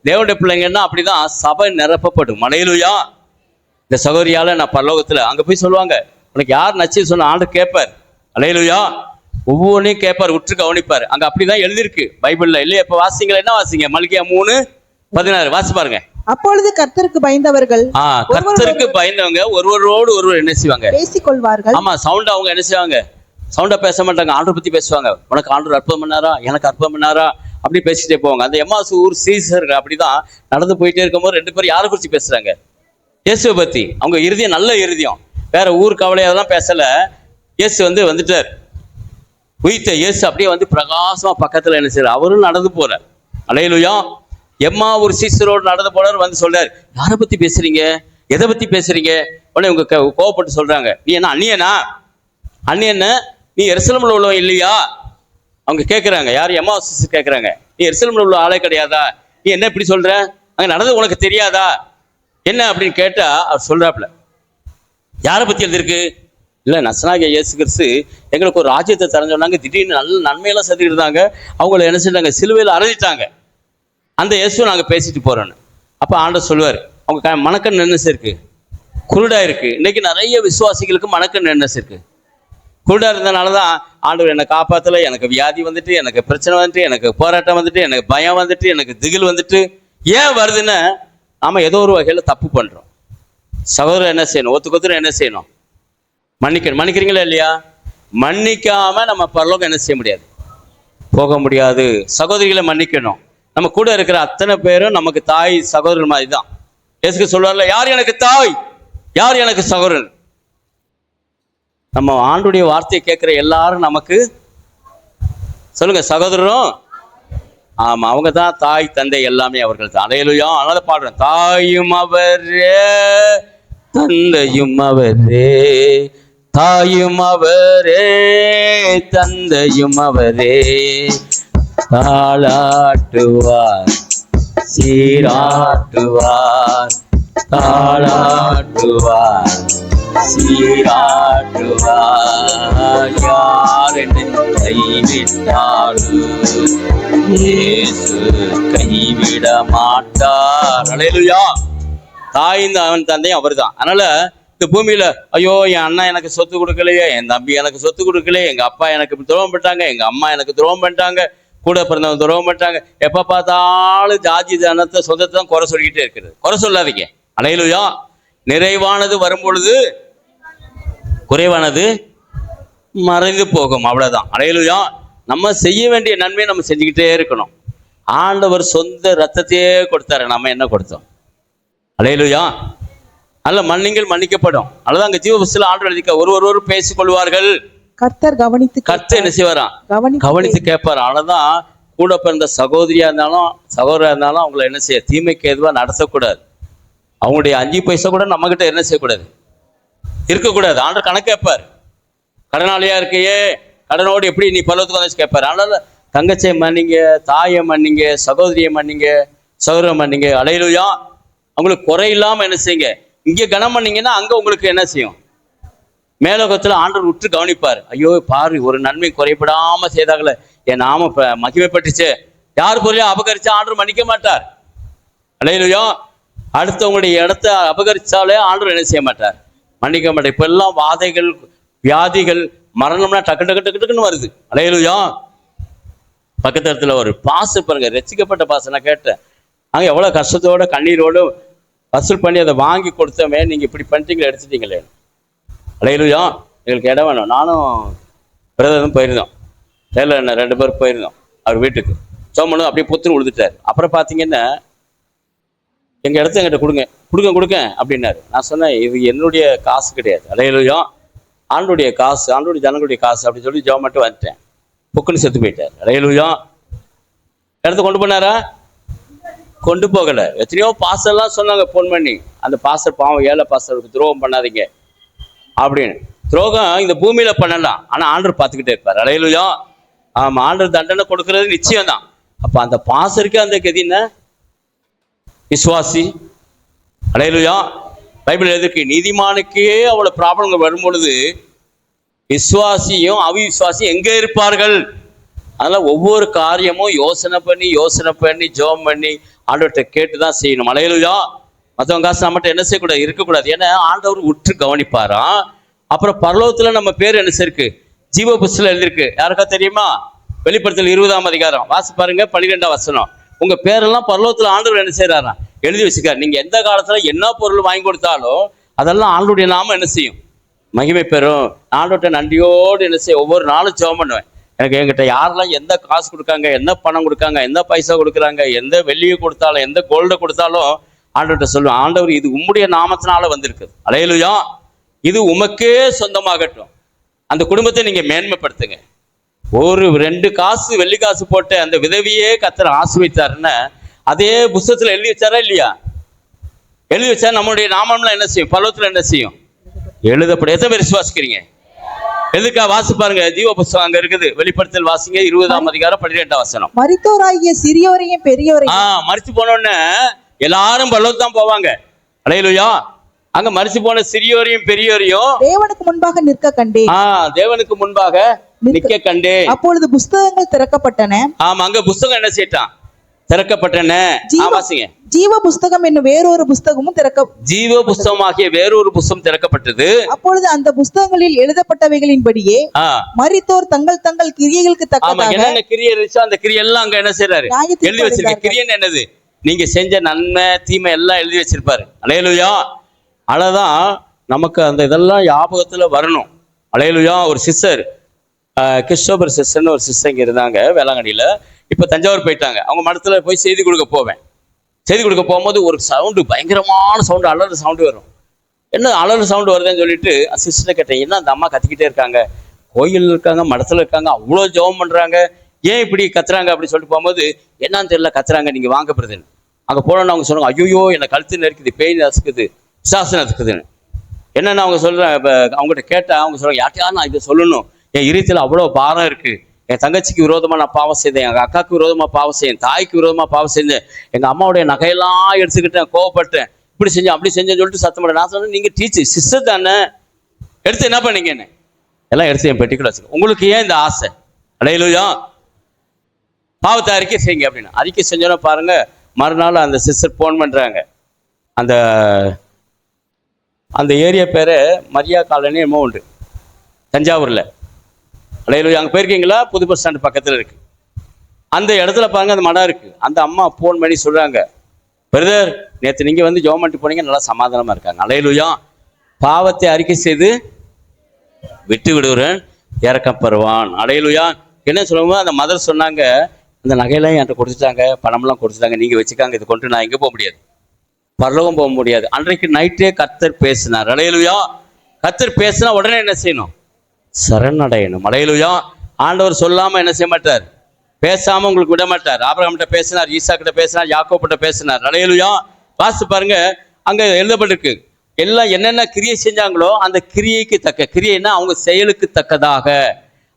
தேவனுடைய பிள்ளைங்கன்னா அப்படிதான் சபை நிரப்பப்படும். அல்லேலூயா. இந்த சகோதரியால நான் பரலோகத்துல அங்க போய் சொல்லுவாங்க, உனக்கு யார் நச்சு சொன்ன ஆண்டவர் கேட்பார். அல்லேலூயா. ஒவ்வொன்றையும் கேட்பார், உற்று கவனிப்பார். அங்க அப்படிதான் எழுதிருக்கு பைபிள்ல. இல்லையா? இப்ப வாசிங்களா? என்ன வாசிங்க? மல்கியா 3:16 வாசி பாருங்க.
அப்பொழுது கர்த்தருக்கு பயந்தவர்கள்,
கர்த்தருக்கு பயந்தவங்க ஒருவரோடு ஒருவர் என்ன செய்வாங்க?
பேசிக்கொள்வார்கள்.
ஆமா, சவுண்டா அவங்க என்ன செய்வாங்க? சவுண்டா பேச மாட்டாங்க, ஆண்டவர் பத்தி பேசுவாங்க. உனக்கு ஆண்டவர் அற்புதம் பண்ணாரா, எனக்கு அற்புதம் பண்ணாரா, அப்படி பேசிட்டே போவாங்க. அந்த எம்மாசு ஊர் சீசர்கள் அப்படிதான் நடந்து போயிட்டே இருக்கும்போது 2 பேரும் யாரை குறிச்சு பேசுறாங்க? இயேசுவை பத்தி. அவங்க இறுதியம் நல்ல இறுதியம், வேற ஊர் கவலையெல்லாம் பேசல. இயேசு வந்துட்டார், உயிர்த்த இயேசு அப்படியே பிரகாசமா பக்கத்துல என்ன செய்யறார்? அவரும் நடந்து போறார். அல்லேலூயா. எம்மா ஒரு சீசரோடு நடந்து போனார், சொல்றாரு, யாரை பத்தி பேசுறீங்க, எதை பத்தி பேசுறீங்க? உடனே உங்க கோவப்பட்டு சொல்றாங்க, நீ என்ன அந்நியனா? அந்நியன நீ எருசலேமில் உள்ளவன் இல்லையா? அவங்க கேட்குறாங்க, யார்? எம்மா சிஸ்டர் கேட்குறாங்க, நீ எருசலேமில் உள்ள ஆளே கிடையாதா? நீ என்ன இப்படி சொல்ற? அங்கே நடந்தது உனக்கு தெரியாதா என்ன அப்படின்னு கேட்டா அவர் சொல்றாப்புல, யாரை பத்தி எழுதிருக்கு? இல்லை, நசனாகிய இயேசு கிறிஸ்து எங்களுக்கு ஒரு ராஜ்யத்தை தரஞ்சோன்னாங்க, திடீர்னு நல்ல நன்மையெல்லாம் செஞ்சுட்டு இருந்தாங்க, அவங்கள என்ன செஞ்சாங்க? சிலுவையில் அறைஞ்சிட்டாங்க. அந்த இயேசுவை நாங்கள் பேசிட்டு போறோன்னு. அப்போ ஆண்டவர் சொல்லுவார், அவங்க மனக்கண் நென்னஸ் இருக்கு, குருடா இருக்கு. இன்னைக்கு நிறைய விசுவாசிகளுக்கு மனக்கண் நென்னஸ் இருக்கு. குருடா இருந்தனால தான் ஆண்டவர் என்னை காப்பாற்றல, எனக்கு வியாதி வந்துட்டு, எனக்கு பிரச்சனை வந்துட்டு, எனக்கு போராட்டம் வந்துட்டு, எனக்கு பயம் வந்துட்டு, எனக்கு திகில் வந்துட்டு. ஏன் வருதுன்னு நாம ஏதோ ஒரு வகையில் தப்பு பண்றோம். சகோதரர் என்ன செய்யணும்? ஒத்துக்கொத்துரு என்ன செய்யணும்? மன்னிக்கணும். மன்னிக்கிறீங்களா இல்லையா? மன்னிக்காம நம்ம பரலோகம் என்ன செய்ய முடியாது, போக முடியாது. சகோதரிகளை மன்னிக்கணும். நம்ம கூட இருக்கிற அத்தனை பேரும் நமக்கு தாய் சகோதரர் மாதிரி தான். இயேசு சொல்வார்ல, யார் எனக்கு தாய், யார் எனக்கு சகோதரன்? நம்ம ஆண்டுடைய வார்த்தையை கேட்கிற எல்லாரும் நமக்கு சொல்லுங்க சகோதரரும். ஆமா, அவங்க தான் தாய் தந்தை எல்லாமே அவர்கள் தான். அல்லேலூயா. அதனால பாடுறேன், தாயும் அவரே தந்தையும் அவரே, தாயும் அவரே தந்தையும் அவரே, தாளாட்டுவார் சீராட்டுவார், தாளாட்டுவார் சீராட்டுவார். யார் என்னை கைவிட்டாலும் இயேசு கைவிட மாட்டார். அல்லேலூயா. தாயின் அவன் தந்தையும் அவர் தான். அதனால இந்த பூமியில ஐயோ என் அண்ணன் எனக்கு சொத்து கொடுக்கலையே, என் தம்பி எனக்கு சொத்து கொடுக்கலையே, எங்க அப்பா எனக்கு துரோகம் பண்ணிட்டாங்க, எங்க அம்மா எனக்கு துரோகம் பண்ணிட்டாங்க, கூட பிறந்தவங்க துரோகம் பண்ணிட்டாங்க, எப்ப பார்த்தாலும் ஜாதி ஜனத்தை சொந்தத்தை தான் குறை சொல்லிக்கிட்டே இருக்கிறது. குறை சொல்லாதீங்க. அல்லேலூயா. நிறைவானது வரும் பொழுது குறைவானது மறைந்து போகும். அவ்வளவுதான். அல்லேலூயா. நம்ம செய்ய வேண்டிய நன்மையை நம்ம செஞ்சுக்கிட்டே இருக்கணும். ஆண்டவர் சொந்த ரத்தத்தையே கொடுத்தாரு, நம்ம என்ன கொடுத்தோம்? அல்லேலூயா. அல்ல மன்னிங்கள் மன்னிக்கப்படும். அல்லது அங்க ஜீவ புஸ்தகத்தில் ஆண்டவர் எழுதிக்க ஒருவர் பேசிக் கொள்வார்கள்.
கர்த்தர்
கர்த்தர் என்ன செய்வாராம்? கவனித்து கேட்பார். அவ்வளவுதான். கூட பிறந்த சகோதரியா இருந்தாலும் சகோதரா இருந்தாலும் அவங்கள என்ன செய்ய, தீமைக்கு எதுவாக நடத்தக்கூடாது. அவங்களுடைய 5 பைசா கூட நம்ம கிட்ட என்ன செய்யக்கூடாது, இருக்கக்கூடாது. ஆண்டவர் கணக்கு கேட்பார். கடனாளியா இருக்கையே, கடனோடு எப்படி நீ பரலோகத்துக்கு வந்து கேட்பார். அதனால தங்கச்சியை மன்னிங்க, தாயை மன்னிங்க, சகோதரியை மன்னிங்க, சகோதரரை மன்னிங்க. அல்லேலூயா. அவங்களுக்கு குறை இல்லாம என்ன செய்யுங்க. இங்கே கனம் பண்ணீங்கன்னா அங்க உங்களுக்கு என்ன செய்யும், மேலோகத்துல ஆண்டவர் உற்று கவனிப்பார். ஐயோ பாரு, ஒரு நன்மை குறைபடாம செய்தாங்களே, என் நாம மகிமைப்பட்டுச்சு. யார் பொருளையும் அபகரிச்சா ஆண்டவர் மன்னிக்க மாட்டார். அல்லேலூயா. அடுத்தவங்களுடைய இடத்த அபகரிச்சாலே ஆண்டவர் என்ன செய்ய மாட்டார், மன்னிக்க மாட்டார். இப்ப எல்லாம் வாதைகள், வியாதிகள், மரணம்னா டக்கு டக்கு டக்கு டக்குன்னு வருது. அல்லேலூயா. பக்கத்து இடத்துல ஒரு பாசு பாருங்க, ரசிக்கப்பட்ட பாசு. நான் கேட்டேன், அங்கே எவ்வளோ கஷ்டத்தோட கண்ணீரோடு வசூல் பண்ணி அதை வாங்கி கொடுத்தோமே, நீங்கள் இப்படி பண்ணிட்டீங்களே, எடுத்துட்டீங்களே. அல்லேலூயா. எங்களுக்கு இடம் வேணும். நானும் பிரதரும் போயிருந்தோம். வேலை என்ன 2 பேர் போயிருந்தோம் அவர் வீட்டுக்கு. சோமனும் அப்படியே புத்துன்னு உழுதுட்டார். அப்புறம் பார்த்தீங்கன்னா எங்கள் இடத்த எங்கிட்ட கொடுங்க அப்படின்னாரு. நான் சொன்னேன், இது என்னுடைய காசு கிடையாது. அல்லேலூயா. ஆண்டுடைய காசு, ஆண்டுடைய ஜனங்களுடைய காசு அப்படின்னு சொல்லி ஜெபம் மட்டும் வந்துட்டேன். புக்குன்னு செத்து போயிட்டார். அல்லேலூயா. இடத்த கொண்டு போனாரா? கொண்டு போகல. எத்தனையோ பாஸ்டர்லாம் சொன்னாங்க ஃபோன் பண்ணி, அந்த பாஸ்டர் பாவம், ஏழை பாஸ்டருக்கு துரோகம் பண்ணாதீங்க அப்படின்னு. துரோகம் இந்த பூமியில பண்ணலாம், ஆனா ஆண்டவர் பார்த்துக்கிட்டே இருப்பார். அல்லேலூயா. ஆமா, ஆண்டவர் தண்டனை கொடுக்கறது நிச்சயம் தான். அப்ப அந்த பாஸ்டருக்கு அந்த கதின விசுவாசி. அல்லேலூயா. பைபிள் எதுக்கு, நீதிமானுக்கே அவ்வளவு ப்ராப்ளங்கள் வரும் பொழுது விசுவாசியும் அவிசுவாசியும் எங்க இருப்பார்கள்? அதனால ஒவ்வொரு காரியமும் யோசனை பண்ணி ஜெபம் பண்ணி ஆண்டவர்கிட்ட கேட்டுதான் செய்யணும். அல்லேலூயா. மற்றவங்க காசு நம்மகிட்ட என்ன செய்யக்கூடாது, இருக்கக்கூடாது. ஏன்னா ஆண்டவர் உற்று கவனிப்பாராம். அப்புறம் பரலோகத்துல நம்ம பேர் என்ன இருக்கு, ஜீவ புஸ்தகத்துல எழுதிருக்கு. யாருக்கா தெரியுமா? வெளிப்படுத்தல் 20ஆம் அதிகாரம் வாசி பாருங்க, 12ஆம் வசனம். உங்க பேரெல்லாம் பரலோகத்துல ஆண்டவர் என்ன செய்யறாராம், எழுதி வச்சுக்காரு. நீங்க எந்த காலத்துல என்ன பொருள் வாங்கி கொடுத்தாலும் அதெல்லாம் ஆண்டவருடைய நாம என்ன செய்யும், மகிமை பெறும். ஆண்டவர்கிட்ட நன்றியோடு என்ன செய்ய, ஒவ்வொரு நாளும் ஜெபம் பண்ணுவேன். எனக்கு என்கிட்ட யாரெல்லாம் எந்த காசு கொடுக்காங்க, என்ன பணம் கொடுக்காங்க, எந்த பைசா கொடுக்குறாங்க, எந்த வெள்ளியை கொடுத்தாலும், எந்த கோல்டை கொடுத்தாலும் ஆண்டவர்கிட்ட சொல்லுவேன், ஆண்டவர் இது உம்முடைய நாமத்தினால வந்திருக்குது. அல்லேலூயா. இது உமக்கே சொந்தமாகட்டும். அந்த குடும்பத்தை நீங்க மேன்மைப்படுத்துங்க. ஒரு 2 காசு வெள்ளி காசு போட்டு அந்த விதவியே கர்த்தர் ஆசீர்வதித்தாருன்னா, அதே புத்தகத்துல எழுதி வச்சாரா இல்லையா? எழுதி வச்சா நம்மளுடைய நாமம்லாம் என்ன செய்யும், பரலோகத்துல என்ன செய்யும், எழுதப்படும். எத்தனை பேர் விசுவாசிக்கிறீங்க? எதுக்கா வாசி பாருங்க, ஜீவ புஸ்தகம் அங்க இருக்குது. வெளிப்படுத்தல் வாசிங்க, 20ஆம் அதிகாரம் 12ஆம் வசனம்.
மரித்தோராகிய சிறியோரையும் பெரியோரையும்.
மரிச்சு போனோன்னு எல்லாரும் பரலோகத்துக்கு தான் போவாங்க. அல்லேலூயா. அங்க மரிச்சு போன சிறியோரையும் பெரியோரையும்
தேவனுக்கு முன்பாக நிற்க கண்டேன்.
தேவனுக்கு முன்பாக நிற்க கண்டேன்.
அப்பொழுது புஸ்தகங்கள் திறக்கப்பட்டன.
ஆமா, அங்க புஸ்தகம் என்ன செய்யட்டான், திறக்கப்பட்டன. வாசிங்க.
ஜீவ புஸ்தகம் என்னும் வேறொரு புஸ்தகமும்
ஜீவ புஸ்தகமாகிய வேறொரு புஸ்தகம் திறக்கப்பட்டது.
அப்பொழுது அந்த புஸ்தகங்களில் எழுதப்பட்டவைகளின்படியே மரித்தோர் தங்கள் தங்கள் கிரியைகளுக்கு தக்கதாக
என்னென்ன கிரியை இருந்துச்சோ அந்த கிரியெல்லாம் அங்க என்ன செய்யறாரு, எழுதி வச்சிருக்க. கிரியைன்னு என்னது, நீங்க செஞ்ச நன்மை தீமை எல்லாம் எழுதி வச்சிருப்பாரு. அல்லேலூயா. அழதான் நமக்கு அந்த இதெல்லாம் ஞாபகத்துல வரணும். அல்லேலூயா. ஒரு சிஸ்டர், கிறிஸ்டோபர் சிஸ்டர்னு ஒரு சிஸ்டர் இங்க இருந்தாங்க வேளாங்கண்ணியில. இப்ப தஞ்சாவூர் போயிட்டாங்க. அவங்க மடத்துல போய் செய்தி கொடுக்க போவேன். செய்தி கொடுக்க போகும்போது ஒரு சவுண்டு, பயங்கரமான சவுண்டு, அலறு சவுண்டு வரும். என்ன அலறு சவுண்டு வருதுன்னு சொல்லிட்டு சிஸ்டரை கேட்டேன், என்ன அந்த அம்மா கத்திக்கிட்டே இருக்காங்க, கோயில் இருக்காங்க, மடத்துல இருக்காங்க, அவ்வளோ ஜெபம் பண்றாங்க, ஏன் இப்படி கத்துறாங்க அப்படின்னு சொல்லிட்டு போகும்போது, என்னன்னு தெரியல கத்துறாங்க, நீங்க வாங்க பிரதன். அங்க போனோன்னு அவங்க சொன்னாங்க, ஐயோ என்னை கழுத்து நெருக்குது, பேய் நசுக்குது, விசாசம் நசுக்குதுன்னு. என்னன்னு அவங்க சொல்றாங்க. இப்போ அவங்ககிட்ட கேட்டா அவங்க சொல்றாங்க, யார்ட்டையாவது நான் இதை சொல்லணும், என் இருத்தில் அவ்வளோ பாரம் இருக்கு, என் தங்கச்சிக்கு விரோதமா நான் பாவம் செய்தேன், எங்க அக்காவுக்கு விரோதமா பாவம் செய்தேன், தாய்க்கு விரோதமா பாவம் செஞ்சேன், எங்க அம்மாவுடைய நகையெல்லாம் எடுத்துக்கிட்டேன், கோவப்பட்டேன், இப்படி செஞ்சேன் அப்படி செஞ்சேன்னு சொல்லிட்டு சத்தம் பண்ண. நான் சொன்னேன், நீங்க டீச்சர் சிஸ்டர் தானே, எடுத்து என்ன பண்ணீங்கன்னு. எல்லாம் எடுத்து என் பெட்டிக்குள்ள வச்சுக்க. உங்களுக்கு ஏன் இந்த ஆசை? அல்லேலூயா. பாவத்தை அறிக்கை செய்யுங்க அப்படின்னு. அறிக்கை செஞ்சோன்னா பாருங்க, மறுநாள் அந்த சிஸ்டர் ஃபோன் பண்றாங்க. அந்த அந்த ஏரியா பேரு மரியா காலனி என்னமோ உண்டு தஞ்சாவூர்ல. அல்லேலூயா. அங்கே போயிருக்கீங்களா? புது பஸ் ஸ்டாண்டு பக்கத்தில் இருக்கு. அந்த இடத்துல பாருங்க அந்த மடம் இருக்கு. அந்த அம்மா ஃபோன் பண்ணி சொல்றாங்க, பிரதர் நேற்று நீங்க வந்து ஜெபம் பண்ணிட்டு போனீங்க, நல்லா சமாதானமா இருக்காங்க. அல்லேலூயா. பாவத்தை அறிக்கை செய்து விட்டு விடுகிறேன், இறக்கம் பெறுவான். அல்லேலூயா. என்ன சொல்லுவோம், அந்த மதர் சொன்னாங்க, அந்த நகையெல்லாம் என்கிட்ட கொடுத்துட்டாங்க, பணம்லாம் கொடுத்துட்டாங்க, நீங்க வச்சுக்காங்க, இது கொண்டு நான் எங்கே போக முடியாது, பரலோகம் போக முடியாது. அன்றைக்கு நைட்டே கர்த்தர் பேசினார். அல்லேலூயா. கர்த்தர் பேசினா உடனே என்ன செய்யணும், சரணடையணும். அல்லேலூயா. ஆண்டவர் சொல்லாம என்ன செய்ய மாட்டார், பேசாம உங்களுக்கு விட மாட்டார். ஆபிரகாம்கிட்ட பேசினார், ஈசா கிட்ட பேசினார், யாக்கோபிட்ட பேசினார். அல்லேலூயா. வாசித்து பாருங்க, அங்க எழுதப்பட்டிருக்கு எல்லாம் என்னென்ன கிரியை செஞ்சாங்களோ அந்த கிரியைக்கு தக்க, கிரியைன்னா அவங்க செயலுக்கு தக்கதாக,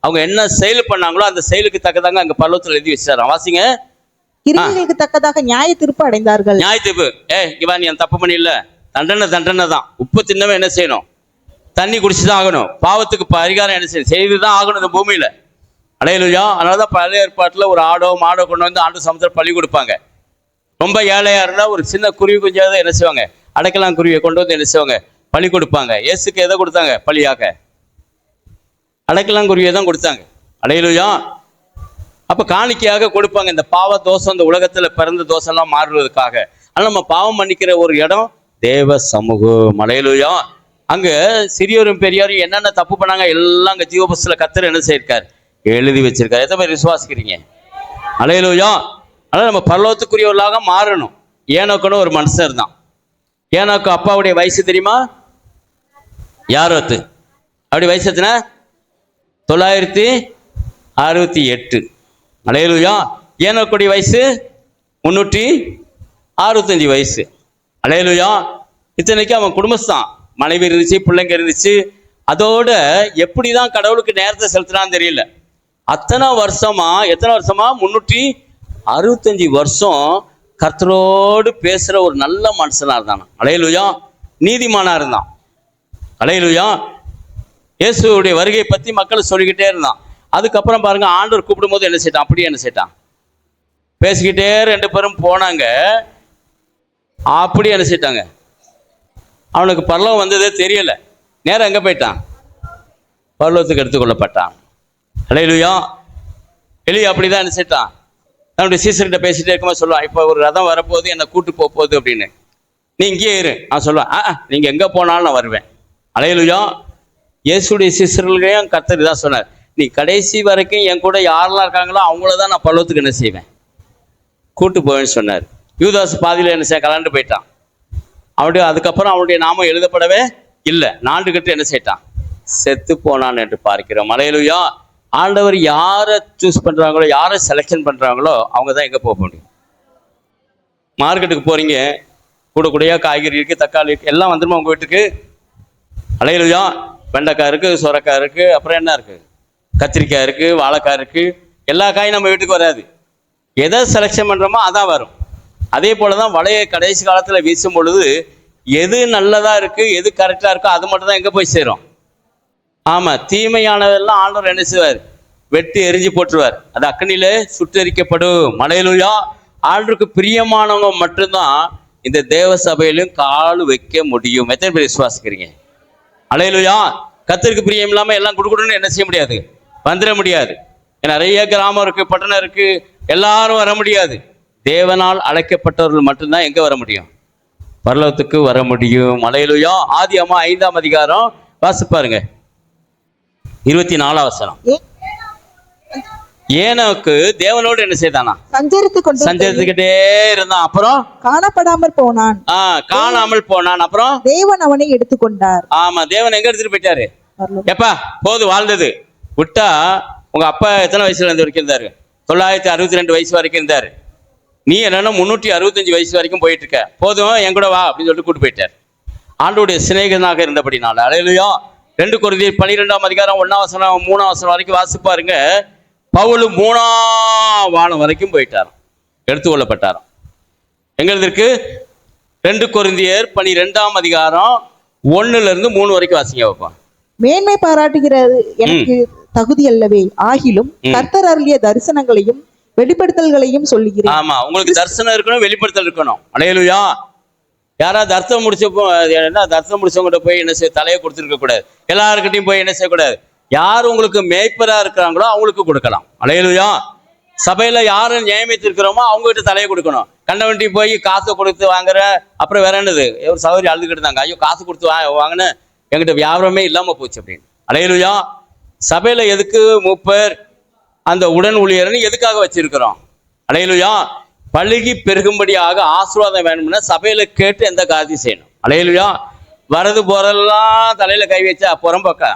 அவங்க என்ன செயல் பண்ணாங்களோ அந்த செயலுக்கு தக்கதாக அங்க பரலோகத்தில் எழுதி வச்சார். வாசிங்க.
கிரியைகளுக்கு தக்கதாக நியாய தீர்ப்பு அடைந்தார்கள்.
நியாய தீர்ப்பு. இவன் நீ தப்பு பண்ணிடல, தண்டனை தான். உப்பு தின்னவன் என்ன செய்யணும், தண்ணி குடிச்சுதான் ஆகணும். பாவத்துக்கு பரிகாரம் என்ன செய்யணும், செய்துதான் ஆகணும் இந்த பூமியில. அல்லேலூயா. அதனாலதான் பழைய ஏற்பாட்டுல ஒரு ஆடோ மாடோ கொண்டு வந்து ஆண்டு சமுத்திரம் பலி கொடுப்பாங்க. ரொம்ப ஏழையா இருந்தா ஒரு சின்ன குருவி குஞ்சாவது என்ன செய்வாங்க, அடைக்கலாம் குருவியை கொண்டு வந்து என்ன செய்வாங்க, பலி கொடுப்பாங்க. இயேசுக்கு எதை கொடுத்தாங்க, பலியாக அடைக்கலாம் குருவியை தான் கொடுத்தாங்க. அல்லேலூயா. அப்ப காணிக்கையாக கொடுப்பாங்க. இந்த பாவ தோஷம், இந்த உலகத்துல பிறந்த தோஷம் எல்லாம் மாறுவதற்காக. ஆனால் நம்ம பாவம் மன்னிக்கிற ஒரு இடம் தேவ சமூகம். அல்லேலூயா. அங்க சிறியோரும் பெரியோரும் என்னென்ன தப்பு பண்ணாங்க எல்லாம் அங்க ஜீவபுஸ்தகத்துல கர்த்தர் என்ன செய்யிருக்கார், எழுதி வச்சிருக்காரு. எத்தனை பேர் விசுவாசிக்கிறீங்க? அல்லேலூயா. அதனால நம்ம பரலோகத்துக்குரியவர்களாக மாறணும். ஏனோக்குன்னு ஒரு மனுஷர் தான். ஏனோக்கு அப்பாவுடைய வயசு தெரியுமா, யாரோத்து. அப்படி வயசு எத்தனை, 968. அல்லேலூயா. ஏனோக்குடைய வயசு 365 வயசு. அல்லேலூயா. இத்தனைக்கு அவன் குடும்பஸ்தான், மனைவி இருந்துச்சு, பிள்ளைங்க இருந்துச்சு. அதோட எப்படிதான் கடவுளுக்கு நேரத்தை செலுத்தினான்னு தெரியல. எத்தனை வருஷமா 365 வருஷம் கர்த்தரோடு பேசுற ஒரு நல்ல மனுஷனா இருந்தான். அல்லேலூயா. நீதிமானா இருந்தான். அல்லேலூயா. இயேசுடைய வருகை பத்தி மக்கள் சொல்லிக்கிட்டே இருந்தான். அதுக்கப்புறம் பாருங்க, ஆண்டவர் கூப்பிடும் போது என்ன செய்யட்டான், அப்படியே என்ன செய்யட்டான், பேசிக்கிட்டே 2 பேரும் போனாங்க. அப்படி என்ன செய்யிட்டாங்க, அவனுக்கு பரலோகம் வந்ததே தெரியல. நேரம் எங்க போயிட்டான், பரலோகத்துக்கு எடுத்துக்கொள்ளப்பட்டான். அல்லேலூயா. எலியா அப்படிதான் என்ன செய்யிட்டான், தன்னுடைய சீசர்கிட்ட பேசிட்டே இருக்கும்போது சொல்லுவான், இப்போ ஒரு ரதம் வரப்போகுது, என்னை கூட்டு போகுது அப்படின்னு, நீ இங்கேயே இரு. நான் சொல்லுவேன், நீங்க எங்க போனாலும் நான் வருவேன். அல்லேலூயா. இயேசுடைய சீசர்களையும் கர்த்தர் இதான் சொன்னார், நீ கடைசி வரைக்கும் என் கூட யாரெல்லாம் இருக்காங்களோ அவங்களதான் நான் பரலோகத்துக்கு என்ன செய்வேன், கூட்டு போவேன்னு சொன்னார். யூதாஸ் பாதியில என்ன செய்ய கலந்து போயிட்டான். அவனுடைய அதுக்கப்புறம் அவனுடைய நாமம் எழுதப்படவே இல்லை. நாண்டுகிட்டு என்ன செய்யிட்டான், செத்து போனான் என்று பார்க்கிறோம். அல்லேலூயா. ஆண்டவர் யாரை சூஸ் பண்றாங்களோ, யாரை செலெக்ஷன் பண்றாங்களோ அவங்க தான் எங்க போக முடியும். மார்க்கெட்டுக்கு போறீங்க, கூட கூடையா காய்கறி இருக்கு, தக்காளி இருக்கு, எல்லாம் வந்துருமா உங்க வீட்டுக்கு? அல்லேலூயா. வெண்டைக்காய் இருக்கு, சொரக்காய் இருக்கு, அப்புறம் என்ன இருக்கு, கத்திரிக்காய் இருக்கு, வாழைக்காய் இருக்கு. எல்லா காயும் நம்ம வீட்டுக்கு வராது. எதை செலெக்ஷன் பண்றோமோ அதான் வரும். அதே போலதான் வலையை கடைசி காலத்துல வீசும் பொழுது எது நல்லதா இருக்கு, எது கரெக்டா இருக்கோ அது மட்டும் தான் எங்க போய் சேரும். ஆமா, தீமையானதெல்லாம் ஆண்டவர் என்ன செய்வார், வெட்டி எரிஞ்சு போட்டுருவார். அது அக்கனியில சுட்டரிக்கப்படும். அல்லேலூயா. ஆண்டவருக்கு பிரியமானவங்க மட்டும்தான் இந்த தேவ சபையிலும் கால் வைக்க முடியும். எத்தனை பேர் விசுவாசிக்கிறீங்க? அல்லேலூயா. கர்த்தருக்கு பிரியம் இல்லாம எல்லாம் கொடுக்கணும்னு என்ன செய்ய முடியாது, வந்துட முடியாது. நிறைய கிராமம் இருக்கு, பட்டணம் இருக்கு, எல்லாரும் வர முடியாது. தேவனால் அழைக்கப்பட்டவர்கள் மட்டும்தான் எங்க வர முடியும், பரலோகத்துக்கு வர முடியும். அல்லேலூயா. ஆதியாகமம் 5ஆம் அதிகாரம் வாசிப்பாருங்க, 24ஆம் வசனம். ஏனோக்கு தேவனோடு என்ன செய்தானா, சஞ்சரித்துக்கிட்டே இருந்தான். அப்புறம் காணாமல் போனான். அப்புறம்
தேவன் அவனை எடுத்துக்கொண்டார்.
ஆமா, தேவன் எங்க எடுத்துட்டு போயிட்டாரு, எப்பா போது வாழ்ந்தது விட்டா. உங்க அப்பா எத்தனை வயசுல இருந்து வரைக்கும் இருந்தாரு, 962 வயசு வரைக்கும் இருந்தாரு. நீ என்னன்னா 365 வயசு வரைக்கும் போயிட்டு இருக்க, போதும் என் கூட வா அப்படின்னு சொல்லிட்டு கூட்டு போயிட்டார். ஆண்டோடைய சிநேகனாக இருந்தபடினால. அல்லேலூயா. 2 கொரிந்தியர் 12ஆம் அதிகாரம் 1ஆம் வசனம் 3ஆம் வசனம் வரைக்கும் வாசிப்பாருங்க. பவுல் 3ஆம் வானம் வரைக்கும் போயிட்டாராம், எடுத்துக்கொள்ளப்பட்டாராம். எங்க இருக்கு, 2 கொரிந்தியர் 12ஆம் அதிகாரம் 1-3 வரைக்கும் வாசிங்க வைப்பா.
மேன்மை பாராட்டுகிறது எனக்கு தகுதி அல்லவே, ஆகிலும் கர்த்தர் அருளிய தரிசனங்களையும் வெளிப்படுத்தல்களையும் சொல்லுகிறேன்.
ஆமா, உங்களுக்கு தரிசனம் இருக்கணும், வெளிப்படுத்தல் இருக்கணும். அல்லேலூயா. யாராவது தரிசனம் முடிச்சப்போ என்ன, தரிசனம் முடிச்சவங்கிட்ட போய் என்ன செய்ய, தலையை கொடுத்துருக்க கூடாது. எல்லாருக்கிட்டையும் போய் என்ன செய்யக்கூடாது. யார் உங்களுக்கு மேய்ப்பரா இருக்கிறாங்களோ அவங்களுக்கு கொடுக்கலாம். அல்லேலூயா. சபையில யாரும் நியமித்திருக்கிறோமோ அவங்க கிட்ட தலையை கொடுக்கணும். கண்டவன்ட்டி போய் காசை கொடுத்து வாங்குற. அப்புறம் வேற என்னது, ஒரு சகோதரி அழுதுகிட்டு இருந்தாங்க, ஐயோ காசு கொடுத்து வாங்கின எங்கிட்ட வியாபாரமே இல்லாம போச்சு அப்படின்னு. அல்லேலூயா. சபையில எதுக்கு மூப்பர் அந்த உடன் ஊழியர்னு எதுக்காக வச்சிருக்கிறோம்? அல்லேலூயா. பழுகி பெருகும்படியாக ஆசீர்வாதம் வேணும்னா சபையில கேட்டு எந்த காரியத்தையும் செய்யணும். அல்லேலூயா. வரது போறதெல்லாம் தலையில கை வச்சா புறம்போக்கா?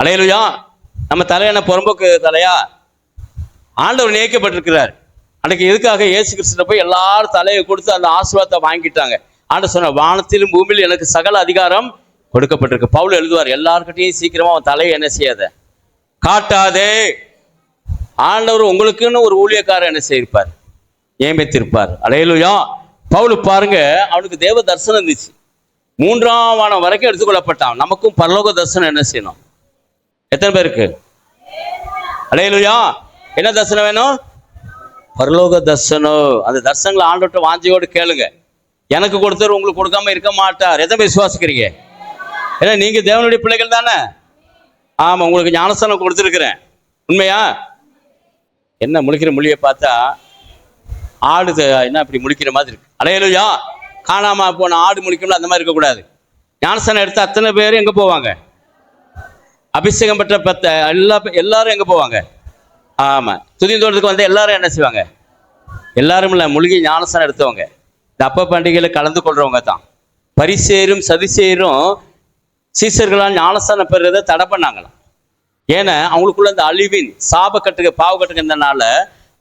அல்லேலூயா. நம்ம தலையான புறம்போக்கு தலையா? ஆண்டவர் நியமிக்கப்பட்டிருக்கிறார். அன்றைக்கு எதுக்காக இயேசு கிறிஸ்துவிட்ட போய் எல்லாரும் தலையை கொடுத்து அந்த ஆசீர்வாதத்தை வாங்கிட்டாங்க. ஆண்டவர் சொன்ன, வானத்திலும் பூமியிலும் எனக்கு சகல அதிகாரம் கொடுக்கப்பட்டிருக்கு. பவுல் எழுதுவார், எல்லார்கிட்டையும் சீக்கிரமா அவன் தலையை என்ன செய்யாத, காட்டாதே. ஆண்டவர் உங்களுக்குன்னு ஒரு ஊழியக்காரர் என்ன செய்திருப்பார், நியமித்திருப்பார். அல்லேலூயா. பவுல் பாருங்க, அவனுக்கு தேவ தரிசனம் இருந்துச்சு. 3ஆம் வானம் வரைக்கும் எடுத்துக்கொள்ளப்பட்டான். நமக்கும் பரலோக தரிசனம் என்ன செய்யணும்? எத்தனை பேருக்கு? அல்லேலூயா. என்ன தரிசனம் வேணும்? பரலோக தரிசனம். அந்த தரிசனங்களை ஆண்டவர்கிட்ட வாஞ்சையோடு கேளுங்க. எனக்கு கொடுத்தவர் உங்களுக்கு கொடுக்காம இருக்க மாட்டார். எத்தனை பேர் விசுவாசிக்கிறீங்க? ஏன்னா நீங்க தேவனுடைய பிள்ளைகள் தானே. ஆமா, உங்களுக்கு ஞானஸ்தானம் கொடுத்துருக்கிறேன். உண்மையா? என்ன முழிக்கிற மொழியை பார்த்தா ஆடு என்ன அப்படி முழிக்கிற மாதிரி இருக்கு. அல்லேலூயா. காணாம போன ஆடு முழிக்கணும், அந்த மாதிரி இருக்கக்கூடாது. ஞானஸ்தானம் எடுத்து அத்தனை பேரும் எங்க போவாங்க? அபிஷேகம் பெற்ற எல்லாரும் எங்க போவாங்க? ஆமா, துதிந்தோட்டத்துக்கு வந்து எல்லாரும் என்ன செய்வாங்க? எல்லாரும் இல்லை, முழுகி ஞானஸ்தானம் எடுத்தவங்க, இந்த அப்ப பண்டிகையில கலந்து கொள்றவங்க தான். பரிசேரும் சதிசேரும் சீசர்களால் ஞானஸ்தானம் பெறுறதை தடை பண்ணாங்களாம். ஏன்னா அவங்களுக்குள்ள இந்த அழிவின் சாபக்கட்டுக்கு பாவக்கட்டுக்கு இருந்தனால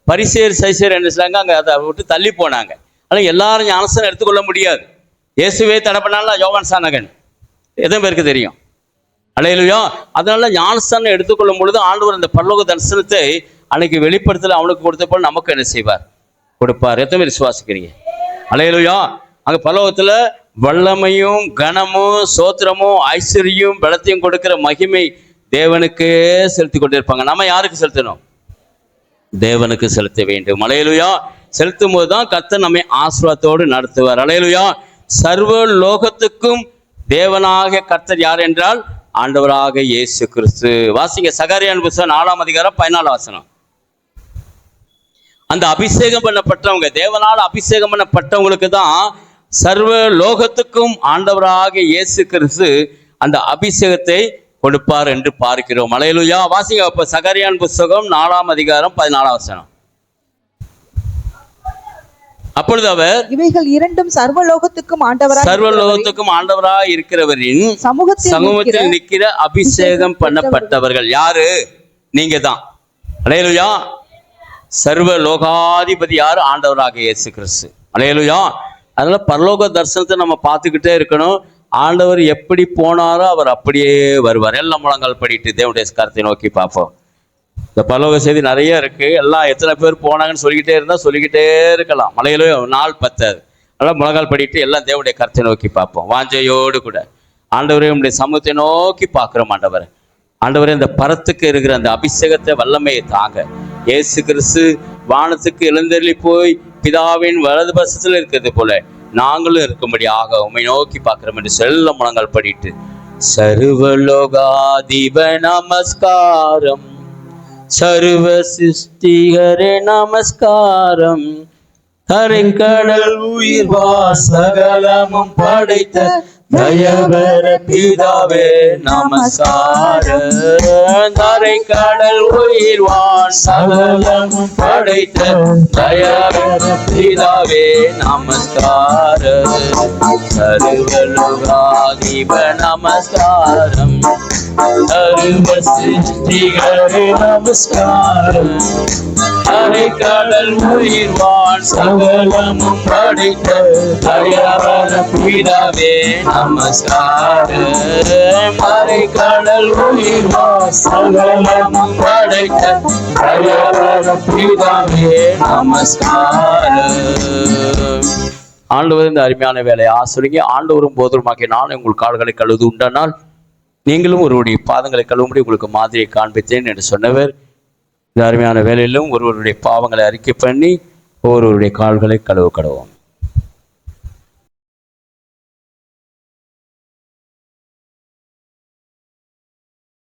பரிசேர் சதிசேர் என்ன செய்றாங்க, அங்கே அதை விட்டு தள்ளி போனாங்க. ஆனால் எல்லாரும் ஞானஸ்தானம் எடுத்துக்கொள்ள முடியாது. இயேசுவே தடை பண்ணாலும் யோவான் சானகன் எத்தனை பேருக்கு தெரியும்? அல்லேலூயா. அதனால ஞானஸ்தானம் எடுத்துக்கொள்ளும் பொழுது ஆண்டவர் அந்த பரலோக தரிசனத்தை அன்னைக்கு வெளிப்படுத்தல அவனுக்கு கொடுத்த போல் நமக்கு என்ன செய்வார்? கொடுப்பார். எத்தனை பேர் விசுவாசிக்கிறீங்க? அல்லேலூயா. அங்க பரலோகத்துல வல்லமையும் கனமும் சோத்திரமும் ஐஸ்வர்யம் பலத்தையும் கொடுக்கிற மகிமை தேவனுக்கு செலுத்தி கொண்டிருப்பாங்க. நம்ம யாருக்கு செலுத்தணும்? தேவனுக்கு செலுத்த வேண்டும். அல்லேலூயா. செலுத்தும் போதுதான் கர்த்தர் நம்மை ஆசீர்வாதத்தோடு நடத்துவார். அல்லேலூயா. சர்வ லோகத்துக்கும் தேவனாக கர்த்தர் யார் என்றால் ஆண்டவராக இயேசு கிறிஸ்து. வாசிங்க சகரியாவின் புத்தகம் 4ஆம் அதிகாரம் 14ஆம் வசனம். அந்த அபிஷேகம் பண்ணப்பட்டவங்க, தேவனால் அபிஷேகம் பண்ணப்பட்டவங்களுக்கு தான் சர்வ லோகத்துக்கும் ஆண்டவராக இயேசு கிறிஸ்து அந்த அபிஷேகத்தை கொடுப்பார் என்று பார்க்கிறோம். அல்லேலூயா. வாசிங்க அப்ப சகரியாவின் புத்தகம் 4ஆம் அதிகாரம் 14ஆம் வசனம். அப்பொழுது அவர்,
இவைகள் இரண்டும் சர்வலோகத்துக்கும்
ஆண்டவராய் இருக்கிறவரின் சமூகத்தில் நிற்கிற அபிஷேகம் பண்ணப்பட்டவர்கள் யாரு? நீங்க தான். அல்லேலூயா. சர்வ லோகாதிபதி யாரு? ஆண்டவராக இயேசு கிறிஸ்து. அல்லேலூயா. அதனால பரலோக தரிசனத்தை நம்ம பார்த்துக்கிட்டே இருக்கணும். ஆண்டவர் எப்படி போனாரோ அவர் அப்படியே வருவார். எல்லாம் முழங்கால் படிட்டு தேவனுடைய கருத்தை நோக்கி பார்ப்போம். இந்த பரலோக செய்தி நிறைய இருக்கு. எல்லாம் எத்தனை பேர் போனாங்கன்னு சொல்லிக்கிட்டே இருக்கலாம். மலையிலோ நாள் 10. அதெல்லாம் முழங்கால் படிட்டு எல்லாம் தேவனுடைய கருத்தை நோக்கி பார்ப்போம். வாஞ்சையோடு கூட ஆண்டவரே உங்களுடைய சமூகத்தை நோக்கி பார்க்கிறோம். ஆண்டவரே இந்த பரத்துக்கு இருக்கிற அந்த அபிஷேகத்தை வல்லமையை தாங்க. இயேசு கிறிஸ்து வானத்துக்கு எழுந்தருளி போய் பிதாவின் வலது பசத்தில் இருக்கிறது போல நாங்களும் இருக்கும்படியாக உம்மை நோக்கி பார்க்கிறோம் என்று செல்ல முழங்கால் படிட்டு, சர்வலோகாதிப நமஸ்காரம், சர்வ சிருஷ்டிகரே நமஸ்காரம், தரைக்கடல் உயிர் சகலமும் படைத்த தயவர பிதாவே நமஸ்காரம், தரைக்கடல் உயிர் சகலமும் படைத்த தயவர பிதாவே நமஸ்காரம், சர்வலோகாதிப நமஸ்காரம், சர்வ சிருஷ்டிகரே நமஸ்காரம், தரைக்கடல் உயிர் சகலமும் படைத்த தயவர பிதாவே நமஸ்காரம், தரைக்கடல் உயிர் சகலமும் படைத்த தயவர பிதாவே நமஸ்காரம். ஆண்டவர் இந்த அருமையான வேலையை ஆசிரியங்க. ஆண்டவரும் போதருமாக்கிய நான் உங்கள் கால்களை கழுவது உண்டானால் நீங்களும் ஒருவருடைய பாதங்களை கழுவும்படி உங்களுக்கு மாதிரியை காண்பித்தேன் என்று சொன்னவர். இந்த அருமையான வேலையிலும் ஒருவருடைய பாவங்களை அறிக்கை பண்ணி ஒருவருடைய கால்களை கழுவ கடவோம்.